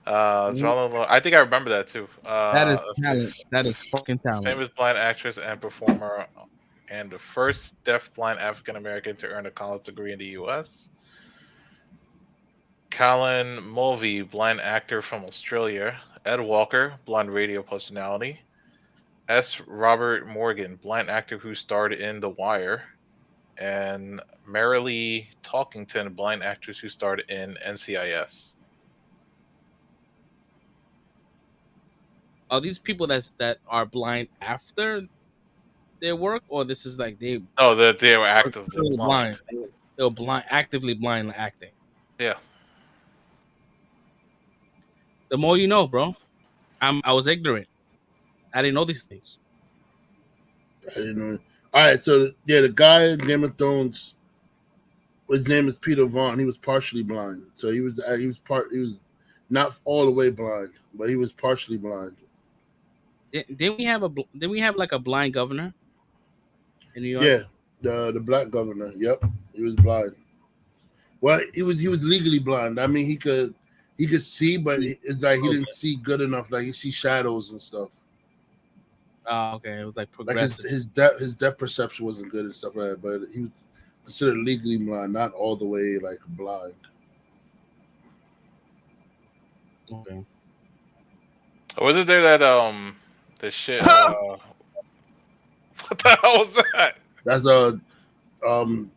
[SPEAKER 2] I think I remember that too.
[SPEAKER 3] That is talent. That is fucking talent.
[SPEAKER 2] Famous blind actress and performer, and the first deaf-blind African American to earn a college degree in the U.S. Callan Mulvey, blind actor from Australia. Ed Walker, blind radio personality. S. Robert Morgan, blind actor who starred in The Wire. And Marilee Talkington, blind actress who starred in NCIS.
[SPEAKER 3] Are these people that are blind after their work, or this is like they?
[SPEAKER 2] Oh, that they were actively blind.
[SPEAKER 3] They were blind, actively blind acting.
[SPEAKER 2] Yeah.
[SPEAKER 3] The more you know, bro. I was ignorant. I didn't know these things.
[SPEAKER 1] I didn't know. All right, so yeah, the guy in Game of Thrones, his name is Peter Vaughn. He was partially blind, so he was not all the way blind, but he was partially blind.
[SPEAKER 3] Didn't we have like a blind governor in New York?
[SPEAKER 1] Yeah, the black governor. Yep, he was blind. Well, he was legally blind. I mean, he could see, but it's like he didn't see good enough. Like he see shadows and stuff.
[SPEAKER 3] Oh, okay. It was like progressive.
[SPEAKER 1] Like his depth perception wasn't good and stuff like that, but he was considered legally blind, not all the way like blind.
[SPEAKER 3] Okay.
[SPEAKER 2] Wasn't there that the shit? What the hell was that?
[SPEAKER 1] That's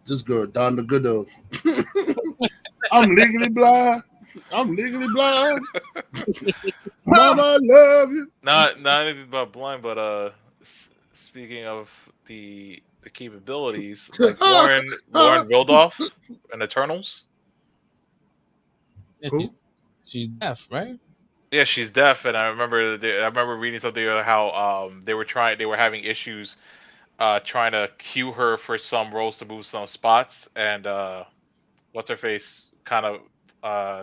[SPEAKER 1] this girl, Don the Goodo. I'm legally blind. Mama, I love you.
[SPEAKER 2] Not anything about blind, but speaking of the capabilities, like Lauren Vildoff in Eternals.
[SPEAKER 3] Yeah, she's deaf, right?
[SPEAKER 2] Yeah, she's deaf, and I remember reading something about how they were having issues trying to cue her for some roles to move some spots, and what's her face kind of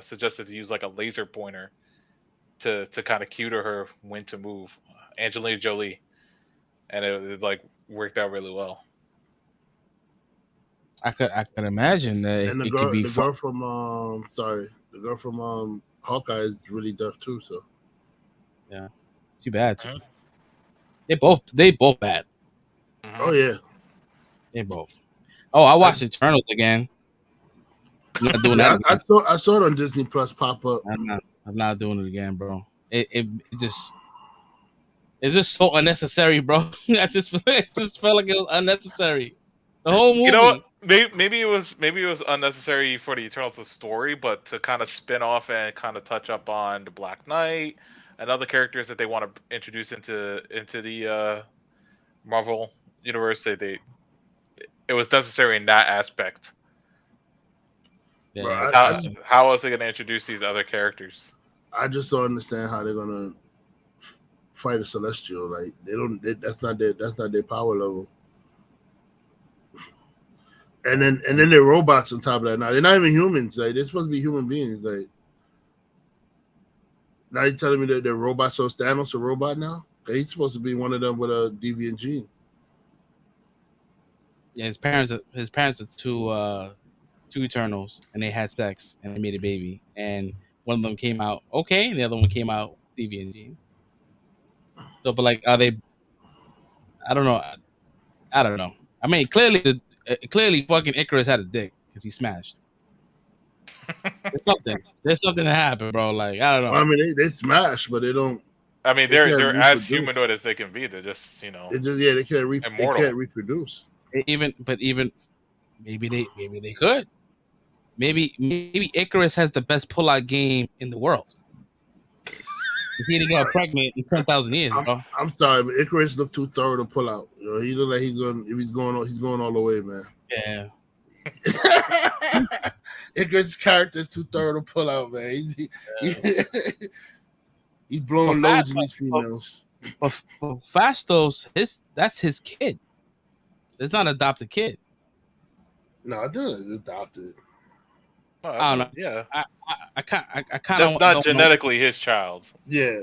[SPEAKER 2] suggested to use like a laser pointer to kind of cue to her when to move. Angelina Jolie, and it like worked out really well.
[SPEAKER 3] I could imagine that
[SPEAKER 1] and
[SPEAKER 3] it could be
[SPEAKER 1] the girl from Hawkeye is really deaf too. So
[SPEAKER 3] yeah, too bad too. They both bad.
[SPEAKER 1] Oh yeah,
[SPEAKER 3] they both. Oh, I watched Eternals again. I'm not doing that again.
[SPEAKER 1] I saw it on Disney Plus pop up.
[SPEAKER 3] I'm not doing it again, bro. It's just so unnecessary, bro. It just felt like it was unnecessary. The whole movie.
[SPEAKER 2] You know what? Maybe it was unnecessary for the Eternals story, but to kind of spin off and kind of touch up on the Black Knight and other characters that they want to introduce into the Marvel universe, it was necessary in that aspect.
[SPEAKER 3] Yeah,
[SPEAKER 1] Bro,
[SPEAKER 2] How else are they gonna introduce these other characters?
[SPEAKER 1] I just don't understand how they're gonna fight a celestial. Like that's not their power level. And then they're robots on top of that. Now they're not even humans. Like they're supposed to be human beings. Like now you're telling me that they're robots. So Thanos a robot now? He's supposed to be one of them with a deviant gene.
[SPEAKER 3] yeah. His parents are two Eternals, and they had sex and they made a baby, and one of them came out okay, and the other one came out deviant gene. So, but like, are they? I don't know. I don't know. I mean, clearly, fucking Icarus had a dick because he smashed. There's something that happened, bro. Like, I don't know.
[SPEAKER 1] Well, I mean, they smash, but they don't.
[SPEAKER 2] I mean, they're as humanoid as they can be. They're just, they
[SPEAKER 1] can't reproduce.
[SPEAKER 3] Even maybe they could. Maybe Icarus has the best pullout game in the world. He didn't get pregnant in 10,000 years, bro. I'm
[SPEAKER 1] sorry, but Icarus looked too thorough to pull out. He looked like he's going all the way, man.
[SPEAKER 3] Yeah.
[SPEAKER 1] Icarus' character is too thorough to pull out, man. He's blowing loads in these females.
[SPEAKER 3] But Fastos, that's his kid. It's not an adopted kid.
[SPEAKER 1] No, I didn't adopt it.
[SPEAKER 3] I don't know.
[SPEAKER 2] Yeah,
[SPEAKER 3] I kind of.
[SPEAKER 2] That's not genetically his child.
[SPEAKER 1] Yeah,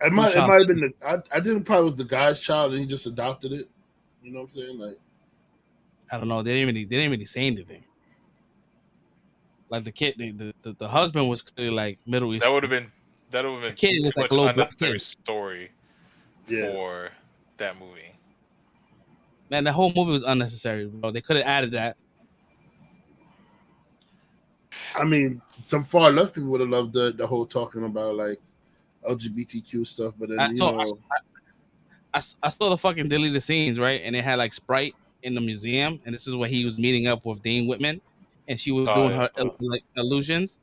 [SPEAKER 1] it might have been I think probably was the guy's child, and he just adopted it. You know what I'm saying? Like,
[SPEAKER 3] I don't know. They didn't really say anything. Like the kid, the husband was clearly like Middle East.
[SPEAKER 2] That would have been the
[SPEAKER 3] kid was like a little unnecessary
[SPEAKER 2] story for that movie.
[SPEAKER 3] Man, the whole movie was unnecessary, bro. They could have added that.
[SPEAKER 1] I mean, some far left people would have loved the whole talking about like LGBTQ stuff, but then I
[SPEAKER 3] saw the fucking deleted scenes, right? And it had like Sprite in the museum, and this is where he was meeting up with Dane Whitman, and she was doing her like illusions,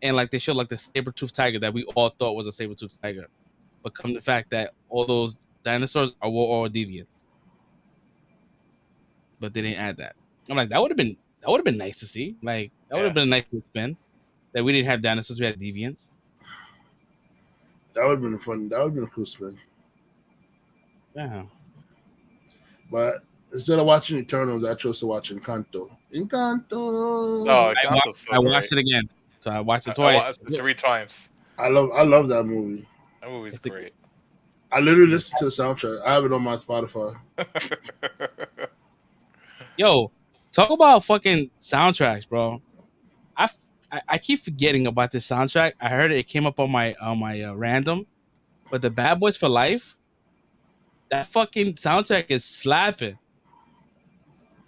[SPEAKER 3] and like they showed like the saber-toothed tiger that we all thought was a saber-toothed tiger, but come to the fact that all those dinosaurs are all deviants, but they didn't add that. I'm like, that would have been nice to see. Like that would have been a nice spin. That we didn't have dinosaurs, we had deviants.
[SPEAKER 1] That would have been fun. That would have been a cool spin.
[SPEAKER 3] Yeah.
[SPEAKER 1] But instead of watching Eternals, I chose to watch Encanto.
[SPEAKER 2] Oh,
[SPEAKER 3] I watched it again. So I watched it twice.
[SPEAKER 2] I watched it 3 times.
[SPEAKER 1] I love that movie.
[SPEAKER 2] That movie's great.
[SPEAKER 1] I literally listen to the soundtrack. I have it on my Spotify.
[SPEAKER 3] Yo, talk about fucking soundtracks, bro. I keep forgetting about this soundtrack. I heard it came up on my random, but the Bad Boys for Life, that fucking soundtrack is slapping.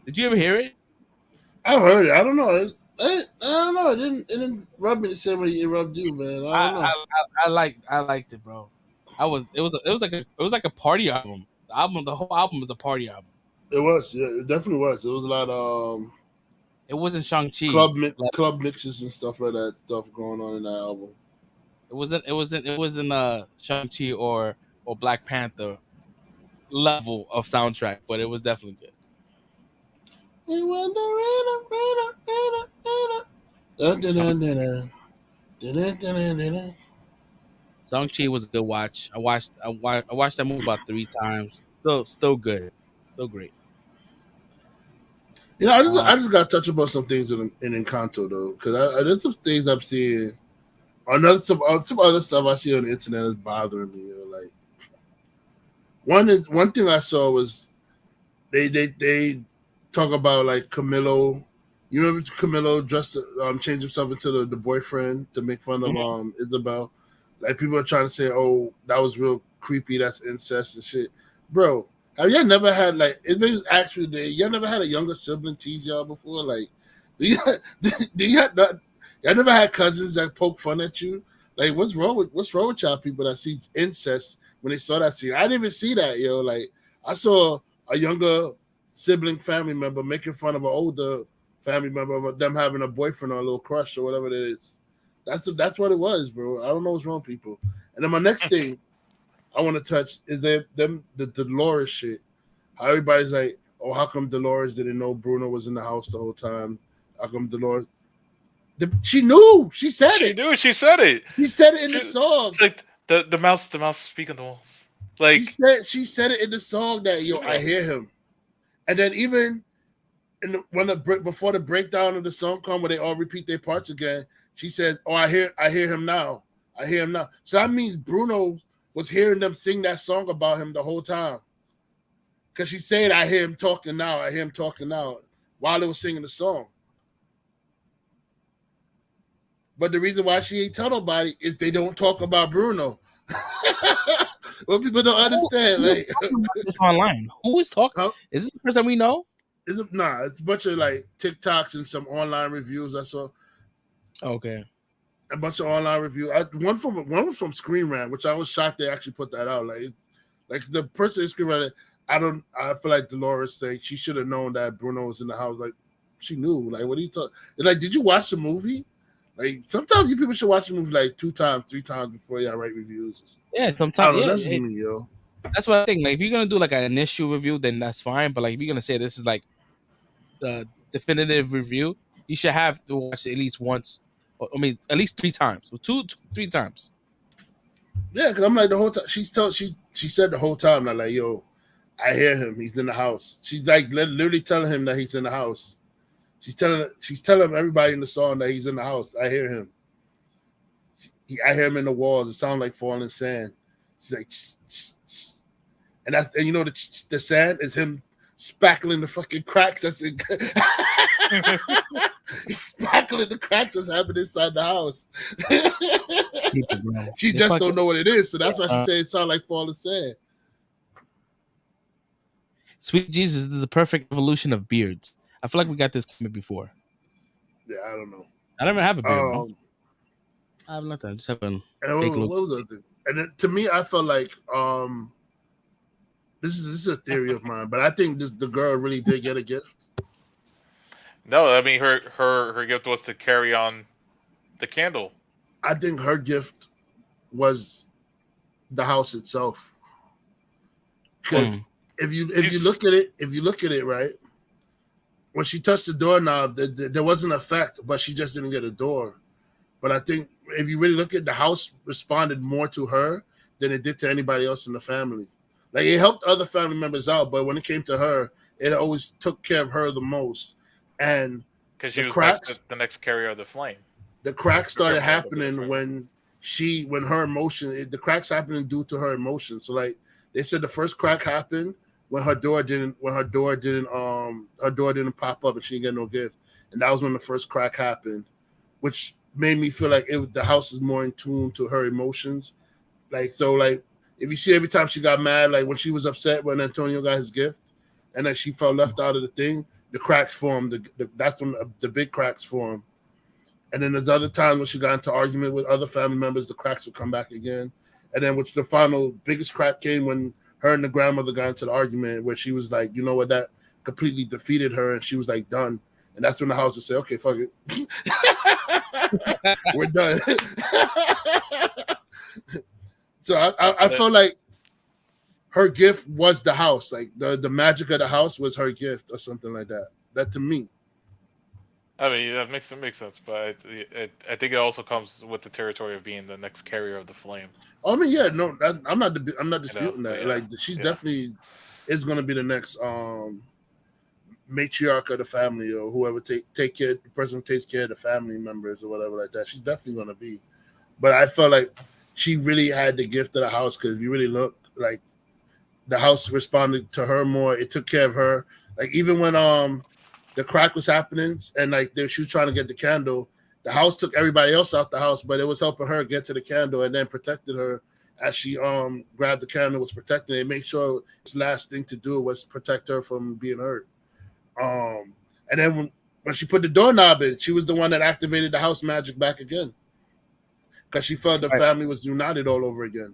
[SPEAKER 3] Did you ever hear it?
[SPEAKER 1] I heard it. I don't know. I don't know. It didn't rub me the same way it rubbed you, man. I don't know.
[SPEAKER 3] I liked it, bro. It was like a party album. The whole album was a party album.
[SPEAKER 1] It was, yeah, it definitely was. It was a lot of
[SPEAKER 3] it wasn't Shang-Chi.
[SPEAKER 1] Club mixes and stuff like that stuff going on in that album.
[SPEAKER 3] It wasn't Shang-Chi or Black Panther level of soundtrack, but it was definitely good. Shang-Chi was a good watch. I watched that movie about 3 times. Still good. Still great.
[SPEAKER 1] You know, I just got to touch about some things in Encanto though, because there's some things I'm seeing. Some other stuff I see on the internet is bothering me. You know, like one thing I saw was they talk about like Camilo. You remember Camilo dressed changed himself into the boyfriend to make fun of Isabel. Like people are trying to say, oh, that was real creepy. That's incest and shit, bro. Have y'all never had it makes actually y'all never had a younger sibling tease y'all before? Like, y'all never had cousins that poke fun at you? Like, what's wrong with y'all people that see incest when they saw that scene? I didn't even see that, yo. Like, I saw a younger sibling family member making fun of an older family member about them having a boyfriend or a little crush or whatever it is. That's what it was, bro. I don't know what's wrong with people. And then my next thing I want to touch is the Dolores shit. How everybody's like, oh, how come Dolores didn't know Bruno was in the house the whole time? How come Dolores? She knew. She said it.
[SPEAKER 2] She knew. She said it.
[SPEAKER 1] She said it in the song.
[SPEAKER 2] It's like the mouse speak on the walls. Like
[SPEAKER 1] she said it in the song that I hear him, and then even before the breakdown of the song come where they all repeat their parts again, she said, "Oh, I hear him now. I hear him now." So that means Bruno was hearing them sing that song about him the whole time, because she said, "I hear him talking now. I hear him talking now," while they were singing the song. But the reason why she ain't tell nobody is they don't talk about Bruno. What people don't understand, like
[SPEAKER 3] this online. Who is talking? Huh? Is this the person we know?
[SPEAKER 1] It's a bunch of like TikToks and some online reviews I saw.
[SPEAKER 3] Okay.
[SPEAKER 1] A bunch of online reviews. One was from Screen Rant, which I was shocked they actually put that out. Like it's like the person in Screen Rant, I feel like Dolores said she should have known that Bruno was in the house. Like she knew. Like what are you talking? Like, did you watch the movie? Like sometimes you people should watch the movie like 2 times, 3 times before y'all write reviews.
[SPEAKER 3] Yeah, sometimes. Yeah,
[SPEAKER 1] that's me, yo.
[SPEAKER 3] That's what I think. Like if you're gonna do like an initial review, then that's fine. But like if you're gonna say this is like the definitive review, you should have to watch it at least once. I mean, at least 3 times. So 3 times.
[SPEAKER 1] Yeah, because I'm like the whole time she said the whole time that like, yo, I hear him. He's in the house. She's like literally telling him that he's in the house. She's telling everybody in the song that he's in the house. I hear him. I hear him in the walls. It sounds like falling sand. She's like, and you know the sand is him spackling the fucking cracks. That's it. He's spackling the cracks that's happening inside the house. She just don't know what it is, so that's why she said it sounds like falling sand.
[SPEAKER 3] Sweet Jesus is the perfect evolution of beards. I feel like we got this comment before.
[SPEAKER 1] Yeah, I don't know.
[SPEAKER 3] I don't even have a beard. No? I have nothing. I just have a fake look.
[SPEAKER 1] What was the thing? And then, to me, I felt like this is a theory of mine, but I think the girl really did get a gift.
[SPEAKER 2] No, I mean her gift was to carry on the candle.
[SPEAKER 1] I think her gift was the house itself. Because if you look at it right, when she touched the doorknob, there was an effect, but she just didn't get a door. But I think if you really look at the house, responded more to her than it did to anybody else in the family. Like it helped other family members out, but when it came to her, it always took care of her the most. And
[SPEAKER 2] because she was the next carrier of the flame.
[SPEAKER 1] The cracks started happening when her emotion. The cracks happening due to her emotion. So like they said, the first crack happened when her door didn't pop up and she didn't get no gift, and that was when the first crack happened, which made me feel like the house is more in tune to her emotions. Like so, like if you see every time she got mad, like when she was upset when Antonio got his gift, and then she felt left out of the thing, the cracks formed. That's when the big cracks formed. And then there's other times when she got into argument with other family members, the cracks would come back again. And then which the final biggest crack came when her and the grandmother got into the argument where she was like, you know what, that completely defeated her, and she was like done. And that's when the house would say, okay, fuck it. We're done. So I felt like her gift was the house. Like the magic of the house was her gift or something like that. That to me.
[SPEAKER 2] I mean, that makes sense, but I think it also comes with the territory of being the next carrier of the flame.
[SPEAKER 1] I mean, yeah, no, I'm not disputing that. Yeah, like, she's definitely is going to be the next matriarch of the family, or whoever take care, the person who takes care of the family members or whatever like that. She's definitely going to be. But I felt like she really had the gift of the house, because if you really look, like the house responded to her more. It took care of her. Like even when the crack was happening and like she was trying to get the candle, the house took everybody else out the house, but it was helping her get to the candle and then protected her as she grabbed the candle, was protecting it. Make sure its last thing to do was protect her from being hurt. And then when she put the doorknob in, she was the one that activated the house magic back again, because she felt the family was united all over again.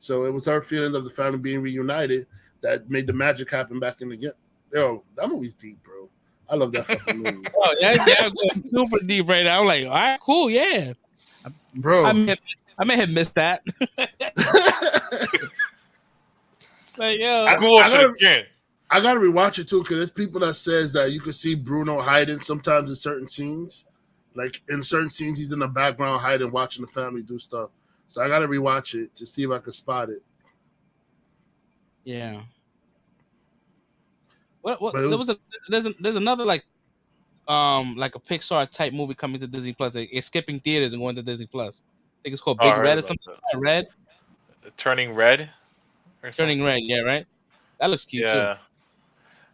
[SPEAKER 1] So it was her feeling of the family being reunited that made the magic happen back in again. Yo, that movie's deep, bro. I love that fucking movie.
[SPEAKER 3] Oh, yeah, I'm going super deep right now. I'm like, all right, cool, yeah.
[SPEAKER 1] Bro.
[SPEAKER 3] I may have missed that. Like, yo.
[SPEAKER 1] I I gotta rewatch it too because there's people that says that you can see Bruno hiding sometimes in certain scenes. Like in certain scenes, he's in the background hiding, watching the family do stuff. So I gotta rewatch it to see if I can spot it.
[SPEAKER 3] Yeah. What there's another like a Pixar type movie coming to Disney Plus. It's skipping theaters and going to Disney Plus. I think it's called Big Red or something. Red.
[SPEAKER 2] Turning Red.
[SPEAKER 3] Turning Red. Yeah, right. That looks cute too.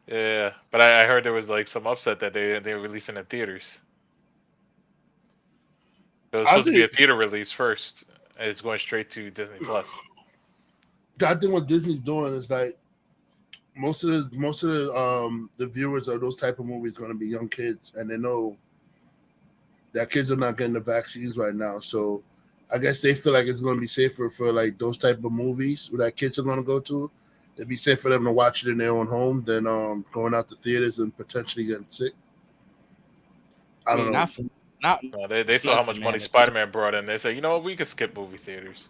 [SPEAKER 2] Yeah, but I heard there was like some upset that they were releasing in theaters. It was supposed to be a theater release first, and it's going straight to Disney Plus.
[SPEAKER 1] I think what Disney's doing is like most of the viewers of those type of movies are going to be young kids, and they know that kids are not getting the vaccines right now. So I guess they feel like it's going to be safer for like those type of movies that kids are going to go to. It'd be safe for them to watch it in their own home than going out to theaters and potentially getting sick. I don't know.
[SPEAKER 2] No, they saw how much money Spider-Man brought in. They said, you know what, we could skip movie theaters.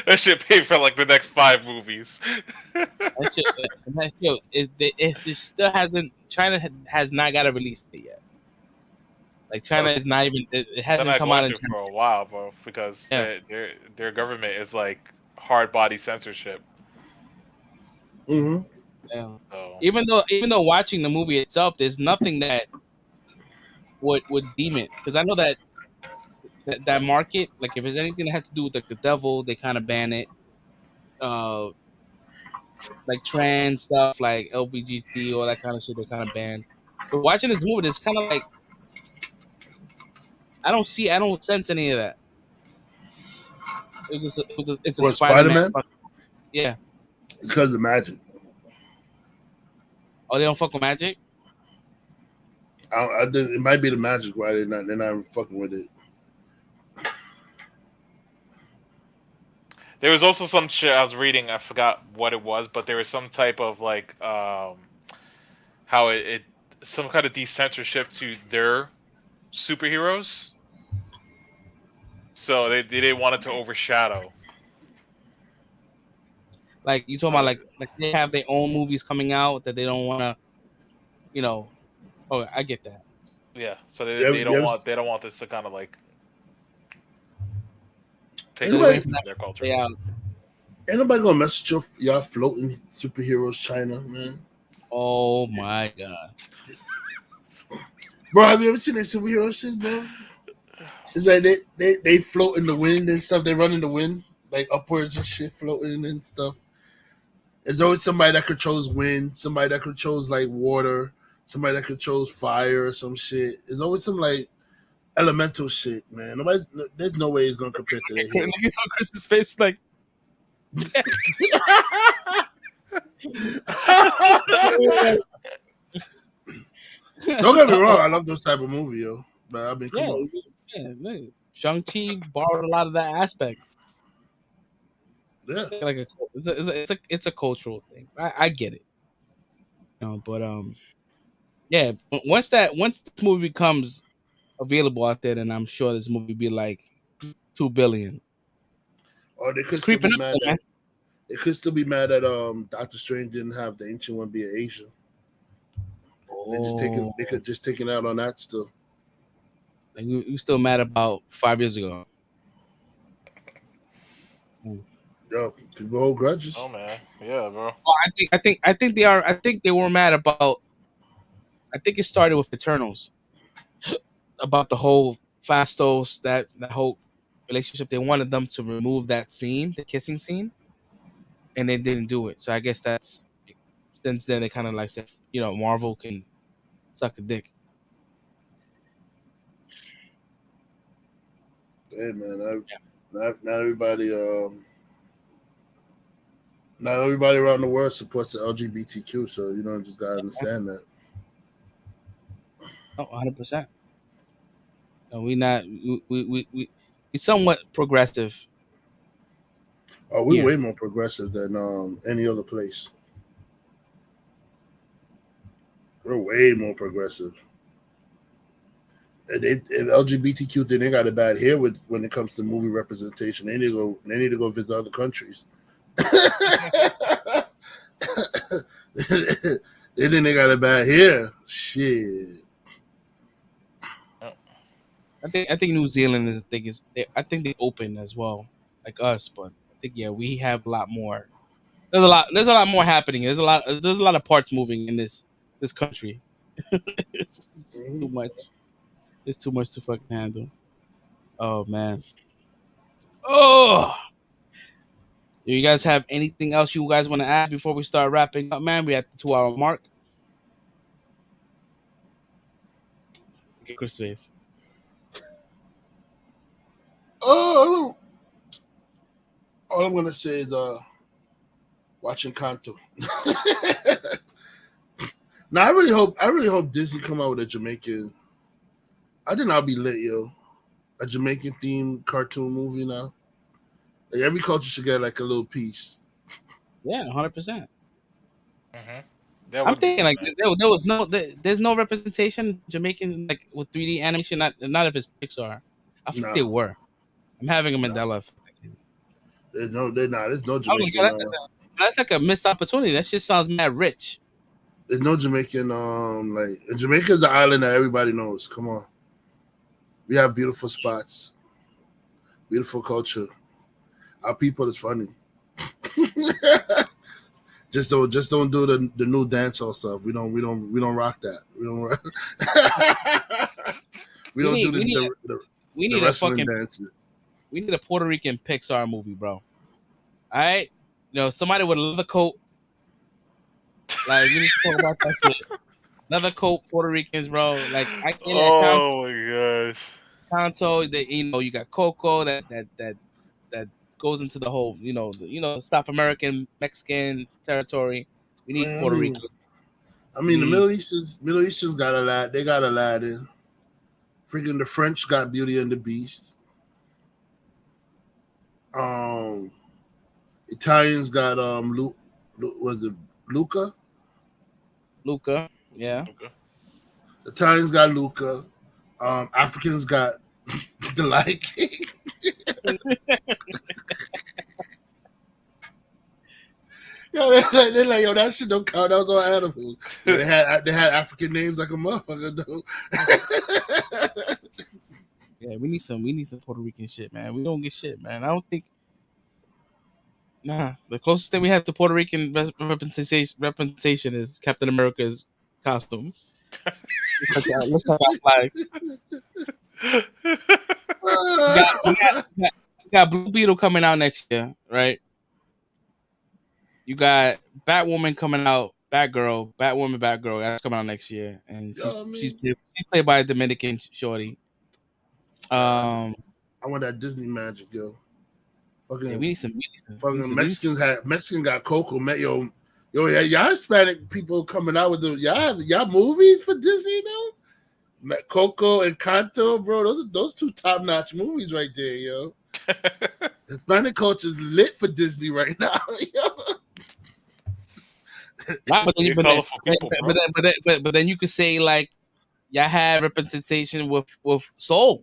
[SPEAKER 2] That shit paid for like the next 5 movies.
[SPEAKER 3] It still hasn't. China has not got a release date yet. Like China is not even. It hasn't come out in
[SPEAKER 2] for a while, bro, because their government is like hard body censorship.
[SPEAKER 1] Mm-hmm.
[SPEAKER 3] Yeah. So. Even though watching the movie itself, there's nothing that would deem it, because I know that market, like if there's anything that has to do with like the devil, they kind of ban it. Like trans stuff, like LBGT, all that kind of shit, they kind of ban. But watching this movie, it's kind of like I don't sense any of that. It's a Spider-Man. Yeah.
[SPEAKER 1] It's because of magic.
[SPEAKER 3] Oh, they don't fuck with magic?
[SPEAKER 1] I think it might be the magic why they're not fucking with it.
[SPEAKER 2] There was also some shit I was reading, I forgot what it was, but there was some type of like how it some kind of decensorship to their superheroes. So they didn't want it to overshadow.
[SPEAKER 3] Like you talking about like they have their own movies coming out that they don't want to, you know. Oh, I get that.
[SPEAKER 2] Yeah, so they don't want this to kind of like take away from their culture.
[SPEAKER 3] Yeah.
[SPEAKER 1] Ain't nobody gonna mess with y'all floating superheroes, China, man.
[SPEAKER 3] Oh my god,
[SPEAKER 1] bro! Have you ever seen that superhero shit, bro? It's like they float in the wind and stuff. They run in the wind, like upwards and shit, floating and stuff. There's always somebody that controls wind, somebody that controls like water, somebody that controls fire or some shit. There's always some like elemental shit, man. There's no way he's gonna compare to that.
[SPEAKER 3] Look at Chris's face, like.
[SPEAKER 1] Don't get me wrong, I love those type of movie, yo. But I mean, come on.
[SPEAKER 3] Yeah, Shang-Chi borrowed a lot of that aspect.
[SPEAKER 1] Yeah,
[SPEAKER 3] like it's a cultural thing. I get it. But yeah. Once this movie becomes available out there, then I'm sure this movie will be like $2 billion.
[SPEAKER 1] Or they could still be mad at. They could still be mad that Doctor Strange didn't have the Ancient One be an Asian. They could just take it out on that still.
[SPEAKER 3] Like you still mad about 5 years ago?
[SPEAKER 1] Yo, people hold grudges.
[SPEAKER 2] Oh man, yeah, bro.
[SPEAKER 3] Well, I think they are. I think they were mad about. I think it started with Eternals. About the whole Fastos, that whole relationship. They wanted them to remove that scene, the kissing scene, and they didn't do it. So I guess that's since then they kind of like said, Marvel can suck a dick.
[SPEAKER 1] Hey man, not everybody not everybody around the world supports the LGBTQ, so just gotta understand that.
[SPEAKER 3] Oh, 100%. No, we somewhat progressive.
[SPEAKER 1] Oh, we're way more progressive than any other place. We're way more progressive. And if LGBTQ then they got it bad here when it comes to movie representation. They need to go visit other countries. They think they got it bad here. Shit.
[SPEAKER 3] I think New Zealand is I think they open as well, like us, but I think we have a lot more. There's a lot more happening. There's a lot of parts moving in this country. It's too much. It's too much to fucking handle. Oh man. Oh. Do you guys have anything else you guys want to add before we start wrapping up, man? We're at the 2-hour mark. Get Chris face.
[SPEAKER 1] Oh, all I'm gonna say is watching Kanto. Now I really hope Disney come out with a Jamaican. I think I'll be lit, yo. A Jamaican themed cartoon movie now. Like every culture should get like a little piece.
[SPEAKER 3] Yeah, 100%.
[SPEAKER 2] Mm-hmm.
[SPEAKER 3] I'm thinking like there's no representation Jamaican like with 3D animation. Not if it's Pixar. I think they were. I'm having a Mandela effect.
[SPEAKER 1] There's no Jamaican.
[SPEAKER 3] That's like a missed opportunity. That shit sounds mad rich.
[SPEAKER 1] There's no Jamaican. Like Jamaica's the island that everybody knows. Come on, we have beautiful spots, beautiful culture. Our people is funny. just don't do the new dancehall stuff. We don't rock that. We need a fucking dances.
[SPEAKER 3] We need a Puerto Rican Pixar movie, bro. All right, somebody with a leather coat. Like we need to talk about that shit. Leather coat, Puerto Ricans, bro. Like I get it.
[SPEAKER 2] Oh my gosh.
[SPEAKER 3] Kanto, you got Coco that goes into the whole, South American, Mexican territory. We need Puerto Rico.
[SPEAKER 1] I mean, the Middle Easterns got a lot. They got Aladdin. Freaking the French got Beauty and the Beast. Italians got was it Luca?
[SPEAKER 3] Luca, yeah.
[SPEAKER 1] Italians got Luca. Africans got the Lion King. They're like, yo, that shit don't count. That was all animals. They had African names like a motherfucker though.
[SPEAKER 3] Yeah, we need some Puerto Rican shit, man. We don't get shit, man. I don't think. Nah, the closest thing we have to Puerto Rican representation is Captain America's costume. Look at that flag. We got Blue Beetle coming out next year, right? You got Batwoman coming out, Batwoman, Batgirl. That's coming out next year, and she's played by a Dominican shorty.
[SPEAKER 1] I want that Disney magic, yo.
[SPEAKER 3] Fucking, we need some
[SPEAKER 1] Mexican got Coco. Y'all Hispanic people coming out with y'all movies for Disney though. Coco and Kanto, bro. Those two top notch movies right there, yo. Hispanic culture is lit for Disney right now, yo.
[SPEAKER 3] But then you could say like y'all had representation with Soul,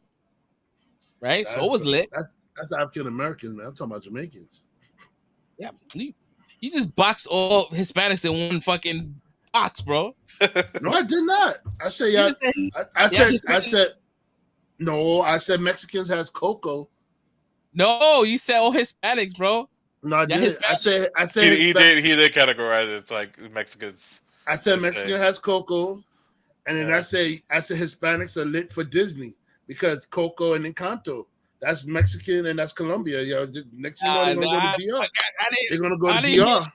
[SPEAKER 3] right? Soul was lit.
[SPEAKER 1] That's African Americans, man. I'm talking about Jamaicans.
[SPEAKER 3] Yeah, you just boxed all Hispanics in one fucking box, bro.
[SPEAKER 1] No, I did not. I said I said no. I said Mexicans has Coco.
[SPEAKER 3] No, you said all Hispanics, bro.
[SPEAKER 1] No, I did. I said
[SPEAKER 2] he did categorize it. It's like Mexicans.
[SPEAKER 1] I said Mexican has Coco, and then I said Hispanics are lit for Disney because Coco and Encanto. That's Mexican and that's Colombia. Yo, next thing you know, they're gonna go to DR. They're gonna go to DR.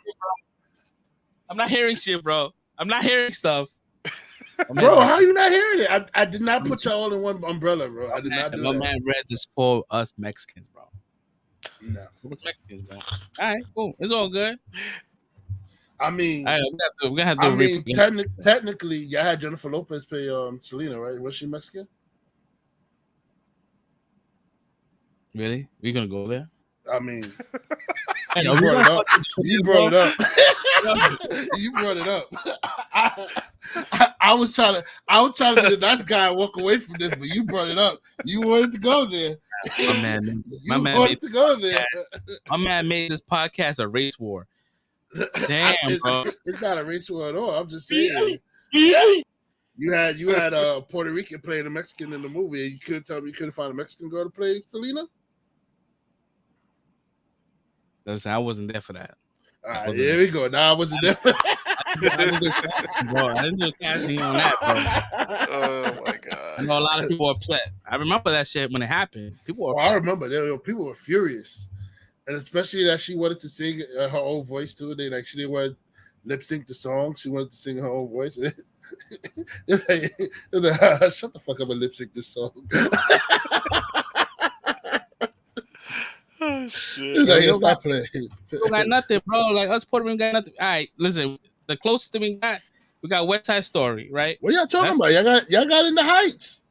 [SPEAKER 3] I'm not hearing shit, bro. I'm not hearing stuff.
[SPEAKER 1] Bro, how you not hearing it? I did not put y'all all in one umbrella, bro. I did not do that. My man
[SPEAKER 3] Red just called us Mexicans, bro.
[SPEAKER 1] No.
[SPEAKER 3] It's Mexicans, bro. All right, cool. It's all good.
[SPEAKER 1] I mean,
[SPEAKER 3] we're gonna have to
[SPEAKER 1] technically, y'all had Jennifer Lopez play Selena, right? Was she Mexican?
[SPEAKER 3] Really? We gonna go there?
[SPEAKER 1] I mean, you brought it up. You brought it up. I was trying to be the nice guy and walk away from this, but you brought it up. You wanted to go there.
[SPEAKER 3] My man made this podcast a race war. Damn, bro.
[SPEAKER 1] It's not a race war at all. I'm just saying. You had a Puerto Rican playing a Mexican in the movie, and you couldn't tell me you couldn't find a Mexican girl to play Selena?
[SPEAKER 3] Listen, I wasn't there for that.
[SPEAKER 1] All right, here we go. Now I wasn't there for that.
[SPEAKER 3] I didn't do casting on that, bro.
[SPEAKER 2] Oh my god!
[SPEAKER 3] I know a lot of people were upset. I remember that shit when it happened. People were upset.
[SPEAKER 1] I remember people were furious, and especially that she wanted to sing her own voice too. She didn't want to lip sync the song. She wanted to sing her own voice. Shut the fuck up and lip sync this song.
[SPEAKER 2] Oh shit!
[SPEAKER 1] Stop playing.
[SPEAKER 3] We got nothing, bro. Like us Puerto Rican got nothing. All right, listen. The closest thing we got West Side Story, right?
[SPEAKER 1] What y'all talking about? Y'all got In the Heights.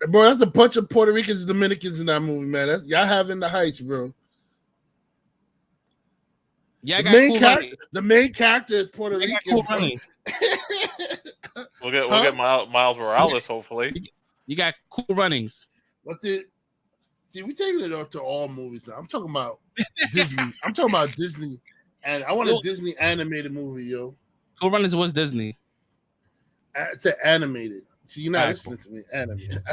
[SPEAKER 1] Bro, that's a bunch of Puerto Ricans and Dominicans in that movie, man. Y'all have In the Heights, bro.
[SPEAKER 3] Yeah,
[SPEAKER 1] the main character is Puerto Rican.
[SPEAKER 3] Cool
[SPEAKER 2] we'll get Miles Morales, hopefully.
[SPEAKER 3] You got Cool Runnings.
[SPEAKER 1] What's it? See, we taking it up to all movies now. I'm talking about Disney. I'm talking about Disney, and I want a Disney animated movie, yo.
[SPEAKER 3] Cool Runnings was Disney.
[SPEAKER 1] It's an animated. See, you're not listening to me. Animated.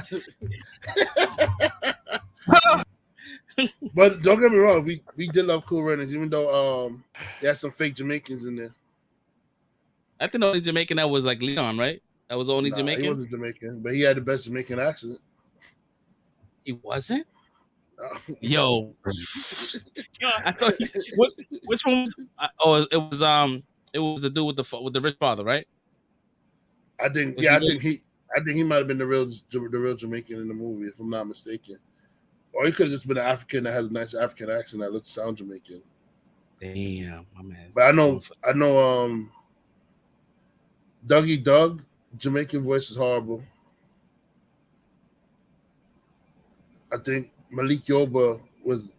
[SPEAKER 1] But don't get me wrong, we did love Cool Runnings, even though they had some fake Jamaicans in there.
[SPEAKER 3] I think the only Jamaican that was like Leon, right? That was the only Jamaican.
[SPEAKER 1] He wasn't Jamaican, but he had the best Jamaican accent.
[SPEAKER 3] He wasn't? Yo. I thought which one was, it was the dude with the rich father, right?
[SPEAKER 1] I think he might have been the real Jamaican in the movie, if I'm not mistaken. Or he could have just been an African that has a nice African accent that sound Jamaican.
[SPEAKER 3] Damn, my man.
[SPEAKER 1] But I know Dougie Doug, Jamaican voice is horrible. I think Malik Yoba was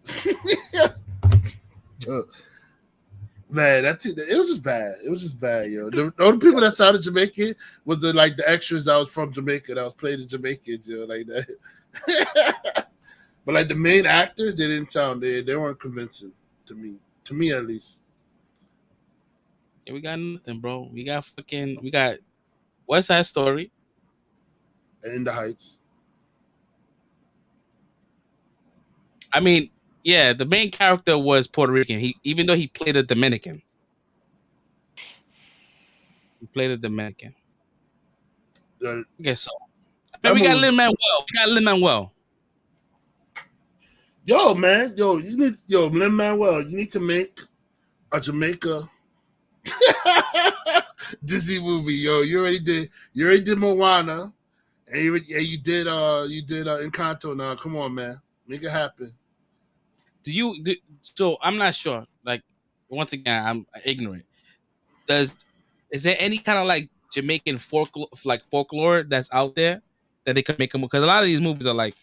[SPEAKER 1] man, it was just bad. It was just bad, yo. The only people that sounded Jamaican was the extras that was from Jamaica that was playing the Jamaicans, yo, like that. But like the main actors, they didn't sound they weren't convincing to me at least.
[SPEAKER 3] Yeah, we got nothing, bro. We got West Side Story
[SPEAKER 1] and In the Heights.
[SPEAKER 3] I mean, yeah, the main character was Puerto Rican. Even though he played a Dominican. He played a Dominican. I guess so. We got Lin-Manuel.
[SPEAKER 1] Yo, man, Lin-Manuel, you need to make a Jamaica Disney movie, yo. You already did Moana, and you did Encanto. Now, come on, man, make it happen. So I'm not sure. Like, once again, I'm ignorant. Is there any kind of like Jamaican folklore that's out there that they could make them? Because a lot of these movies are like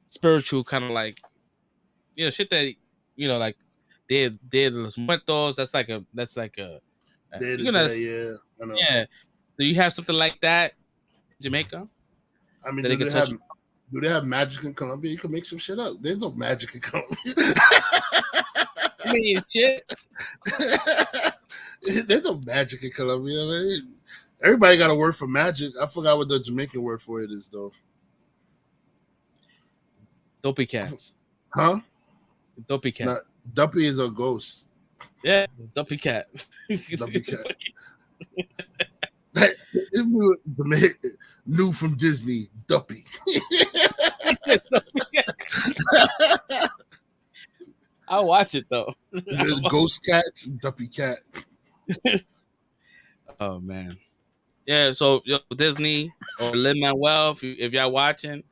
[SPEAKER 1] spiritual, kind of like, shit that like Dia de los Muertos. That's like a yeah. I know.
[SPEAKER 3] Yeah. Do you have something like that, Jamaica?
[SPEAKER 1] I mean, do they have magic in Colombia? You can make some shit up. There's no magic in Colombia.
[SPEAKER 3] I mean, shit.
[SPEAKER 1] There's no magic in Colombia, man. Everybody got a word for magic. I forgot what the Jamaican word for it is, though.
[SPEAKER 3] Dopey cats.
[SPEAKER 1] Huh?
[SPEAKER 3] Dopey cat.
[SPEAKER 1] Duppy is a ghost.
[SPEAKER 3] Yeah, Duppy cat.
[SPEAKER 1] Duppy cat. New from Disney, Duppy.
[SPEAKER 3] I'll watch it though.
[SPEAKER 1] Ghost cat, Duppy cat.
[SPEAKER 3] Oh man, yeah. So Disney or Lin-Manuel, if y'all watching,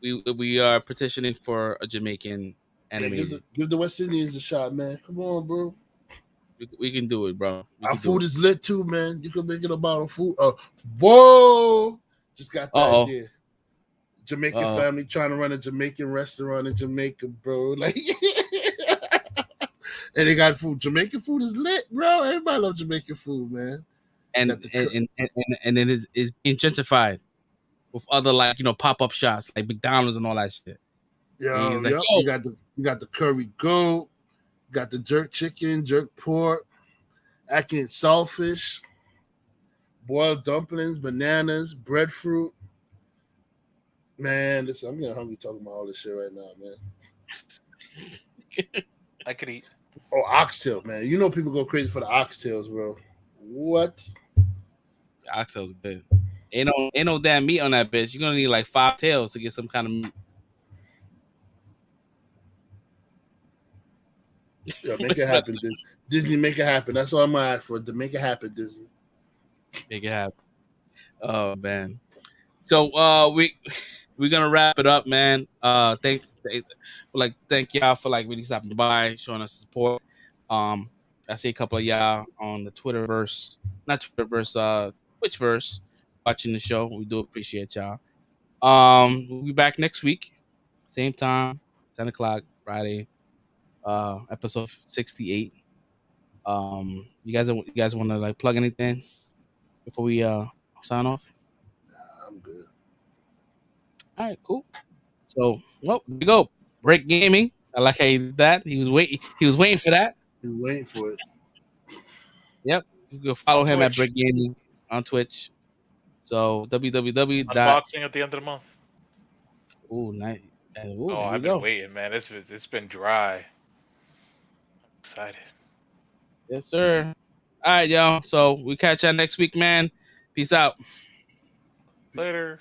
[SPEAKER 3] we are petitioning for a Jamaican animated.
[SPEAKER 1] Give the West Indians a shot, man. Come on, bro.
[SPEAKER 3] We can do it, bro.
[SPEAKER 1] Our food is lit too, man. You can make it about a food. Whoa! Just got that idea. Jamaican family trying to run a Jamaican restaurant in Jamaica, bro. Like, and they got food. Jamaican food is lit, bro. Everybody loves Jamaican food, man.
[SPEAKER 3] And it is being gentrified with other pop-up shops like McDonald's and all that shit.
[SPEAKER 1] You got the curry goat. Got the jerk chicken, jerk pork, ackee saltfish, boiled dumplings, bananas, breadfruit. Man, listen, I'm getting hungry talking about all this shit right now, man.
[SPEAKER 2] I could eat.
[SPEAKER 1] Oh, oxtail, man. You know people go crazy for the oxtails, bro. What?
[SPEAKER 3] Oxtail's good. Ain't no damn meat on that bitch. You're gonna need like 5 tails to get some kind of meat.
[SPEAKER 1] Yeah, make it happen, Disney. Make it happen. That's all I'm gonna ask for. To make it happen, Disney.
[SPEAKER 3] Make it happen. Oh man. So we're gonna wrap it up, man. Thank y'all for like really stopping by, showing us support. I see a couple of y'all on the Twitterverse, Twitchverse, watching the show. We do appreciate y'all. We'll be back next week, same time, 10 o'clock Friday. Episode 68. You guys want to like plug anything before we sign off?
[SPEAKER 1] I'm good.
[SPEAKER 3] All right, cool. So, well, there you go. Brick Gaming. I like how he did that. He was waiting for that.
[SPEAKER 1] He was waiting for it.
[SPEAKER 3] Yep. You can follow
[SPEAKER 2] On
[SPEAKER 3] him
[SPEAKER 2] Twitch.
[SPEAKER 3] at Brick Gaming on Twitch. So www.
[SPEAKER 2] Unboxing at the end of the month.
[SPEAKER 3] Ooh, nice. Ooh,
[SPEAKER 2] Oh, I've been waiting, man. It's been dry. I'm excited.
[SPEAKER 3] Yes, sir. All right, y'all. So we catch y'all next week, man. Peace out.
[SPEAKER 2] Later.